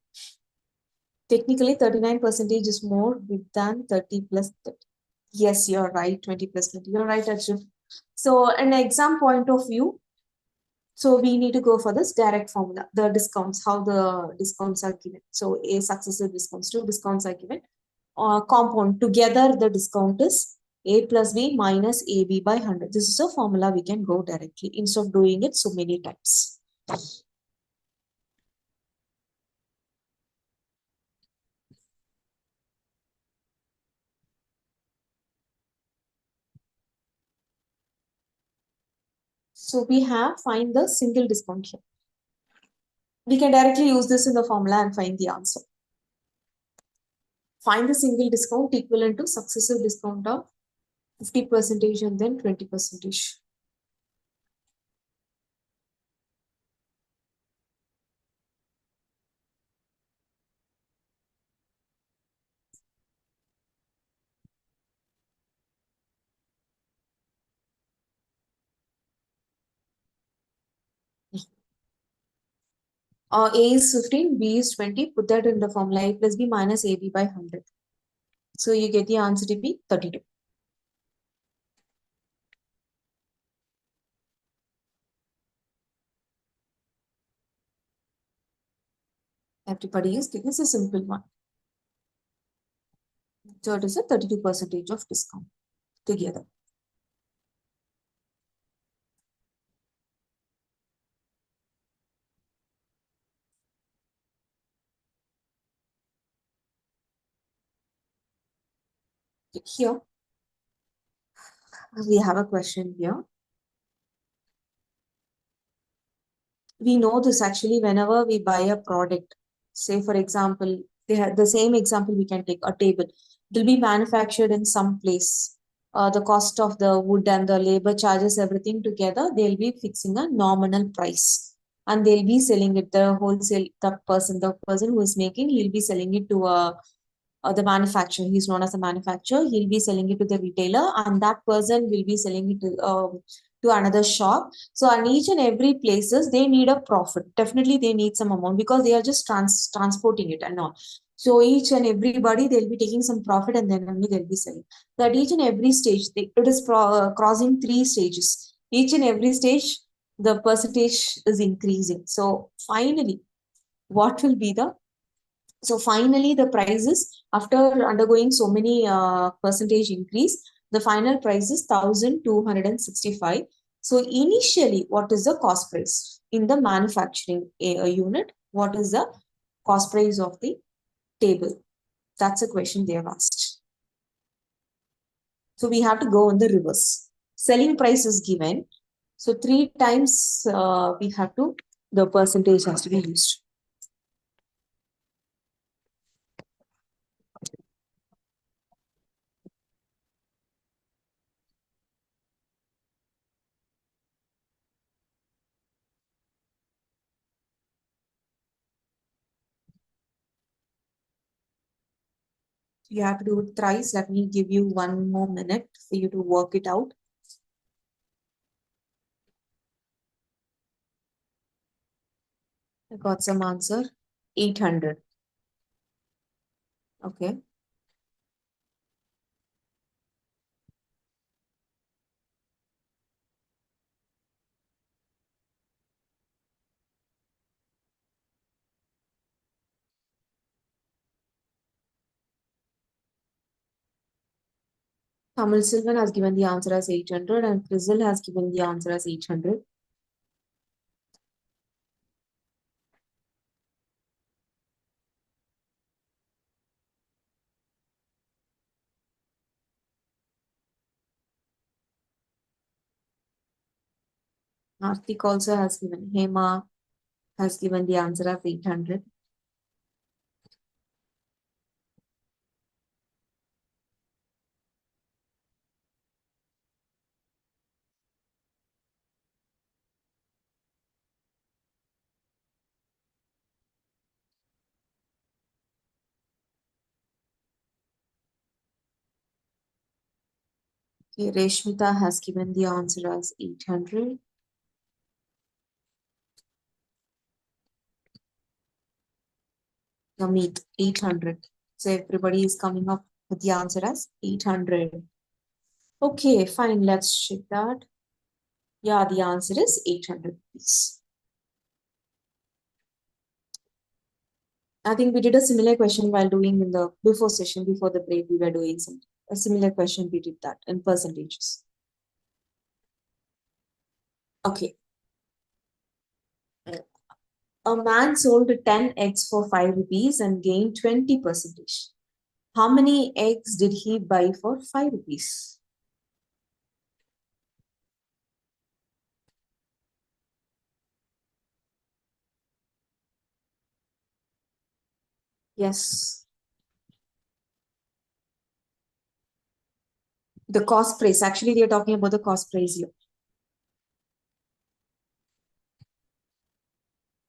technically 39% is more than 30 plus 30. Yes, you're right, 20 plus 20. You're right, Arjun. So an exam point of view, so we need to go for this direct formula, the discounts, how the discounts are given. So A successive discounts, two discounts are given. Compound together, the discount is A plus B minus AB by 100. This is a formula we can go directly instead of doing it so many times. So we have find the single discount here. We can directly use this in the formula and find the answer. Find the single discount equivalent to successive discount of 50% and then 20%. A is 15, B is 20. Put that in the formula. A plus B minus AB by 100. So you get the answer to be 32. Everybody is getting a simple one. So it is a 32% of discount together. Here, we have a question here. We know this actually whenever we buy a product. Say, for example, they have the same example we can take a table. It will be manufactured in some place. The cost of the wood and the labor charges, everything together, they'll be fixing a nominal price. And they'll be selling it, the person who is making, he'll be selling it to the manufacturer. He's known as a manufacturer. He'll be selling it to the retailer, and that person will be selling it to another shop. So on each and every places, they need a profit. Definitely, they need some amount because they are just transporting it and all. So each and everybody, they'll be taking some profit and then only they'll be selling. That each and every stage, it is crossing 3 stages. Each and every stage, the percentage is increasing. So finally, what will be the so finally, the prices, after undergoing so many percentage increase, the final price is 1,265. So initially, what is the cost price in the manufacturing unit? What is the cost price of the table? That's a question they have asked. So we have to go on the reverse. Selling price is given. So 3 times we have to, the percentage has to be used. You have to do it thrice. Let me give you 1 more minute for you to work it out. I got some answer. 800. Okay. Kamal Silvan has given the answer as 800 and Frizzle has given the answer as 800. Artik also has given, Hema has given the answer as 800. Okay, Reshmita has given the answer as 800. Amit, 800. So everybody is coming up with the answer as 800. Okay, fine. Let's check that. Yeah, the answer is 800 rupees. I think we did a similar question while doing in the before session, before the break, we were doing a similar question. We did that in percentages. Okay. A man sold 10 eggs for 5 rupees and gained 20%. How many eggs did he buy for 5 rupees? Yes. The cost price. Actually, they are talking about the cost price here.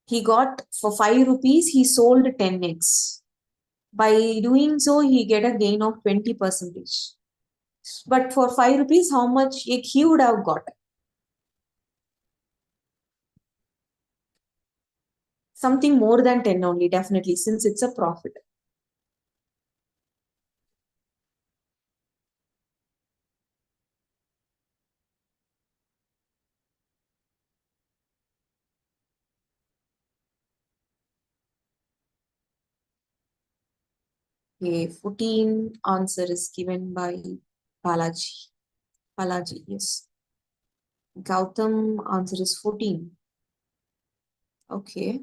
He got for 5 rupees, he sold 10 eggs. By doing so, he get a gain of 20%. But for 5 rupees, how much egg he would have got? Something more than 10 only, definitely, since it's a profit. Okay, 14 answer is given by Balaji. Balaji, yes. Gautam answer is 14. Okay.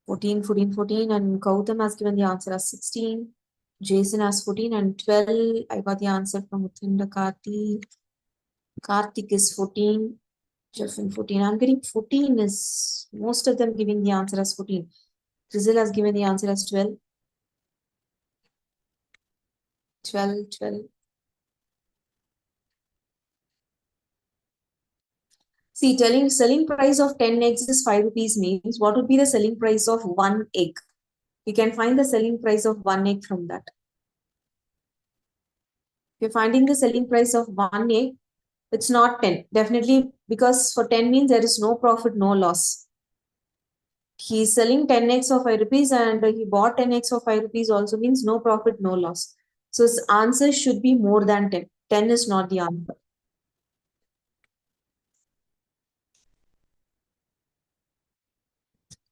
14, 14, 14, and Gautam has given the answer as 16. Jason has 14 and 12. I got the answer from Uthinda Karthi. Karthik is 14. Jeffin 14. I'm getting 14 is most of them giving the answer as 14. Rizal has given the answer as 12. 12, 12. See, telling selling price of 10 eggs is 5 rupees means what would be the selling price of one egg? You can find the selling price of one egg from that. If you're finding the selling price of one egg, it's not 10. Definitely, because for 10 means there is no profit, no loss. He's selling 10 eggs for 5 rupees and he bought 10 eggs for 5 rupees also means no profit, no loss. So his answer should be more than 10. 10 is not the answer.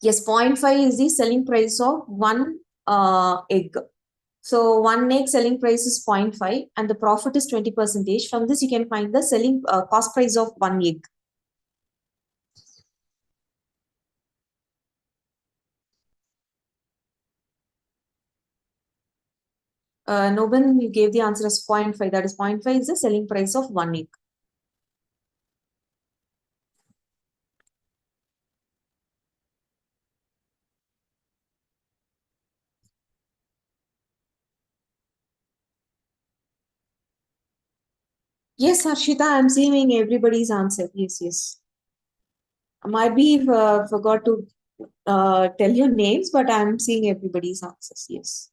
Yes, 0.5 is the selling price of one egg. So one egg selling price is 0.5 and the profit is 20%. From this, you can find the selling cost price of one egg. Noben, you gave the answer as 0.5. That is 0.5 is the selling price of one egg. Yes, Harshita, I'm seeing everybody's answer. Yes, yes. I might be forgot to tell your names, but I'm seeing everybody's answers. Yes.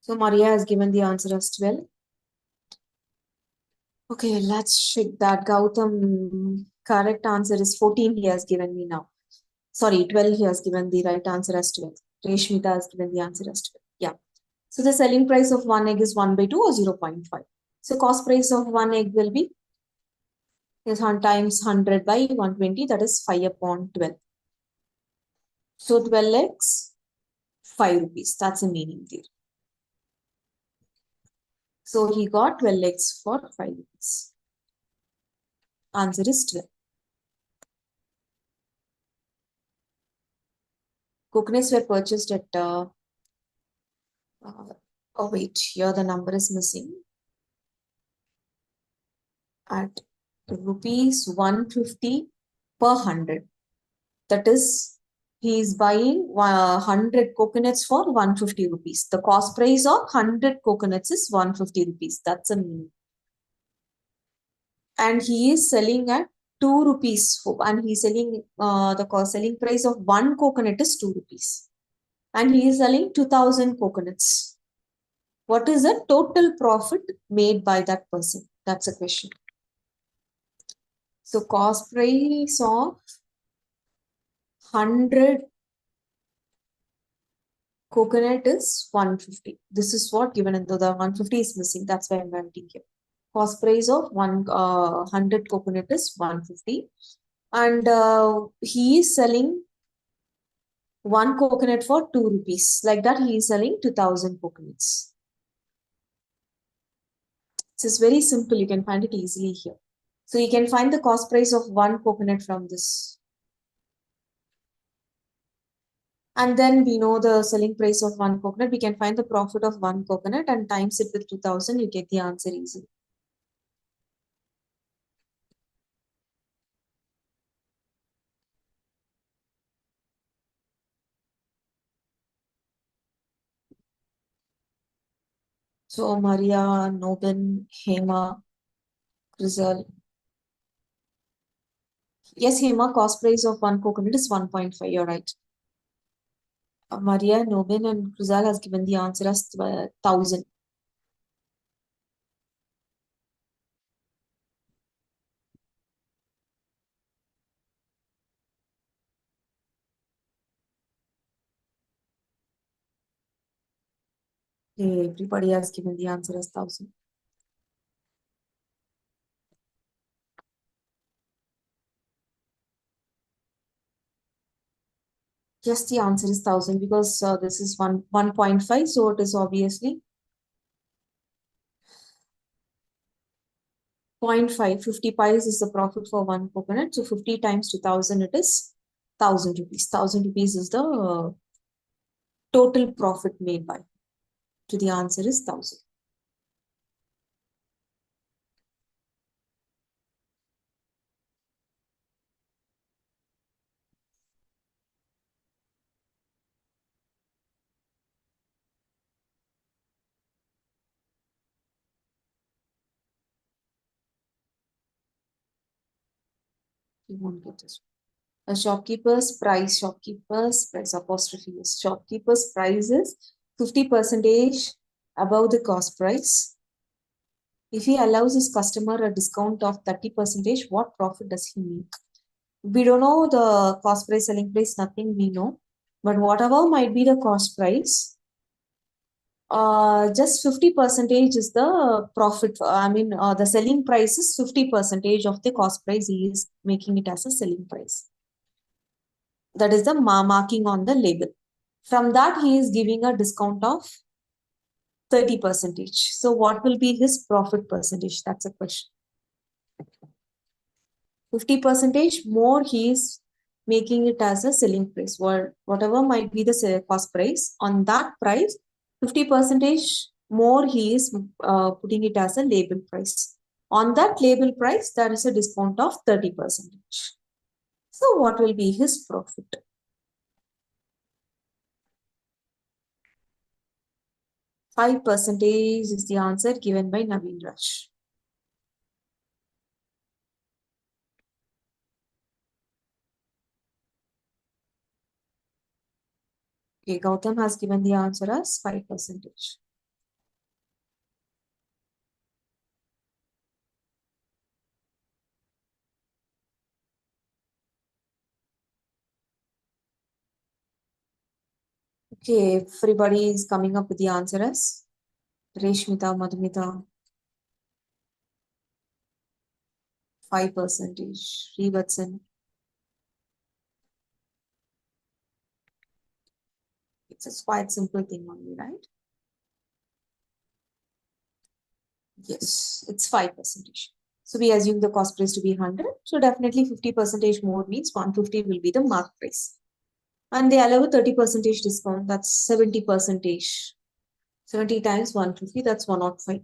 So Maria has given the answer as 12. Okay, let's check that. Gautam, correct answer is 14 he has given me now. Sorry, 12 he has given the right answer as 12. Reshmita has given the answer as 12. Yeah. So the selling price of one egg is 1 by 2 or 0.5. So cost price of one egg will be is 100 times 100 by 120, that is 5 upon 12. So 12x, 5 rupees. That's the meaning there. So he got 12x for 5 rupees. Answer is 12. Coconuts were purchased at, oh wait, here the number is missing. At rupees 150 per 100. That is, he is buying 100 coconuts for 150 rupees. The cost price of 100 coconuts is 150 rupees. That's a meaning. And he is selling at 2 rupees and he's selling the selling price of one coconut is 2 rupees and he is selling 2000 coconuts. What is the total profit made by that person? That's a question. So cost price of 100 coconut is 150. This is what given, and the 150 is missing. That's why I'm writing here. Cost price of 100 coconut is 150. And he is selling one coconut for 2 rupees. Like that, he is selling 2000 coconuts. This is very simple. You can find it easily here. So you can find the cost price of one coconut from this. And then we know the selling price of one coconut. We can find the profit of one coconut and times it with 2000. You get the answer easily. So Maria, Nobin, Hema, Rizal. Yes, Hema, cost price of one coconut is 1.5. You're right. Maria, Nobin, and Rizal has given the answer as 1000. Okay, everybody has given the answer as 1000. Yes, the answer is 1000 because this is 1.5, so it is obviously 0.5. 50 pies is the profit for one coconut. So 50 times 2000, it is 1000 rupees. 1000 rupees is the total profit made by. So the answer is 1000. You won't get this. A shopkeeper's price apostrophe is shopkeeper's price is 50 percentage above the cost price. If he allows his customer a discount of 30 percentage, what profit does he make? We don't know the cost price, selling price, nothing we know. But whatever might be the cost price, just 50 percentage is the profit. The selling price is 50 percentage of the cost price. He is making it as a selling price. That is the marking on the label. From that, he is giving a discount of 30 percentage. So what will be his profit percentage? That's a question. 50 percentage more he is making it as a selling price. Whatever might be the cost price, on that price, 50 percentage more he is putting it as a label price. On that label price, there is a discount of 30 percentage. So what will be his profit? 5 percentage is the answer given by Naveen Raj. Okay, Gautam has given the answer as 5 percentage. Okay, everybody is coming up with the answer as Reshmita, Madhumita, 5 percentage. Revatsan. It's a quite simple thing only, right? Yes, it's 5 percentage. So we assume the cost price to be 100. So definitely 50 percentage more means 150 will be the mark price. And they allow a 30 percentage discount. That's 70 percentage. 70 times 150, that's 105.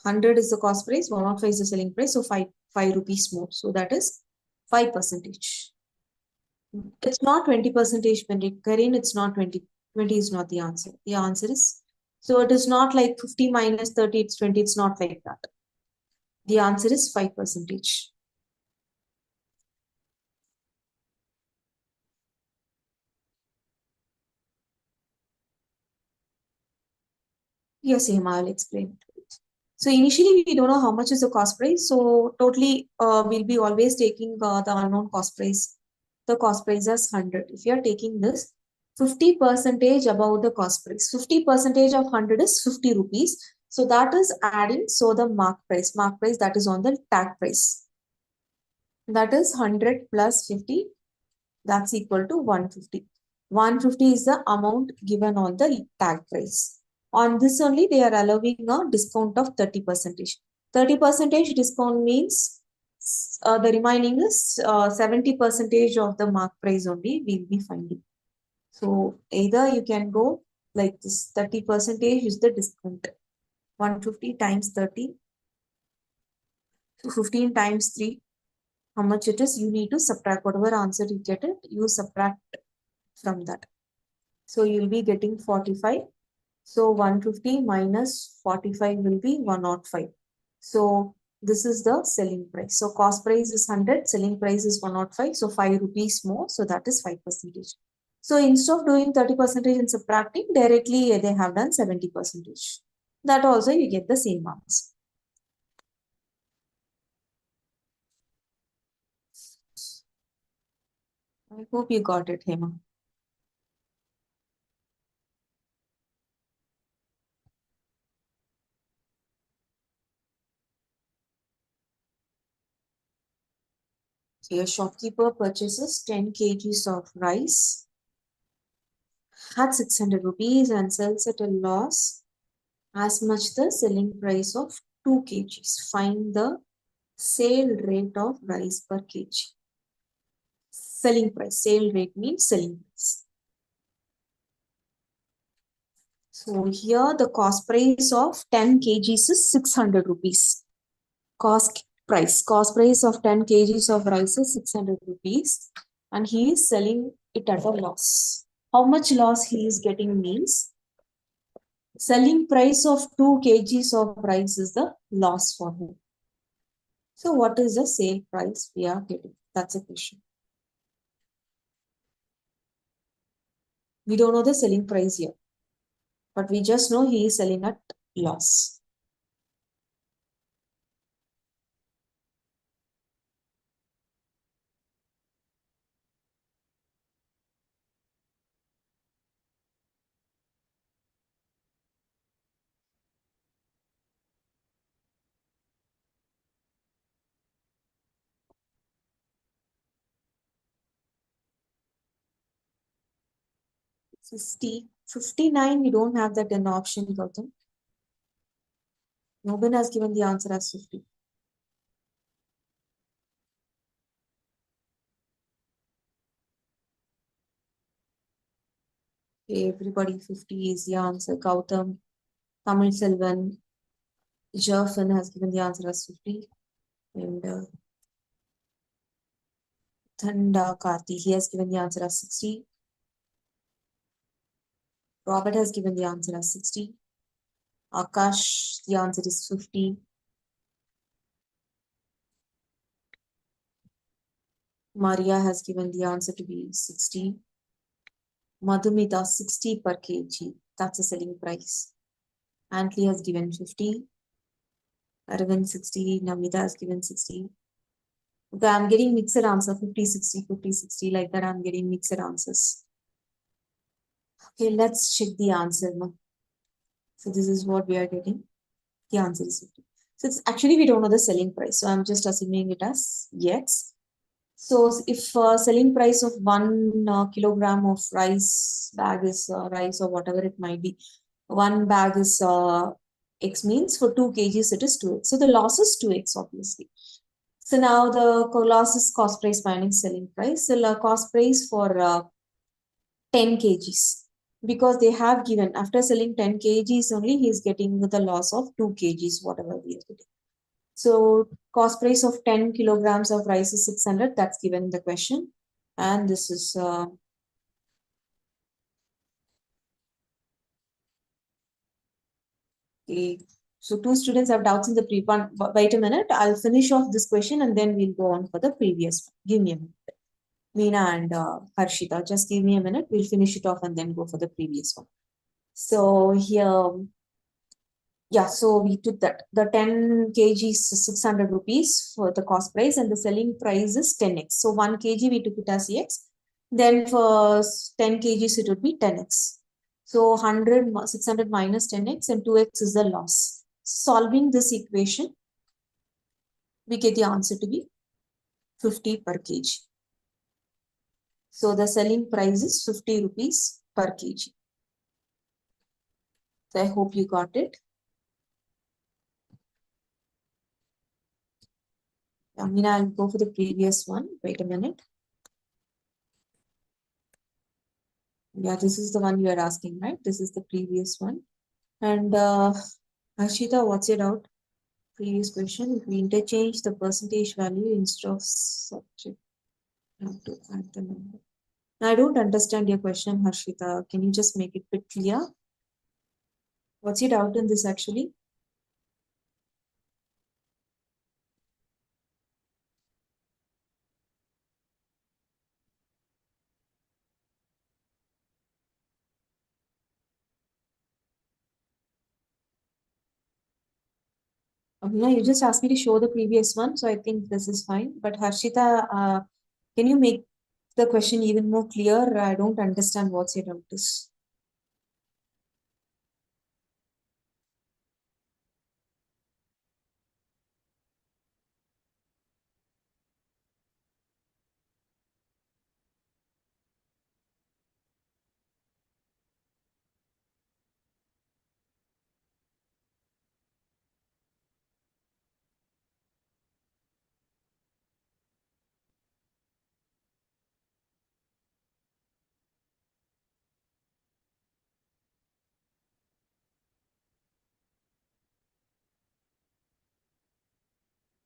100 is the cost price, 105 is the selling price. So 5 rupees more. So that is 5 percentage. It's not 20 percentage, Karin, it's not 20. 20 is not the answer. The answer is, so it is not like 50 minus 30, it's 20. It's not like that. The answer is 5 percentage. Yes, Hema, I'll explain it. So initially, we don't know how much is the cost price. So totally, we'll be always taking the unknown cost price. The cost price is 100. If you are taking this, 50 percentage above the cost price. 50 percentage of 100 is 50 rupees. So that is adding, so the mark price that is on the tag price. That is 100 plus 50. That's equal to 150. 150 is the amount given on the tag price. On this only, they are allowing a discount of 30%. 30% discount means the remaining is 70% of the mark price only we'll be finding. So either you can go like this 30% is the discount. 150 times 30. So 15 times 3. How much it is? You need to subtract whatever answer you get it. You subtract from that. So you'll be getting 45. So 150 minus 45 will be 105. So this is the selling price. So cost price is 100, selling price is 105. So 5 rupees more. So that is 5%. So instead of doing 30% and subtracting, directly they have done 70%. That also you get the same answer. I hope you got it, Hema. So a shopkeeper purchases 10 kgs of rice at 600 rupees and sells at a loss as much the selling price of 2 kgs. Find the sale rate of rice per kg. Selling price. Sale rate means selling price. So here the cost price of 10 kgs is 600 rupees. Cost price of 10 kgs of rice is 600 rupees and he is selling it at a loss. How much loss he is getting means selling price of 2 kgs of rice is the loss for him. So what is the sale price we are getting? That's a question. We don't know the selling price here, but we just know he is selling at loss. $50, $59, we don't have that in option, Gautam. Nobody has given the answer as 50. Okay, everybody, 50 is the answer. Gautam, Tamil Selvan, Jerfin has given the answer as 50. And Thanda Karti, he has given the answer as 60. Robert has given the answer as 60. Akash, the answer is 50. Maria has given the answer to be 60. Madhumita, 60 per kg. That's the selling price. Antli has given 50. Arvind, 60. Namita has given 60. Okay, I'm getting mixed answer, 50, 60, 50, 60. Like that, I'm getting mixed answers. Okay, let's check the answer now. So this is what we are getting. The answer is 50. So it's actually, we don't know the selling price. So I'm just assuming it as X. So if selling price of 1 kilogram of rice bag is rice or whatever it might be, 1 bag is X means for 2 kgs it is 2X. So the loss is 2X obviously. So now the loss is cost price minus selling price. So cost price for 10 kgs because they have given after selling 10 kgs only he is getting the loss of 2 kgs whatever we are getting. So cost price of 10 kilograms of rice is 600. That's given in the question. And this is okay. So 2 students have doubts in the pre one. Wait a minute. I'll finish off this question and then we'll go on for the previous one. Give me a minute. Meena and Harshita, just give me a minute. We'll finish it off and then go for the previous one. So here, yeah, so we took that. The 10 kg is 600 rupees for the cost price and the selling price is 10x. So 1 kg we took it as x. Then for 10 kgs it would be 10x. So 100, 600 minus 10x and 2x is the loss. Solving this equation, we get the answer to be 50 per kg. So the selling price is 50 rupees per kg. So I hope you got it. I mean, I'll go for the previous one. Wait a minute. Yeah, this is the one you are asking, right? This is the previous one. And Ashita, what's your doubt? Previous question. If we interchange the percentage value instead of subject, have to add the number. I don't understand your question, Harshita. Can you just make it a bit clear? What's your doubt in this actually? Yeah, you just asked me to show the previous one, so I think this is fine. But Harshita, can you make the question even more clear? I don't understand what's your doubt is.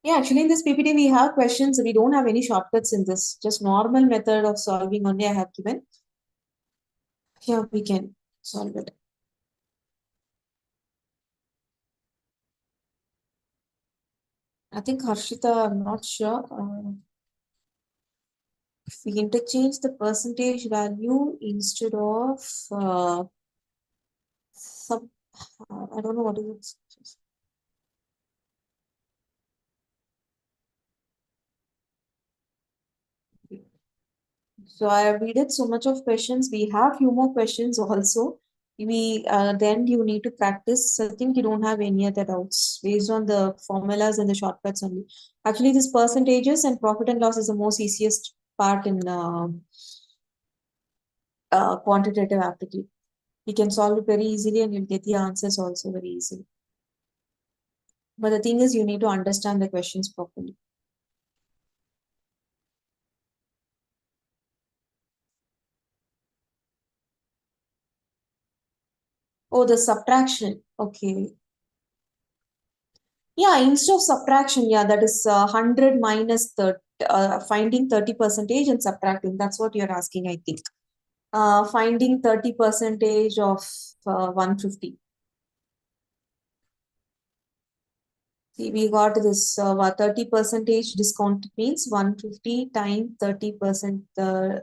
Yeah, actually in this PPT we have questions. We don't have any shortcuts in this. Just normal method of solving only I have given. Here we can solve it. I think Harshita, I'm not sure. If we interchange the percentage value instead of sub, I don't know what is it. So we did so much of questions. We have few more questions also. We then you need to practice. I think you don't have any other doubts based on the formulas and the shortcuts only. Actually, this percentages and profit and loss is the most easiest part in quantitative aptitude. You can solve it very easily and you'll get the answers also very easily. But the thing is, you need to understand the questions properly. Oh, the subtraction. Okay. Yeah, instead of subtraction, yeah, that is 100 minus 30, finding 30% and subtracting. That's what you're asking, I think. Finding 30% of 150. See, we got this 30% discount means 150 times 30%.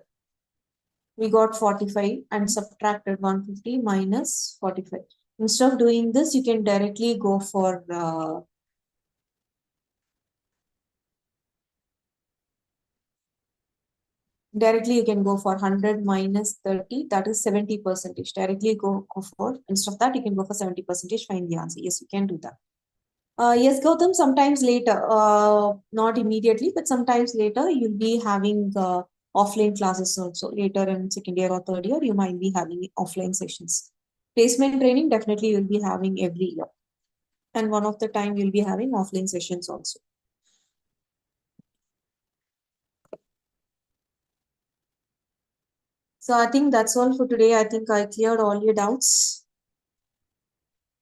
We got 45 and subtracted 150 minus 45. Instead of doing this, you can directly go for directly you can go for 100 minus 30, that is 70%. Directly go for, instead of that, you can go for 70%, find the answer. Yes, you can do that. Yes, Gautam, sometimes later, not immediately, but sometimes later you'll be having offline classes also. Later in second year or third year, you might be having offline sessions. Placement training, definitely you'll be having every year. And one of the time you'll be having offline sessions also. So I think that's all for today. I think I cleared all your doubts.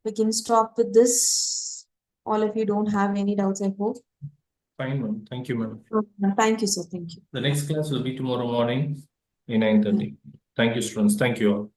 We can stop with this. All of you don't have any doubts, I hope. Fine, ma'am. Thank you, ma'am. Thank you, sir. Thank you. The next class will be tomorrow morning at 9:30. Thank you, students. Thank you all.